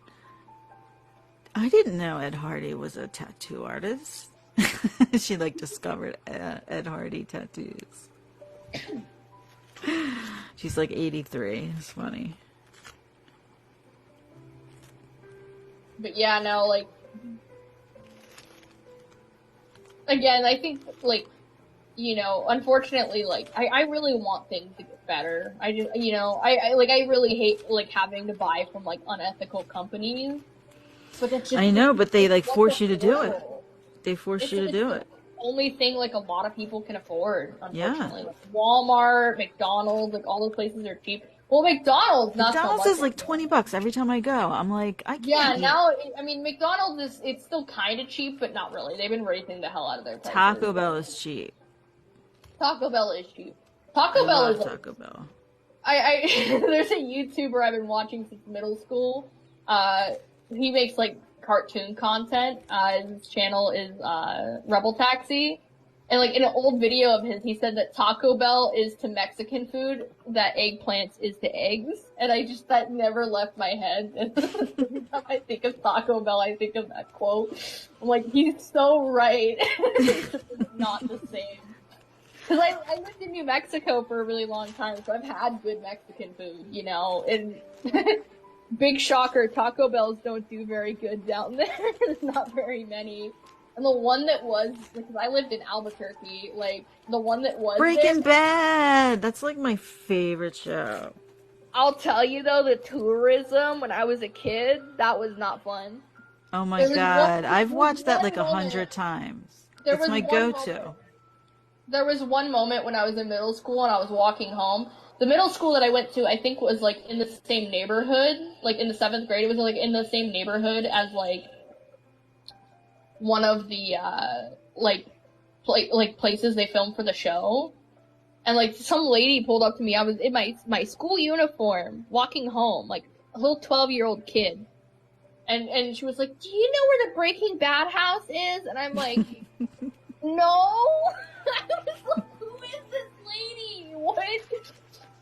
I didn't know Ed Hardy was a tattoo artist. She like discovered Ed Hardy tattoos. She's like 83. It's funny.
But yeah, no, like, again, I think, like, you know, unfortunately, like, I really want things to get better. I just, you know, I really hate, like, having to buy from, like, unethical companies. But that's just,
I know, but they, like, force you to do it. They force you to do it.
Only thing, like, a lot of people can afford, unfortunately.
Yeah.
Like, Walmart, McDonald's, like, all those places are cheap. Well, McDonald's, not so much.
McDonald's is like $20 every time I go. I'm like, I can't.
Yeah, now, I mean, McDonald's it's still kind of cheap, but not really. They've been raising the hell out of their prices.
Taco Bell is cheap.
Taco Bell is cheap. Taco Bell is
Taco Bell.
There's a YouTuber I've been watching since middle school. He makes like cartoon content. His channel is Rebel Taxi. And like in an old video of his, he said that Taco Bell is to Mexican food that eggplants is to eggs. And that never left my head. Every time I think of Taco Bell, I think of that quote. I'm like, he's so right. It's just not the same. Because I lived in New Mexico for a really long time, so I've had good Mexican food, you know, and big shocker, Taco Bells don't do very good down there. There's not very many. And the one that was, because I lived in Albuquerque, like, the one that was
Breaking Bad! That's like my favorite show.
I'll tell you though, the tourism, when I was a kid, that was not fun.
Oh my god, I've watched that like 100 times. It's my go-to.
There was one moment when I was in middle school and I was walking home. The middle school that I went to, I think, was, like, in the same neighborhood. Like, in the 7th grade, it was, like, in the same neighborhood as, like, one of the, places they filmed for the show. And, like, some lady pulled up to me. I was in my school uniform, walking home, like, a little 12-year-old kid. And she was like, do you know where the Breaking Bad house is? And I'm like, no. I was like, who is this lady? What?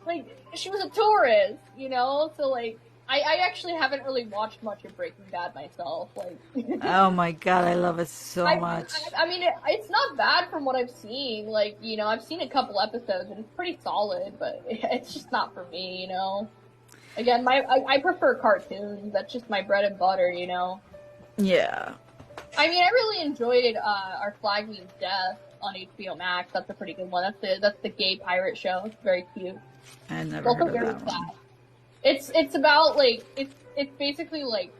Like, she was a tourist, you know? So, like, I actually haven't really watched much of Breaking Bad myself. Like,
oh my god, I love it so much.
I mean, it's not bad from what I've seen. Like, you know, I've seen a couple episodes and it's pretty solid, but it's just not for me, you know? Again, I prefer cartoons. That's just my bread and butter, you know?
Yeah.
I mean, I really enjoyed Our Flag Means Death on HBO Max. That's a pretty good one. That's the gay pirate show. It's very cute.
I never heard of that one.
It's about, like, it's basically like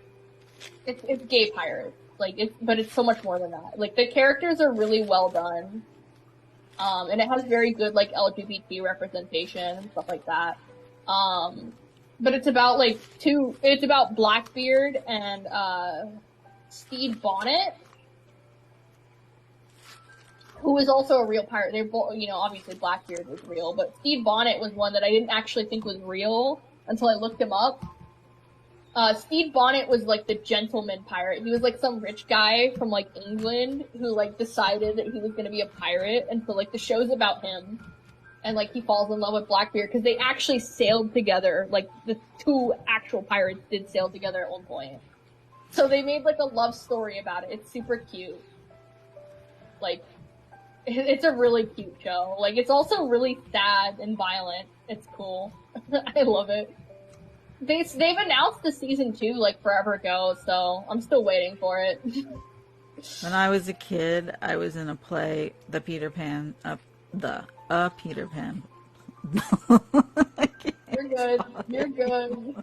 it's gay pirates. Like, but it's so much more than that. Like, the characters are really well done. And it has very good, like, LGBT representation and stuff like that. But it's about, like, it's about Blackbeard and, Steve Bonnet, who was also a real pirate. They're both, you know, obviously Blackbeard was real, but Steve Bonnet was one that I didn't actually think was real until I looked him up. Steve Bonnet was, like, the gentleman pirate. He was, like, some rich guy from, like, England who, like, decided that he was gonna be a pirate, and so, like, the show's about him. And, like, he falls in love with Blackbeard, because they actually sailed together. Like, the two actual pirates did sail together at one point. So they made, like, a love story about it. It's super cute. Like, it's a really cute show. Like, it's also really sad and violent. It's cool. I love it. They've announced the season 2 like forever ago, so I'm still waiting for it.
When I was a kid, I was in a play, The Peter Pan, A Peter Pan.
You're good. You're good.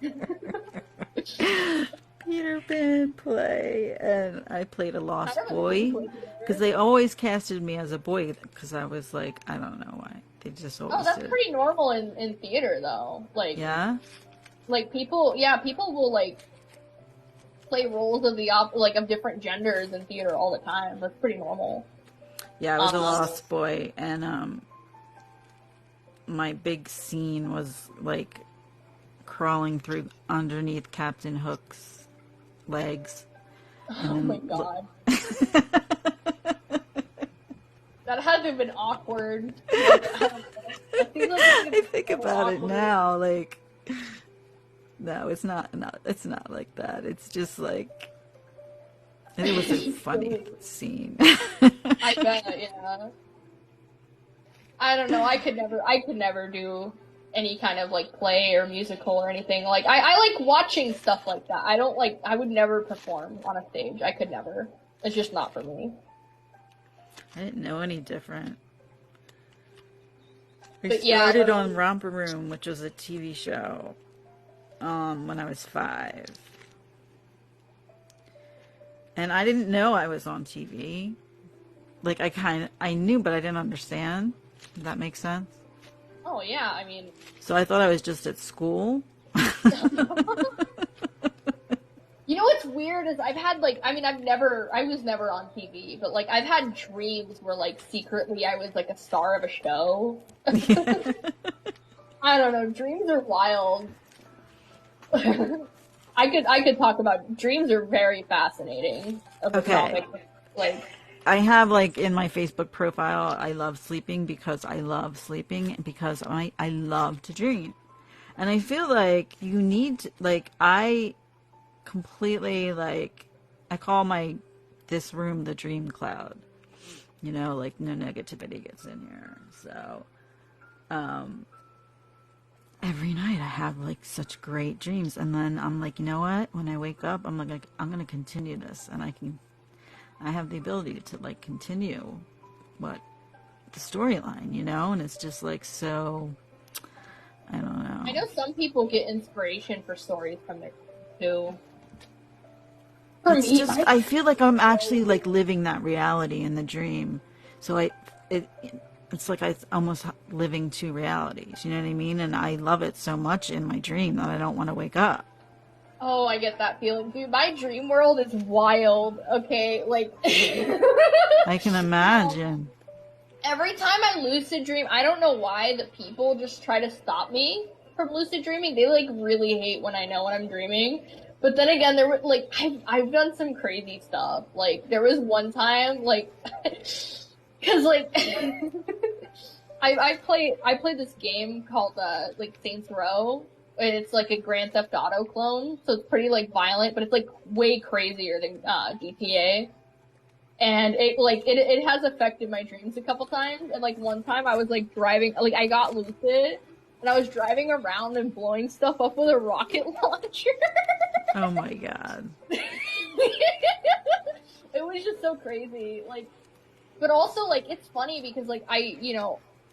Peter Pan play, and I played a lost
I never
boy
played
because they always casted me as a boy because I was like, I don't know why they just always
Oh, that's
did.
pretty normal in theater though. Like,
Yeah,
like people will like play roles of of different genders in theater all the time. That's pretty normal.
yeah, I was a lost boy, and my big scene was like crawling through underneath Captain Hook's legs.
Oh my god. That had to have been awkward.
I think about it now, like, no, it's not like that. It's just like, it was a funny scene.
I bet, yeah. I don't know. I could never do any kind of like play or musical or anything. Like, I like watching stuff like that. I would never perform on a stage. I could never. It's just not for me.
I didn't know any different. I
But yeah,
started on Romper Room, which was a TV show, when I was 5. And I didn't know I was on TV. Like, I knew, but I didn't understand. Does that make sense?
Oh yeah, I mean.
So I thought I was just at school.
You know what's weird is I've had like, I was never on TV, but like I've had dreams where like secretly I was like a star of a show. I don't know, dreams are wild. I could talk about, dreams are very fascinating of a topic. Like,
I have like in my Facebook profile, I love sleeping because I love sleeping and because I love to dream. And I feel like you need to, like, I completely, like, I call this room the dream cloud. You know, like, no negativity gets in here. So, every night I have like such great dreams, and then I'm like, you know what? When I wake up, I'm like, I'm gonna continue this, and I have the ability to like continue the storyline, you know, and it's just like so. I don't know.
I know some people get inspiration for stories from their too.
It's just, I feel like I'm actually like living that reality in the dream, so it's like I'm almost living 2 realities, you know what I mean? And I love it so much in my dream that I don't want to wake up.
Oh, I get that feeling, dude. My dream world is wild, okay? Like...
I can imagine.
Every time I lucid dream, I don't know why the people just try to stop me from lucid dreaming. They, like, really hate when I know when I'm dreaming. But then again, there were, like, I've done some crazy stuff. Like, there was one time, like... Cause like, I play this game called like Saints Row, and it's like a Grand Theft Auto clone, so it's pretty like violent, but it's like way crazier than GTA. And it has affected my dreams a couple times. And like one time I was like driving, like I got lucid, and I was driving around and blowing stuff up with a rocket launcher.
Oh my god!
It was just so crazy, like. But also, like, it's funny because, like,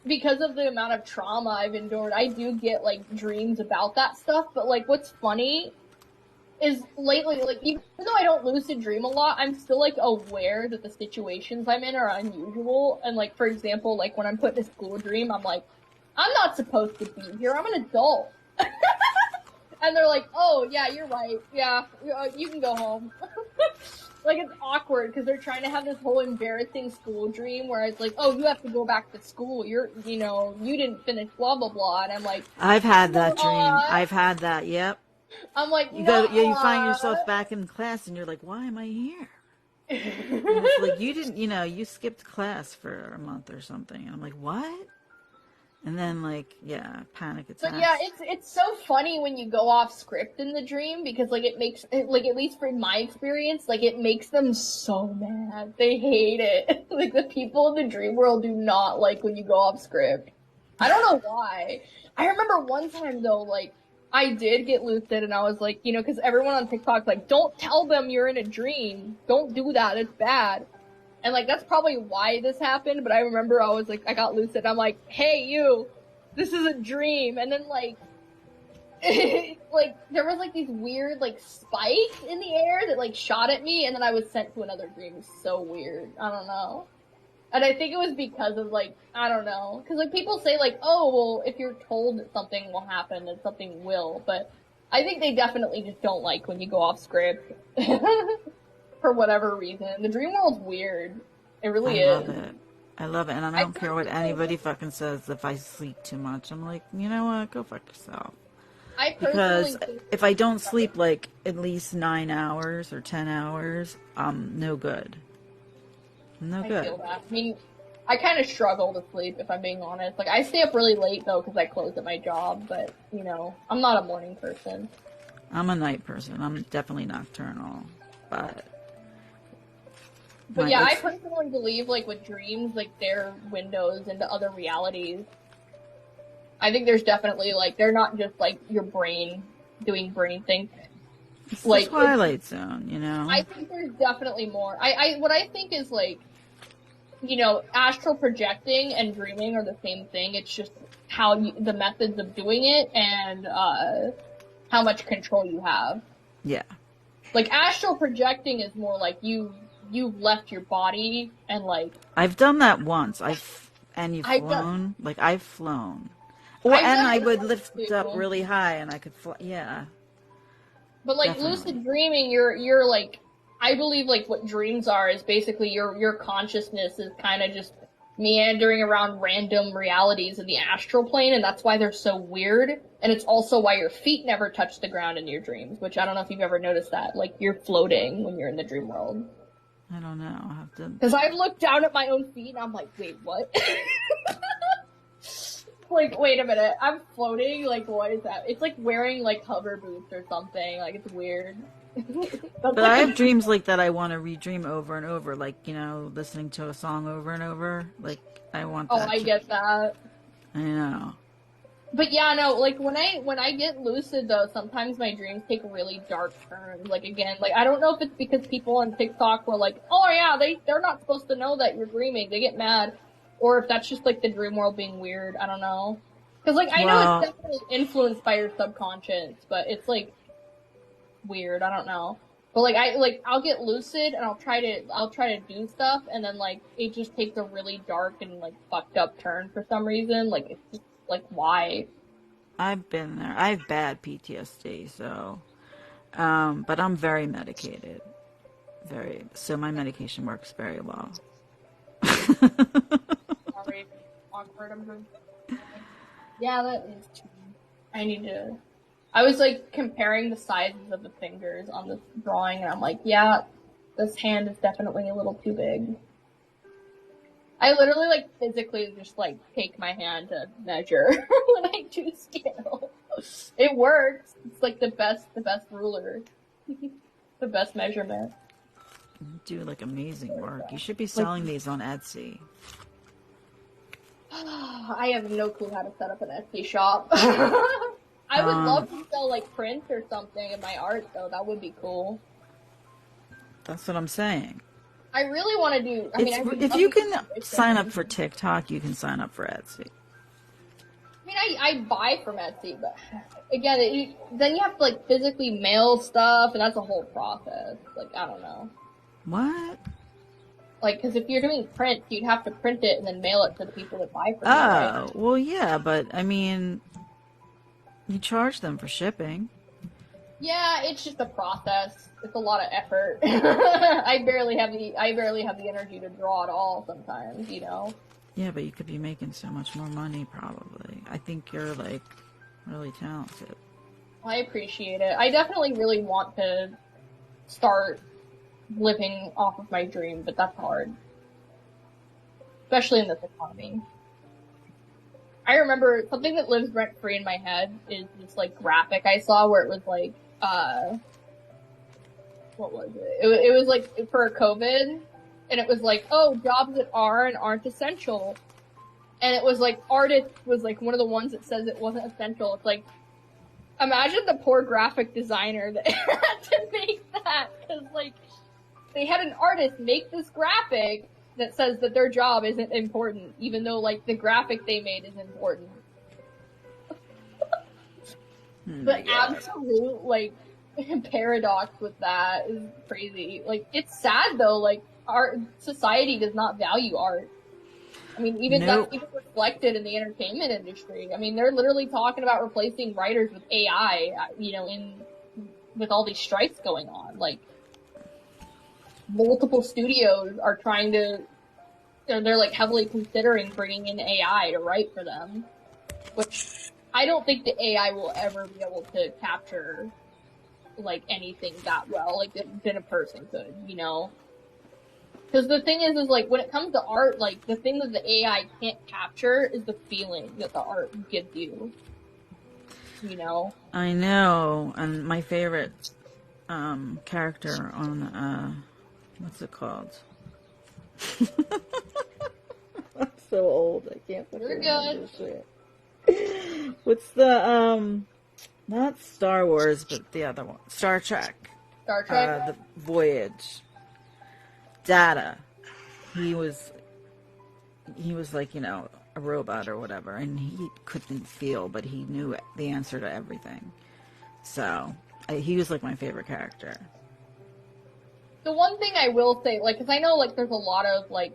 because of the amount of trauma I've endured, I do get, like, dreams about that stuff. But, like, what's funny is lately, like, even though I don't lucid dream a lot, I'm still, like, aware that the situations I'm in are unusual. And, like, for example, like, when I'm put in a school dream, I'm like, I'm not supposed to be here. I'm an adult. And they're like, oh, yeah, you're right. Yeah, you can go home. Like, it's awkward because they're trying to have this whole embarrassing school dream where it's like, oh, you have to go back to school. You didn't finish blah, blah, blah. And I'm like,
I've had that dream. I've had that, yep.
I'm like,
you find yourself back in class and you're like, why am I here? And it's like, you didn't, you skipped class for a month or something. And I'm like, what? And then, like, yeah, panic attacks.
But yeah, it's so funny when you go off script in the dream because, like, it makes, like, at least from my experience, like, it makes them so mad. They hate it. Like, the people in the dream world do not like when you go off script. I don't know why. I remember one time, though, like, I did get lucid, and I was like, you know, because everyone on TikTok's like, don't tell them you're in a dream. Don't do that. It's bad. And, like, that's probably why this happened, but I remember I was like, I got lucid. I'm like, hey, you, this is a dream. And then, like, like, there was, like, these weird, like, spikes in the air that, like, shot at me, and then I was sent to another dream. It was so weird. I don't know. And I think it was because of, like, I don't know. Because, like, people say, like, oh, well, if you're told that something will happen, then something will. But I think they definitely just don't like when you go off script. For whatever reason. The dream world's weird. It really is.
I love it. And I don't care what anybody fucking says if I sleep too much. I'm like, you know what? Go fuck yourself. Because if I don't sleep, like, at least 9 hours or 10 hours, I'm no good. No good.
I feel that. I mean, I kind of struggle to sleep, if I'm being honest. Like, I stay up really late, though, because I close at my job, but, you know, I'm not a morning person.
I'm a night person. I'm definitely nocturnal, but
yeah, I personally believe, like, with dreams, like, they're windows into other realities. I think there's definitely, like, they're not just, like, your brain doing brain things.
It's
like
the Twilight Zone, you know?
I think there's definitely more. What I think is, like, you know, astral projecting and dreaming are the same thing. It's just the methods of doing it and how much control you have.
Yeah.
Like, astral projecting is more like you've left your body and, like...
I've done that once. You've flown? Like, I've flown. I would lift up really high and I could fly. Yeah.
But, like,
Definitely.
lucid dreaming, you're, like... I believe, like, what dreams are is basically your consciousness is kind of just meandering around random realities in the astral plane, and that's why they're so weird. And it's also why your feet never touch the ground in your dreams, which I don't know if you've ever noticed that. Like, you're floating when you're in the dream world.
I don't know. I'll have to...
Because I've looked down at my own feet, and I'm like, wait, what? Like, wait a minute, I'm floating? Like, what is that? It's like wearing, like, hover boots or something. Like, it's weird.
But I have dreams like that I want to redream over and over, like, you know, listening to a song over and over. Like, I want that.
I get that.
I know.
But yeah, no, like, when I get lucid, though, sometimes my dreams take really dark turns. Like, again, like, I don't know if it's because people on TikTok were like, oh yeah, they're not supposed to know that you're dreaming. They get mad. Or if that's just, like, the dream world being weird. I don't know. Because, like, I know it's definitely influenced by your subconscious, but it's, like, weird. I don't know. But, like, I'll get lucid and I'll try to do stuff, and then, like, it just takes a really dark and, like, fucked up turn for some reason. Like, it's just, like, why?
I've been there. I have bad PTSD, so, but I'm very medicated. So my medication works very well.
Sorry, awkward. Yeah, that is true. I was, like, comparing the sizes of the fingers on this drawing, and I'm like, yeah, this hand is definitely a little too big. I literally, like, physically just, like, take my hand to measure when I do scale. It works. It's, like, the best ruler. The best measurement.
You do, like, amazing work. You should be selling these on Etsy.
I have no clue how to set up an Etsy shop. I would love to sell, like, prints or something of my art, though. That would be cool.
That's what I'm saying.
I really want to do...
if you can sign up for TikTok, you can sign up for Etsy.
I mean, I buy from Etsy, but again, then you have to, like, physically mail stuff, and that's a whole process. Like, I don't know.
What?
Like, because if you're doing prints, you'd have to print it and then mail it to the people that buy from you,
Oh,
right?
well, yeah, but, I mean, you charge them for shipping.
Yeah, it's just a process. It's a lot of effort. I barely have the energy to draw at all sometimes, you know?
Yeah, but you could be making so much more money, probably. I think you're, like, really talented.
I appreciate it. I definitely really want to start living off of my dream, but that's hard. Especially in this economy. I remember something that lives rent-free in my head is this, like, graphic I saw where it was, like, what was it? It was, like, for COVID, and it was, like, oh, jobs that are and aren't essential. And it was, like, artist was, like, one of the ones that says it wasn't essential. It's, like, imagine the poor graphic designer that had to make that, because like they had an artist make this graphic that says that their job isn't important, even though like the graphic they made is important. The absolute like paradox with that is crazy. Like, it's sad though. Like, our society does not value art. I mean, that's even reflected in the entertainment industry. I mean, they're literally talking about replacing writers with AI. You know, with all these strikes going on, like multiple studios are trying to. They're like heavily considering bringing in AI to write for them, which I don't think the AI will ever be able to capture like anything that well, like than a person could, you know? Because the thing is like when it comes to art, like the thing that the AI can't capture is the feeling that the art gives you. You know?
I know, and my favorite character on what's it called? I'm so old, I can't remember this shit. What's the not Star Wars, but the other one, Star Trek.
Star Trek.
The Voyage. Data. He was like, you know, a robot or whatever, and he couldn't feel, but he knew the answer to everything. So he was like my favorite character.
The one thing I will say, like, because I know like there's a lot of like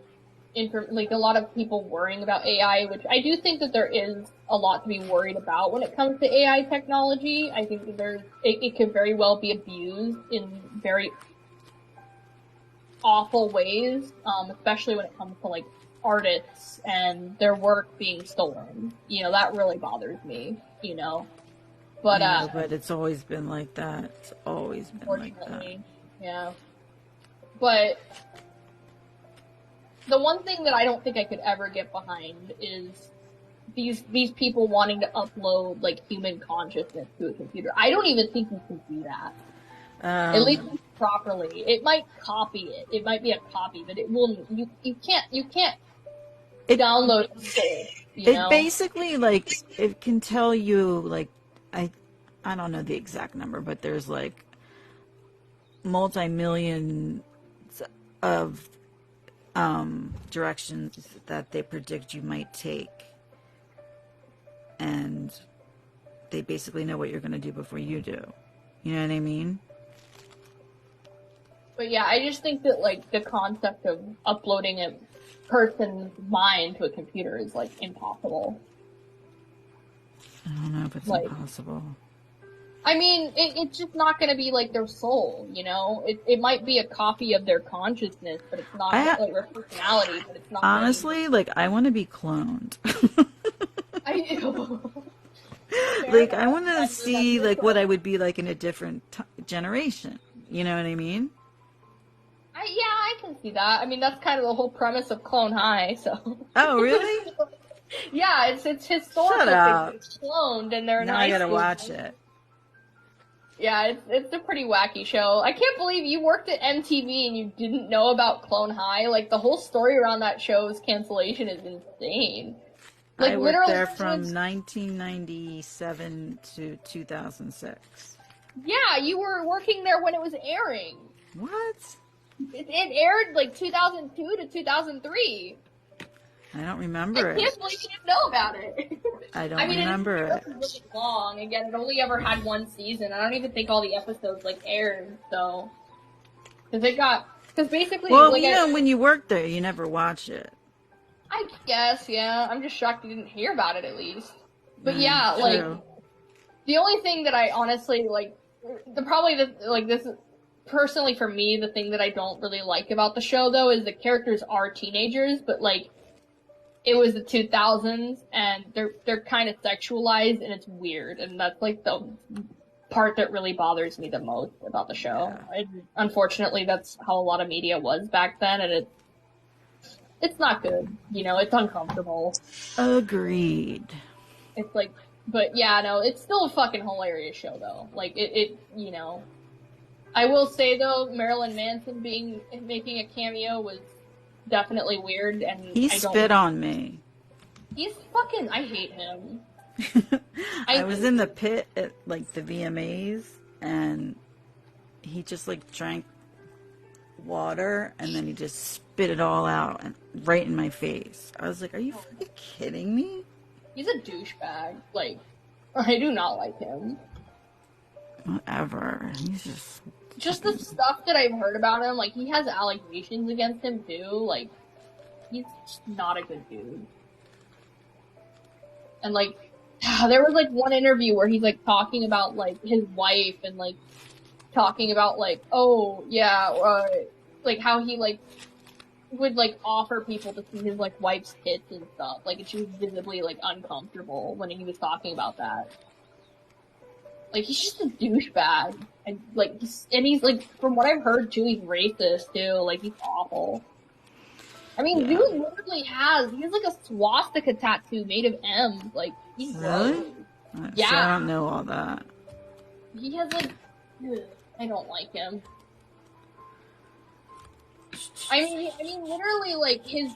a lot of people worrying about AI, which I do think that there is a lot to be worried about when it comes to AI technology. I think that it could very well be abused in very awful ways, especially when it comes to like artists and their work being stolen. You know, that really bothers me, you know. But
but it's always been like that. It's always been like that.
Yeah. But the one thing that I don't think I could ever get behind is these people wanting to upload like human consciousness to a computer. I don't even think you can do that. At least properly. It might copy it. It might be a copy, but it will. You can't download it. It
basically like it can tell you like I don't know the exact number, but there's like multi-millions of directions that they predict you might take, and they basically know what you're going to do before you do. You know what I mean?
But yeah, I just think that like the concept of uploading a person's mind to a computer is like impossible.
I don't know if it's like, impossible.
I mean, it's just not going to be like their soul, you know? It might be a copy of their consciousness, but it's not like their personality, but it's not.
Honestly, like, I want to be cloned.
Like,
I want to see, like, what I would be like in a different generation. You know what I mean?
Yeah, I can see that. I mean, that's kind of the whole premise of Clone High, so.
Oh, really?
Yeah, it's historical.
Shut up.
It's cloned, and they're in
now
high
I gotta
school.
watch it.
Yeah, it's a pretty wacky show. I can't believe you worked at MTV and you didn't know about Clone High. Like, the whole story around that show's cancellation is insane. Like,
I worked
literally,
there from 1997 to 2006.
Yeah, you were working there when it was airing.
What?
It aired, like, 2002 to 2003.
I don't remember it.
I can't believe you didn't know about it.
I don't remember it.
Really long. Again, it only ever had one season. I don't even think all the episodes like aired. So, because basically,
well,
like,
you know, when you work there, you never watch it.
I guess, yeah. I'm just shocked you didn't hear about it at least. But yeah,
true.
like the only thing that I honestly like, this personally for me, the thing that I don't really like about the show though is the characters are teenagers, but like. It was the 2000s, and they're kind of sexualized, and it's weird, and that's like the part that really bothers me the most about the show. Yeah. Unfortunately, that's how a lot of media was back then, and it's not good. You know, it's uncomfortable.
Agreed.
It's like, but yeah, no, it's still a fucking hilarious show though. Like it you know. I will say though, Marilyn Manson making a cameo was definitely weird, and
he spit on me.
He's fucking. I hate him.
I was in the pit at like the VMAs, and he just like drank water, and then he just spit it all out and right in my face. I was like, "Are you fucking kidding me?"
He's a douchebag. Like, I do not like him.
Whatever. He's
just the stuff that I've heard about him. Like, he has allegations against him too. Like, he's just not a good dude. And like, there was like one interview where he's like talking about like his wife and like talking about like, oh yeah, like how he like would like offer people to see his like wife's tits and stuff. Like, and she was visibly like uncomfortable when he was talking about that. Like, he's just a douchebag, and like, he's like, from what I've heard too, he's racist too. Like, he's awful. I mean, dude literally he has like a swastika tattoo made of M's. Like, he's
really?
Yeah.
So I don't know all that.
He has like, I don't like him. I mean, literally, like his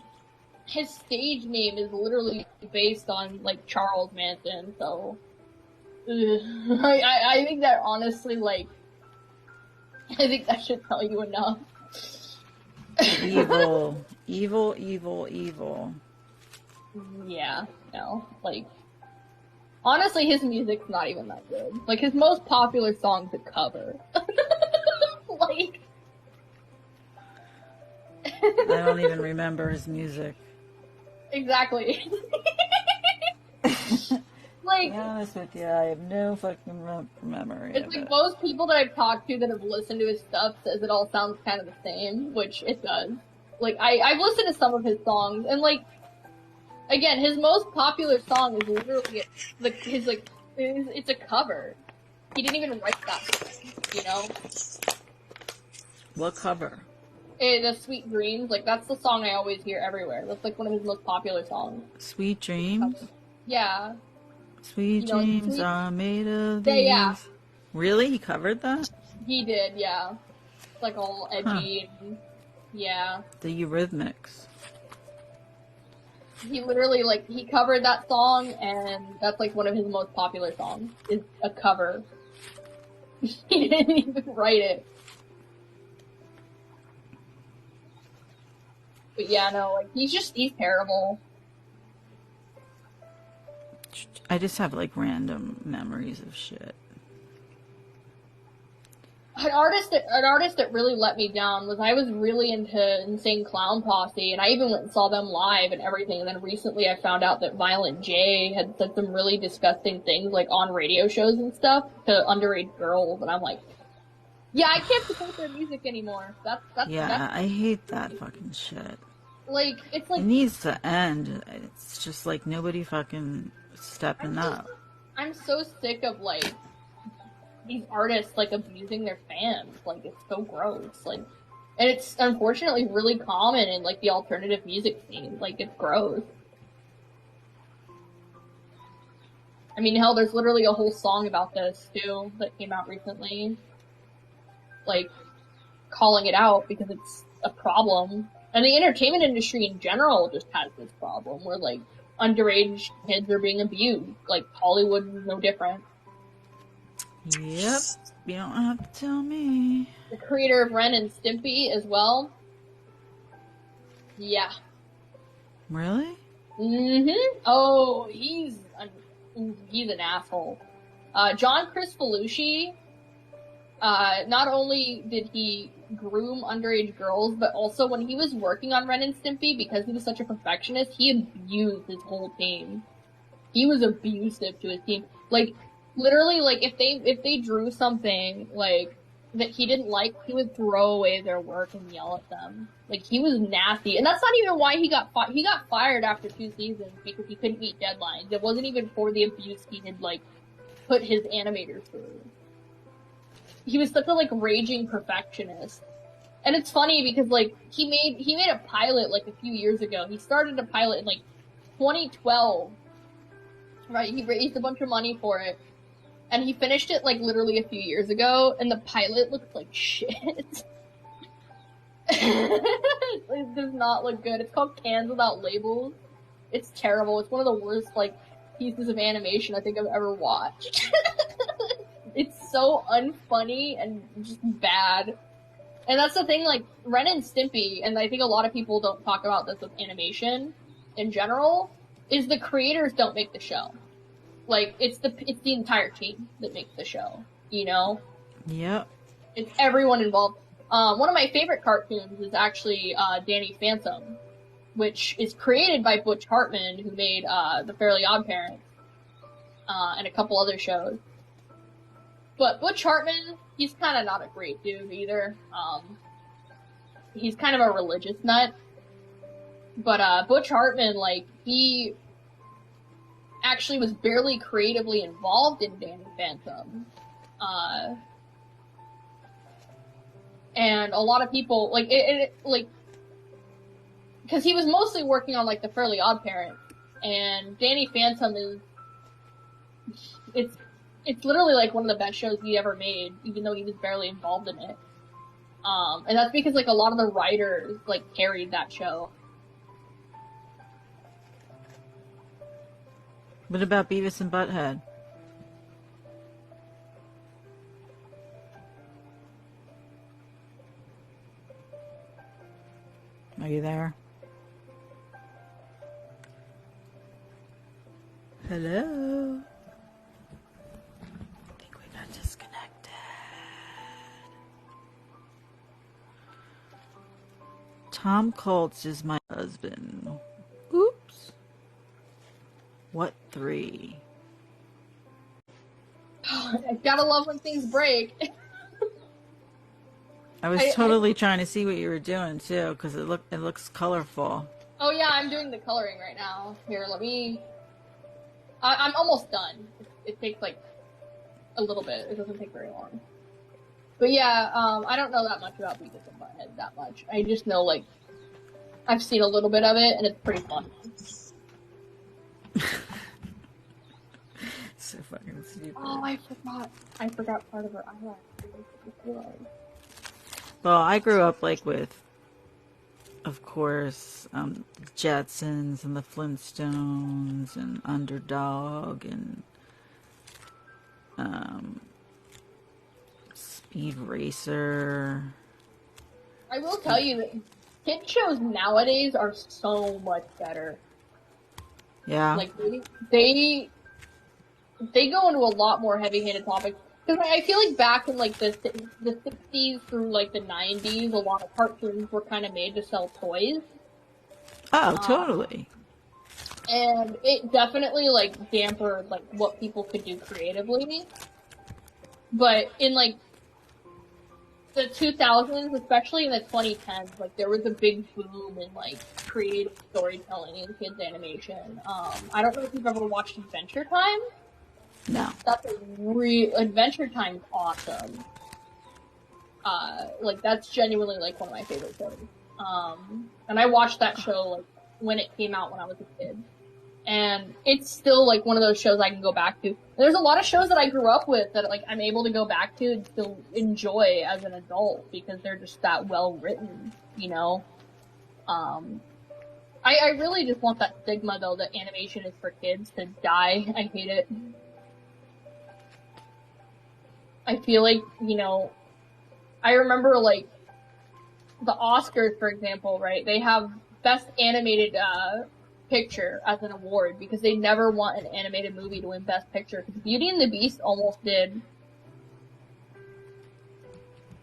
stage name is literally based on like Charles Manson. So, I think that honestly, like, I think that should tell you enough.
Evil, evil, evil, evil.
Yeah, no, like, honestly, his music's not even that good. Like, his most popular song's a cover. Like,
I don't even remember his music.
Exactly. Like,
to be honest with you, I have no fucking memory
it's
of
like
it.
most people that I've talked to that have listened to his stuff says it all sounds kind of the same, which it does. Like, I've listened to some of his songs, and like, again, his most popular song is literally like his like it's a cover. He didn't even write that song, you know?
What cover?
The Sweet Dreams, like, that's the song I always hear everywhere. That's like one of his most popular songs.
Sweet Dreams?
Yeah.
Sweet dreams are made of these.
Yeah.
Really? He covered that?
He did, yeah. It's like all edgy and yeah.
The Eurythmics.
He literally, like, he covered that song, and that's like one of his most popular songs, is a cover. He didn't even write it. But yeah, no, like, he's terrible.
I just have, like, random memories of shit.
An artist that really let me down was I was really into Insane Clown Posse, and I even went and saw them live and everything, and then recently I found out that Violent J had said some really disgusting things, like, on radio shows and stuff to underage girls, and I'm like, yeah, I can't support their music anymore. That's
I hate that fucking shit.
like, it's like...
It needs to end. It's just, like, nobody fucking stepping up.
I'm so sick of, like, these artists, like, abusing their fans. Like, it's so gross. Like, and it's unfortunately really common in, like, the alternative music scene. Like, it's gross. I mean, hell, there's literally a whole song about this, too, that came out recently. Like, calling it out because it's a problem. And the entertainment industry in general just has this problem where, like, underage kids are being abused. Like, Hollywood is no different.
Yep. You don't have to tell me.
The creator of Ren and Stimpy as well. Yeah.
Really?
Mm-hmm. Oh, he's an asshole. John Crispolucci, not only did he groom underage girls, but also when he was working on Ren and Stimpy, because he was such a perfectionist, he abused his whole team. He was abusive to his team. Like, literally, like, if they drew something, like, that he didn't like, he would throw away their work and yell at them. Like, he was nasty. And that's not even why he got fired after 2 seasons, because he couldn't meet deadlines. It wasn't even for the abuse he had, like, put his animators through. He was such a, like, raging perfectionist. And it's funny because, like, he made a pilot, like, a few years ago. He started a pilot in, like, 2012. Right? He raised a bunch of money for it. And he finished it, like, literally a few years ago, and the pilot looks like shit. It does not look good. It's called Cans Without Labels. It's terrible. It's one of the worst, like, pieces of animation I think I've ever watched. It's so unfunny and just bad. And that's the thing, like, Ren and Stimpy, and I think a lot of people don't talk about this with animation in general, is the creators don't make the show. Like, it's the entire team that makes the show, you know?
Yep.
It's everyone involved. One of my favorite cartoons is actually Danny Phantom, which is created by Butch Hartman, who made The Fairly Odd Parents, and a couple other shows. But Butch Hartman, he's kind of not a great dude either. He's kind of a religious nut. But Butch Hartman, like, he actually was barely creatively involved in Danny Phantom. And a lot of people, like, like, because he was mostly working on, like, The Fairly Odd Parents, and Danny Phantom it's literally, like, one of the best shows he ever made, even though he was barely involved in it. And that's because, like, a lot of the writers, like, carried that show.
What about Beavis and Butthead? Are you there? Hello? I think we got disconnected. Tom Colts is my husband. Oops. What 3?
I gotta love when things break.
I was totally trying to see what you were doing too, because it looks colorful.
Oh yeah, I'm doing the coloring right now. Here, let me... I'm almost done. It takes, like, a little bit. It doesn't take very long. But yeah, I don't know that much about Beavis and Butthead that much. I just know, like, I've seen a little bit of it, and it's pretty fun.
So fucking stupid.
Oh, I forgot part of her eyelash.
Well, I grew up, like, with, of course, the Jetsons and the Flintstones and Underdog and Speed Racer.
I will tell you that kid shows nowadays are so much better.
Yeah.
Like, they go into a lot more heavy-handed topics. Because I feel like back in, like, the 60s through, like, the 90s, a lot of cartoons were kind of made to sell toys.
Oh, totally.
And it definitely, like, dampened, like, what people could do creatively. But in, like, the 2000s, especially in the 2010s, like, there was a big boom in, like, creative storytelling in kids' animation. I don't know if you've ever watched Adventure Time.
No.
That's a Adventure Time's awesome. Like, that's genuinely, like, one of my favorite shows. And I watched that show, like, when it came out when I was a kid. And it's still, like, one of those shows I can go back to. There's a lot of shows that I grew up with that, like, I'm able to go back to and still enjoy as an adult because they're just that well written, you know? I really just want that stigma, though, that animation is for kids to die. I hate it. I feel like, you know, I remember, like, the Oscars, for example, right? They have Best Animated Picture as an award because they never want an animated movie to win Best Picture. Because Beauty and the Beast almost did.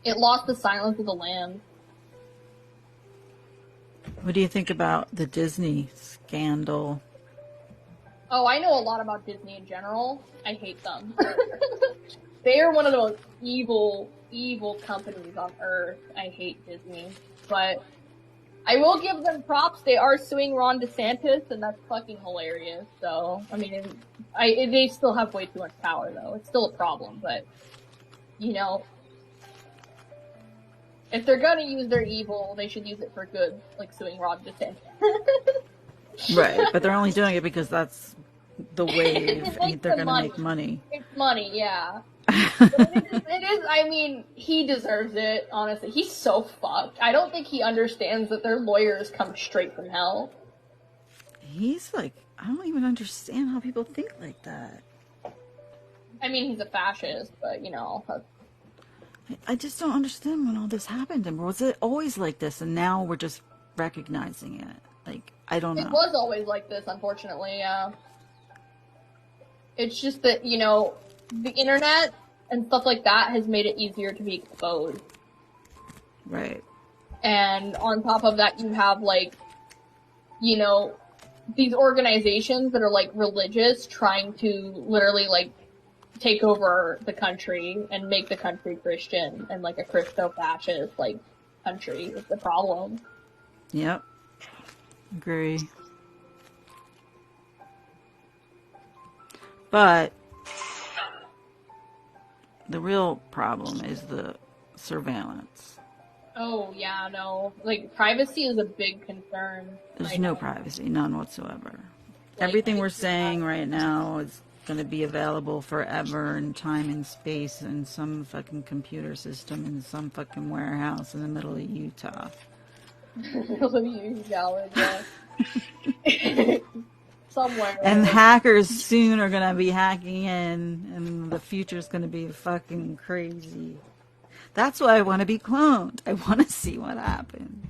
It lost The Silence of the Lambs.
What do you think about the Disney scandal?
Oh, I know a lot about Disney in general. I hate them. They are one of the most evil companies on earth. I hate Disney. But I will give them props. They are suing Ron DeSantis, and that's fucking hilarious. So, I mean, they still have way too much power, though. It's still a problem, but, you know, if they're gonna use their evil, they should use it for good, like suing Ron DeSantis.
Right, but they're only doing it because that's the wave, and they're gonna make money.
It's money, yeah. But it is, I mean, he deserves it, honestly. He's so fucked. I don't think he understands that their lawyers come straight from hell.
He's like, I don't even understand how people think like that.
I mean, he's a fascist, but
I just don't understand when all this happened. And was it always like this? And now we're just recognizing it. Like, I don't know.
It was always like this, unfortunately, yeah. It's just that, the internet and stuff like that has made it easier to be exposed.
Right.
And on top of that, you have, these organizations that are, religious trying to literally, take over the country and make the country Christian and, a Christo-fascist, country is the problem.
Yep. Agree. But the real problem is the surveillance.
Oh, yeah, no. Privacy is a big concern.
There's no privacy, none whatsoever. Everything we're saying right now is going to be available forever in time and space in some fucking computer system in some fucking warehouse in the middle of Utah.
Somewhere.
And hackers soon are going to be hacking in, and the future's going to be fucking crazy. That's why I want to be cloned. I want to see what happens.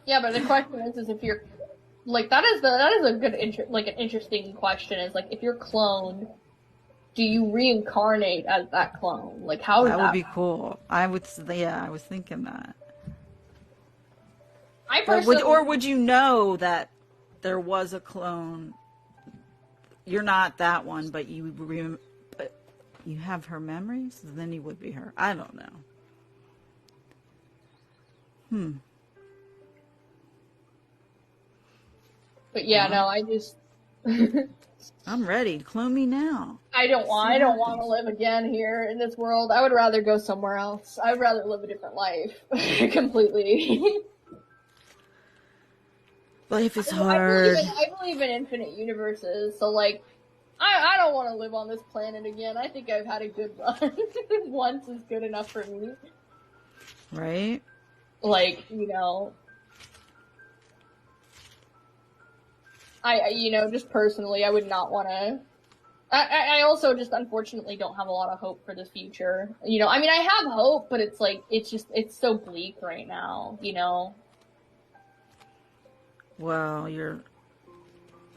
Yeah, but the question is if you're that is a good an interesting question. Is if you're cloned, do you reincarnate as that clone? How is that?
That would be cool. I was thinking that.
I personally,
or would you know that there was a clone? You're not that one, but you have her memories. Then you would be her. I don't know.
But yeah, no, I just.
I'm ready. Clone me now.
I don't want to live again here in this world. I would rather go somewhere else. I'd rather live a different life. Completely.
Life is hard.
I believe in infinite universes, so I don't want to live on this planet again. I think I've had a good run. Once is good enough for me.
Right?
Just personally, I would not want to. I also just unfortunately don't have a lot of hope for the future. I mean, I have hope, but it's it's so bleak right now,
Well, you're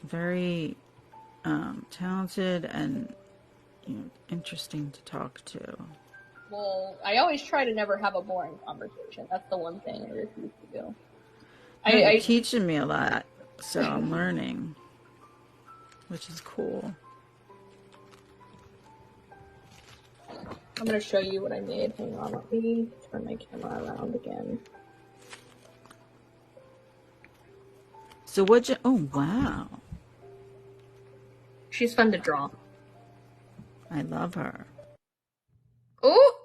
very talented and interesting to talk to.
Well, I always try to never have a boring conversation. That's the one thing I refuse to do.
You're teaching me a lot, so I'm learning, which is cool.
I'm gonna show you what I made. Hang on, let me turn my camera around again.
So oh wow.
She's fun to draw.
I love her.
Oh!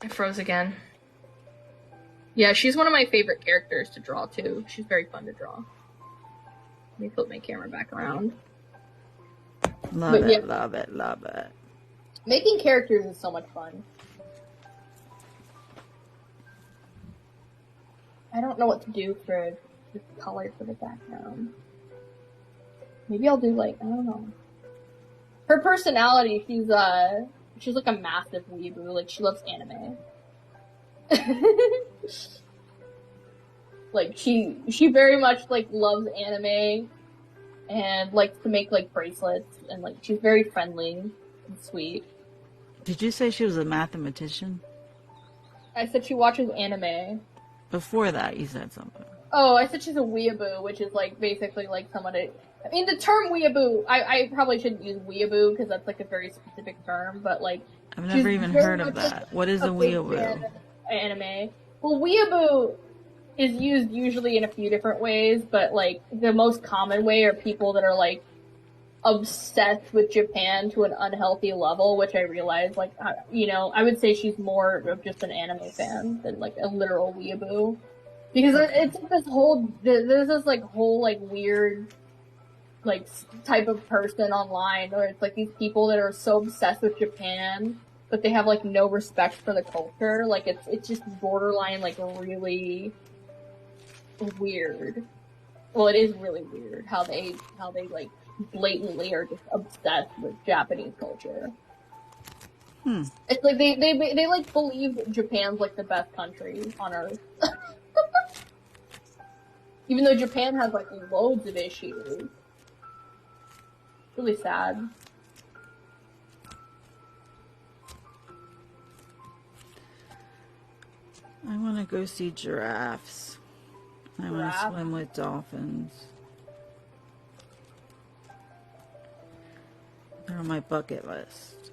I froze again. Yeah, she's one of my favorite characters to draw too. She's very fun to draw. Let me flip my camera back around.
Love it.
Making characters is so much fun. I don't know what to do for the color for the background. Maybe I'll do I don't know. Her personality, she's like a massive weeaboo. She loves anime. She very much loves anime and likes to make bracelets and she's very friendly and sweet.
Did you say she was a mathematician?
I said she watches anime.
Before that, you said something.
Oh, I said she's a weeaboo, which is basically someone to. I mean, the term weeaboo. I probably shouldn't use weeaboo because that's a very specific term, but
I've never even heard of that. What is a weeaboo?
Anime. Well, weeaboo is used usually in a few different ways, but the most common way are people that are obsessed with Japan to an unhealthy level, which I realize I would say she's more of just an anime fan than a literal weeaboo. Because it's this whole, there's this whole weird type of person online where it's these people that are so obsessed with Japan, but they have no respect for the culture. It's just borderline really weird. Well, it is really weird how they like blatantly are just obsessed with Japanese culture. It's like they like believe Japan's like the best country on earth. Even though Japan has like loads of issues. Really sad.
I want to go see giraffes. I want to swim with dolphins. They're on my bucket list.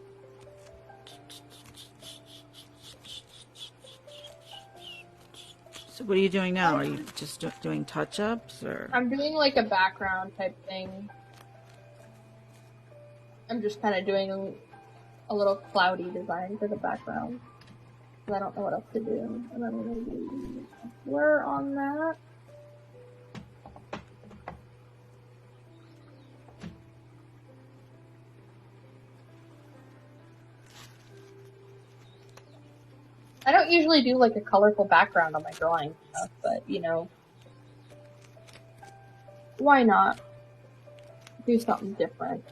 So what are you doing now? Are you just doing touch-ups, or?
I'm doing like a background type thing. I'm just kind of doing a little cloudy design for the background. Because I don't know what else to do. And I'm going to do blur on that. I don't usually do like a colorful background on my drawing stuff, but you know, why not do something different?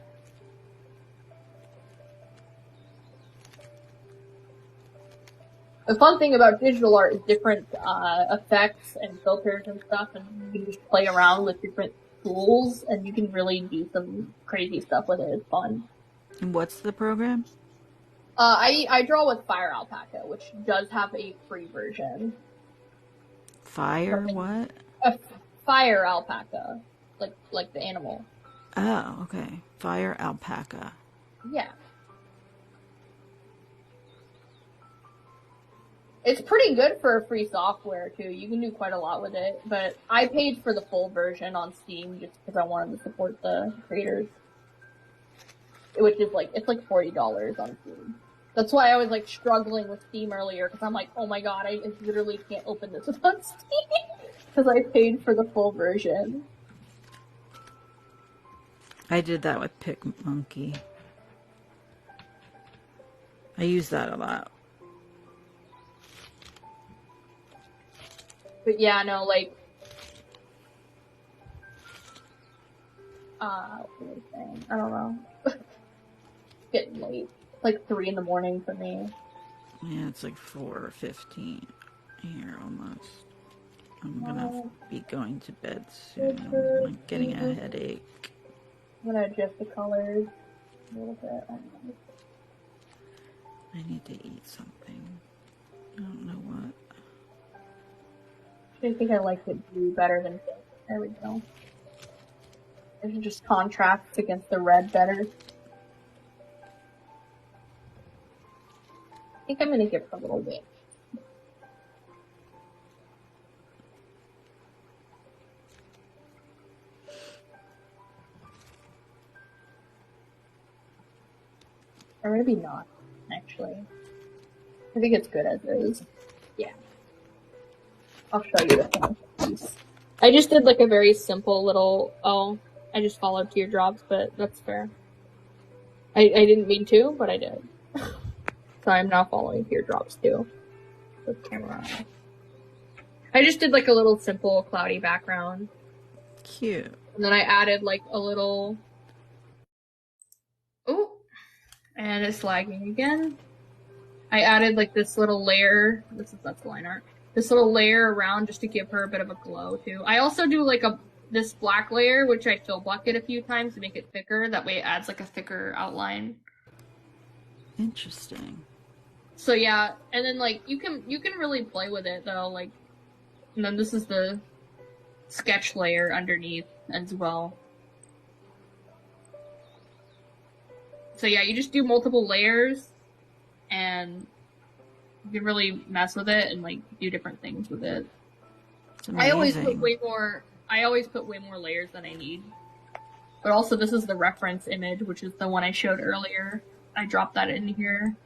The fun thing about digital art is different effects and filters and stuff, and you can just play around with different tools, and you can really do some crazy stuff with it. It's fun.
And what's the program?
I draw with Fire Alpaca, which does have a free version.
Fire what?
A Fire Alpaca, like the animal.
Oh, okay. Fire Alpaca.
Yeah. It's pretty good for free software too. You can do quite a lot with it, but I paid for the full version on Steam just because I wanted to support the creators. Which is like, it's like $40 on Steam. That's why I was like struggling with Steam earlier, because I'm like, oh my god, I literally can't open this on Steam, because I paid for the full version.
I did that with PicMonkey. I use that a lot.
But yeah, no, like, what was I saying? I don't know. It's getting late. It's like 3 in the morning for me.
Yeah, it's like 4:15 here almost. I'm gonna be going to bed soon. I'm like getting a headache.
I'm gonna adjust the colors a little bit.
I need to eat something. I don't know what.
I think I like it blue better than pink. There we go. It just contrasts against the red better. I think I'm gonna give her a little bit. Or maybe not, actually. I think it's good as is. Yeah. I'll show you the finished piece. I just did like a very simple little, I just followed Teardrops, but that's fair. I didn't mean to, but I did. So I'm now following Teardrops too. With camera on. I just did like a little simple cloudy background.
Cute.
And then I added like a little... Ooh! And it's lagging again. I added like this little layer. That's line art. This little layer around just to give her a bit of a glow too. I also do like this black layer, which I fill bucket a few times to make it thicker. That way it adds like a thicker outline.
Interesting.
So yeah, and then like you can really play with it though, like, and then this is the sketch layer underneath as well. So yeah, you just do multiple layers, and you can really mess with it and like do different things with it. I always put way more layers than I need. But also this is the reference image, which is the one I showed earlier. I dropped that in here.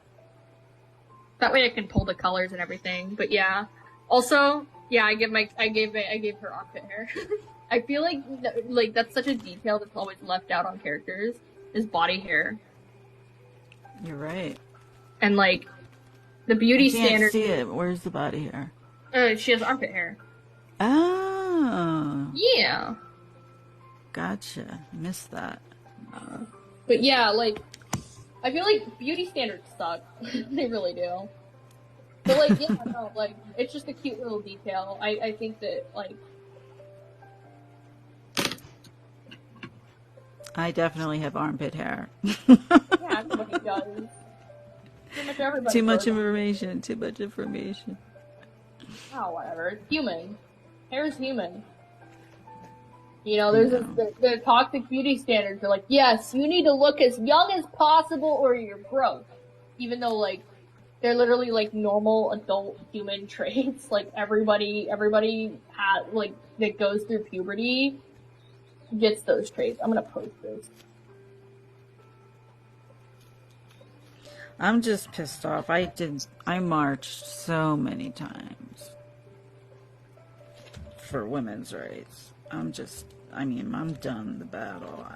That way I can pull the colors and everything. But yeah. Also, yeah, I gave her armpit hair. I feel like that's such a detail that's always left out on characters, is body hair.
You're right.
And like the beauty standard.
I can't see it. Where's the body hair?
She has armpit hair.
Oh.
Yeah.
gotcha. Missed that.
But yeah, like, I feel like beauty standards suck. They really do. But like, yeah, no, like, it's just a cute little detail. I think that, like...
I definitely have armpit hair.
Yeah, everybody does. Pretty much everybody
Too much
does.
information. Too much information.
Oh, whatever. It's human. Hair is human. You know, there's the toxic beauty standards. They're like, yes, you need to look as young as possible or you're broke. Even though, like, they're literally, like, normal adult human traits. Like, everybody has, like, that goes through puberty gets those traits. I'm gonna post this.
I'm just pissed off. I marched so many times for women's rights. I'm done the battle.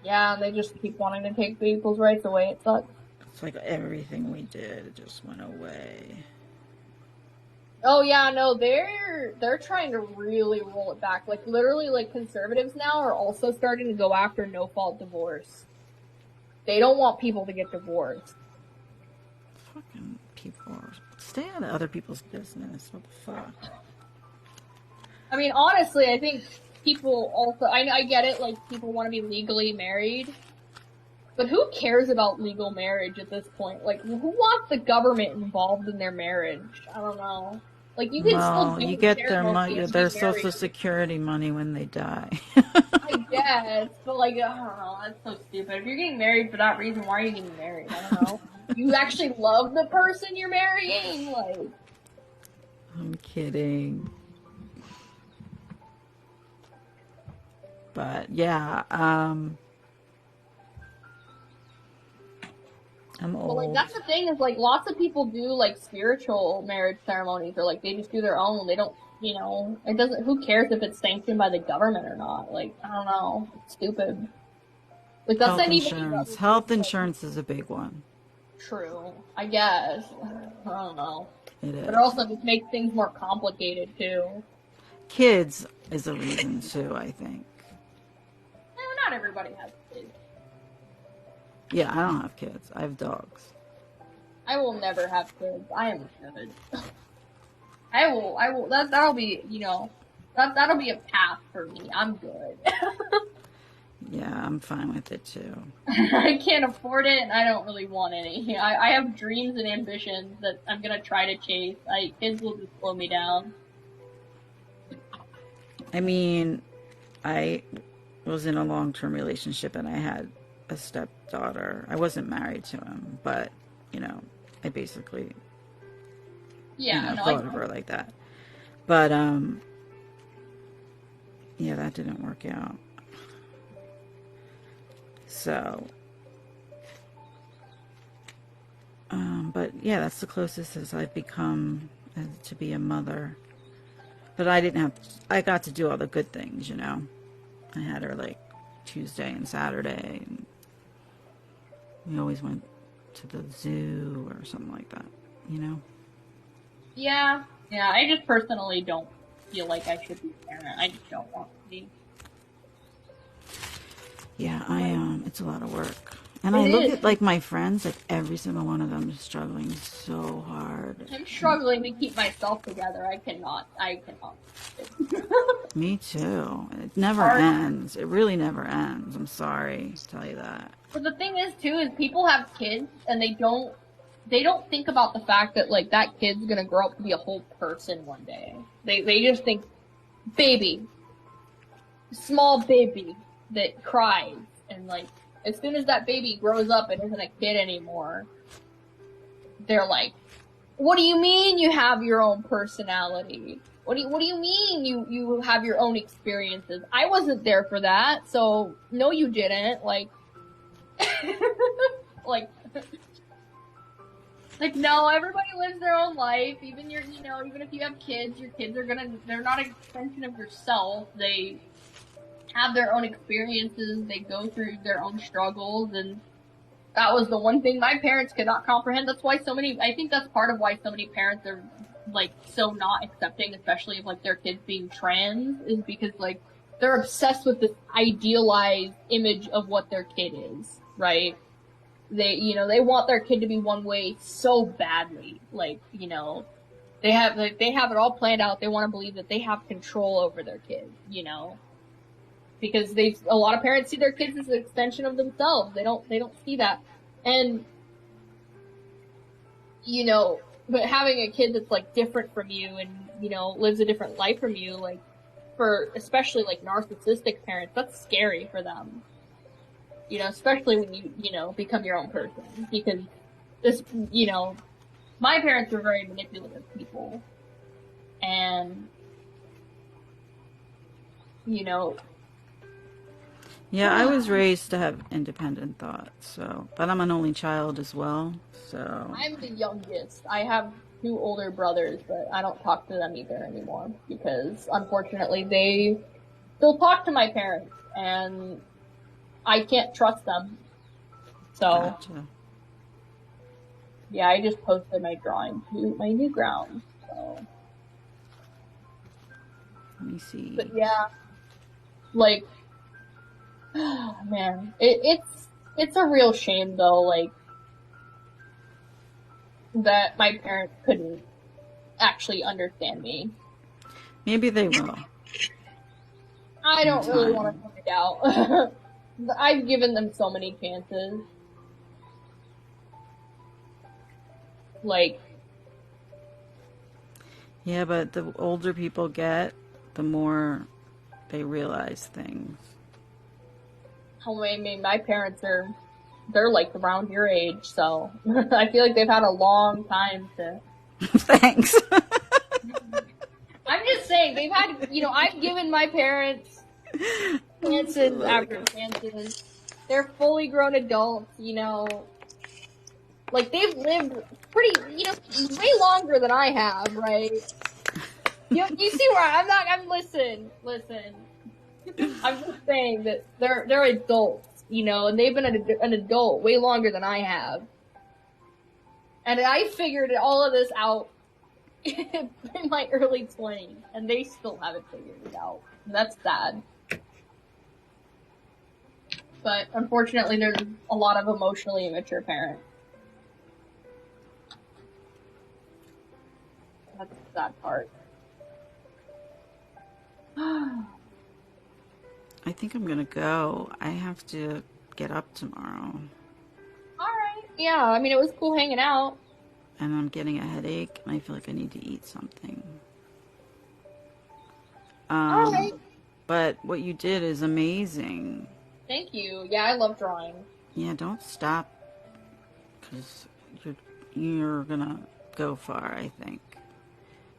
Yeah, they just keep wanting to take people's rights away. It sucks.
It's like everything we did just went away.
Oh yeah, no, they're trying to really roll it back. Like literally, like conservatives now are also starting to go after no-fault divorce. They don't want people to get divorced.
Fucking people stay out of other people's business. What the fuck?
I mean, honestly, I think people also, I get it, like people want to be legally married, but who cares about legal marriage at this point? Like, who wants the government involved in their marriage? I don't know. Like, you can still do
you get their
ceremony
money,
and
their
be married.
Social Security money when they die.
I guess, but like, I don't know, that's so stupid. If you're getting married for that reason, why are you getting married? I don't know. You actually love the person you're marrying? Like...
I'm kidding. But, yeah, I'm old.
Well, like, that's the thing is, like, lots of people do, like, spiritual marriage ceremonies, or, like, they just do their own. They don't, you know, it doesn't, who cares if it's sanctioned by the government or not? Like, I don't know. It's stupid. Like, that's not even...
Insurance. Health insurance is a big one.
True. I guess. I don't know.
It is.
But it also just makes things more complicated, too.
Kids is a reason, too, I think.
Not everybody has kids.
Yeah, I don't have kids. I have dogs.
I will never have kids. I am good. I will, that'll be, you know, that'll be a path for me. I'm good.
Yeah, I'm fine with it too.
I can't afford it and I don't really want any. I have dreams and ambitions that I'm gonna try to chase. Kids will just slow me down.
I mean, I was in a long-term relationship and I had a stepdaughter. I wasn't married to him, but, you know, I basically thought of her like that. But, yeah, that didn't work out. So, but yeah, that's the closest as I've become to be a mother. But I got to do all the good things, you know. I had her like Tuesday and Saturday, and we always went to the zoo or something like that, you know?
Yeah, I just personally don't feel like I should be a parent. I just don't want to be.
Yeah, it's a lot of work. And I look at, like, my friends, like, every single one of them is struggling so hard.
I'm struggling to keep myself together. I cannot.
Me too. It never ends. It really never ends. I'm sorry to tell you that.
But the thing is, too, is people have kids, and they don't think about the fact that, like, that kid's gonna grow up to be a whole person one day. They just think, baby. Small baby that cries, and, like, as soon as that baby grows up and isn't a kid anymore, they're like, what do you mean you have your own personality? What do you mean you have your own experiences? I wasn't there for that, so no you didn't. Like, like no, everybody lives their own life. Even even if you have kids, your kids they're not an extension of yourself. They have their own experiences, they go through their own struggles, and that was the one thing my parents could not comprehend. That's why I think that's part of why so many parents are like so not accepting, especially of like their kids being trans, is because like they're obsessed with this idealized image of what their kid is, right? They, you know, they want their kid to be one way so badly. Like, you know, they have it all planned out. They want to believe that they have control over their kid, you know, because a lot of parents see their kids as an extension of themselves. They don't see that. And, you know, but having a kid that's like different from you and, you know, lives a different life from you, like, for especially like narcissistic parents, that's scary for them. You know, especially when you know, become your own person. Because this, you know, my parents were very manipulative people. And, you know.
Yeah, I was raised to have independent thoughts, so, but I'm an only child as well, so.
I'm the youngest. I have 2 older brothers, but I don't talk to them either anymore. Because, unfortunately, they still talk to my parents. And I can't trust them. So,
Gotcha.
yeah, I just posted my drawing to my new ground. So,
Let me see.
but yeah, like, man, it's a real shame though, like, that my parents couldn't actually understand me.
Maybe they will.
I don't
In
really
time.
want to point it out. I've given them so many chances. Like,
Yeah, but the older people get, the more they realize things.
I mean, my parents they're like around your age, so I feel like they've had a long time to.
Thanks.
I'm just saying, they've had, you know, I've given my parents chances after chances. They're fully grown adults, you know. Like, they've lived pretty, you know, way longer than I have, right? You see where listen. I'm just saying that they're adults, you know, and they've been an adult way longer than I have. And I figured all of this out in my early 20s, and they still haven't figured it out. That's sad. But unfortunately, there's a lot of emotionally immature parents. That's the sad part.
I think I'm gonna go. I have to get up tomorrow.
Alright. Yeah, I mean, it was cool hanging out.
And I'm getting a headache, and I feel like I need to eat something.
Alright.
But what you did is amazing.
Thank you. Yeah, I love drawing.
Yeah, don't stop, because you're gonna go far, I think.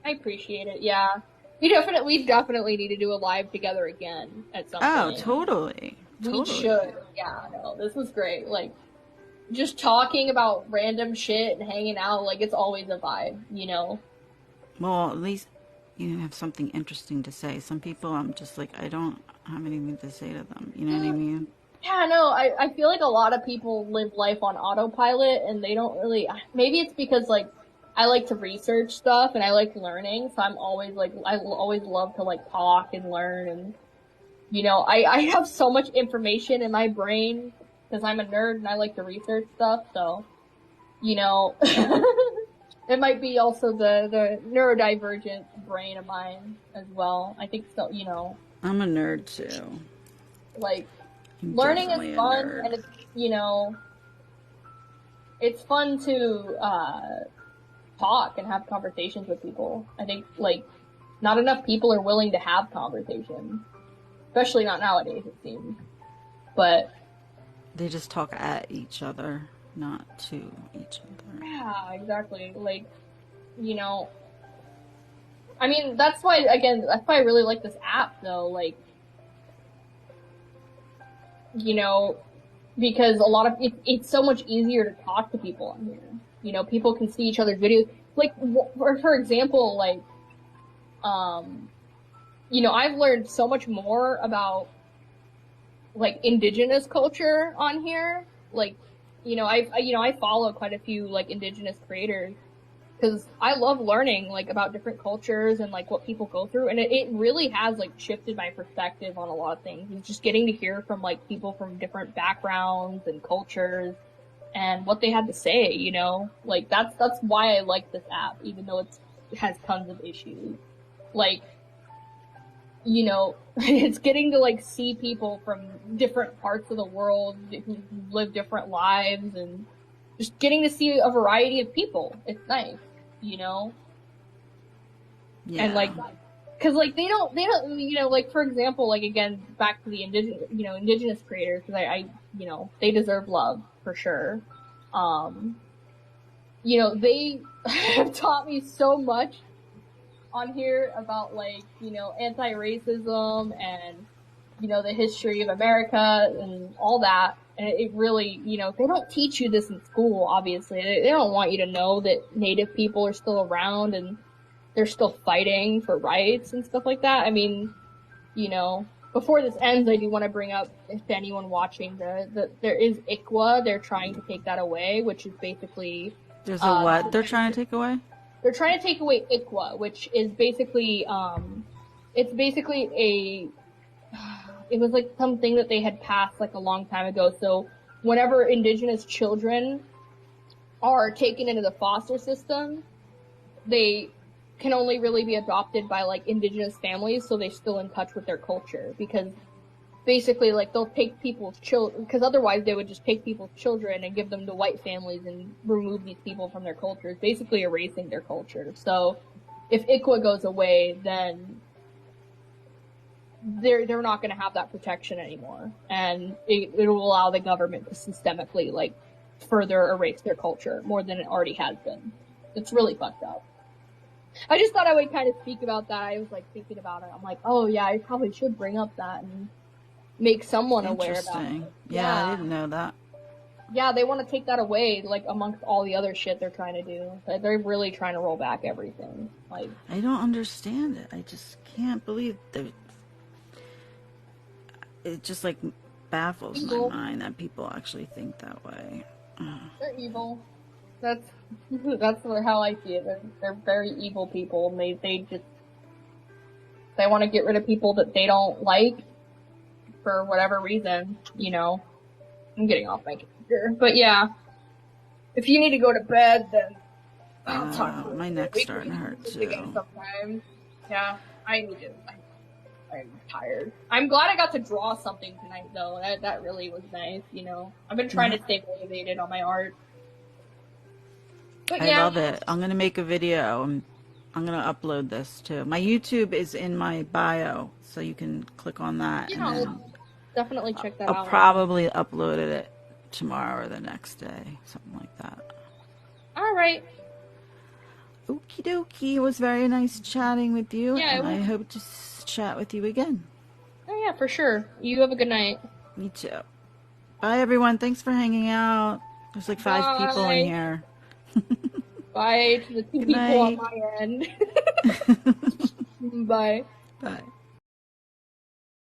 I appreciate it, yeah. We definitely need to do a live together again at some point.
Oh, totally.
We should. Yeah, no, this was great. Like, just talking about random shit and hanging out, like, it's always a vibe, you know?
Well, at least you have something interesting to say. Some people, I'm just like, I don't have anything to say to them. You know what I mean?
Yeah, no, I feel like a lot of people live life on autopilot, and they don't really, maybe it's because, like, I like to research stuff, and I like learning, so I'm always, like, I always love to, like, talk and learn, and, you know, I have so much information in my brain, because I'm a nerd, and I like to research stuff, so, you know, it might be also the neurodivergent brain of mine as well. I think so, you know.
I'm a nerd, too.
Like,
I'm
learning
definitely
is
a
fun,
nerd.
and it's, you know, it's fun to, talk and have conversations with people. I think, like, not enough people are willing to have conversations. Especially not nowadays, it seems. But,
They just talk at each other, not to each other.
yeah, exactly. Like, you know, I mean, that's why I really like this app, though. Like, you know, because a lot of, it's so much easier to talk to people on here. You know, people can see each other's videos. Like, for example, like, you know, I've learned so much more about, like, indigenous culture on here. Like, you know, I follow quite a few, like, indigenous creators. because I love learning like about different cultures and like what people go through, and it really has like shifted my perspective on a lot of things. It's just getting to hear from like people from different backgrounds and cultures and what they had to say, you know? Like that's why I like this app, even though it has tons of issues. Like, you know, it's getting to like see people from different parts of the world who live different lives, and just getting to see a variety of people. It's nice, you know?
Yeah.
And like, cause like they don't, you know, like for example, like again, back to the indigenous creators, cause I, you know, they deserve love for sure. You know, they have taught me so much on here about like, you know, anti-racism and, you know, the history of America and all that. And it really, you know, they don't teach you this in school, obviously. They don't want you to know that Native people are still around and they're still fighting for rights and stuff like that. I mean, you know, before this ends, I do want to bring up, if anyone watching, there is ICWA. They're trying to take that away, which is basically...
There's a what they're trying to take away?
They're trying to take away ICWA, which is basically, it's basically it was like something that they had passed like a long time ago. So whenever indigenous children are taken into the foster system, they can only really be adopted by like indigenous families, so they're still in touch with their culture, because basically like they'll take people's children, because otherwise they would just take people's children and give them to white families and remove these people from their cultures, basically erasing their culture. So if ICWA goes away, then they're not going to have that protection anymore, and it will allow the government to systemically like further erase their culture more than it already has been. It's really fucked up. I just thought I would kind of speak about that. I was like thinking about it. I'm like, oh yeah, I probably should bring up that and make someone aware about it.
Yeah, I didn't know that.
Yeah, they want to take that away, like amongst all the other shit they're trying to do. They're really trying to roll back everything. Like,
I don't understand it. I just can't believe that. It just like baffles my mind that people actually think that way.
They're evil. That's how I see it. They're very evil people, and they want to get rid of people that they don't like for whatever reason, you know. I'm getting off my computer, but yeah. If you need to go to bed, then I'll talk to you.
My neck's starting to hurt too.
Sometimes, yeah, I need to. I'm tired. I'm glad I got to draw something tonight, though. That really was nice, you know. I've been trying to stay motivated on my art. But
I love it. I'm gonna make a video. I'm gonna upload this too. My YouTube is in my bio, so you can click on that.
Yeah, I'll definitely check that out.
I'll probably upload it tomorrow or the next day, something like that.
All right.
Okie dokie. It was very nice chatting with you,
Yeah,
and I hope to chat with you again.
Oh yeah, for sure. You have a good night.
Me too. Bye, everyone. Thanks for hanging out. There's like 5 people in here.
Bye to the 2 people on my end. Bye.
Bye.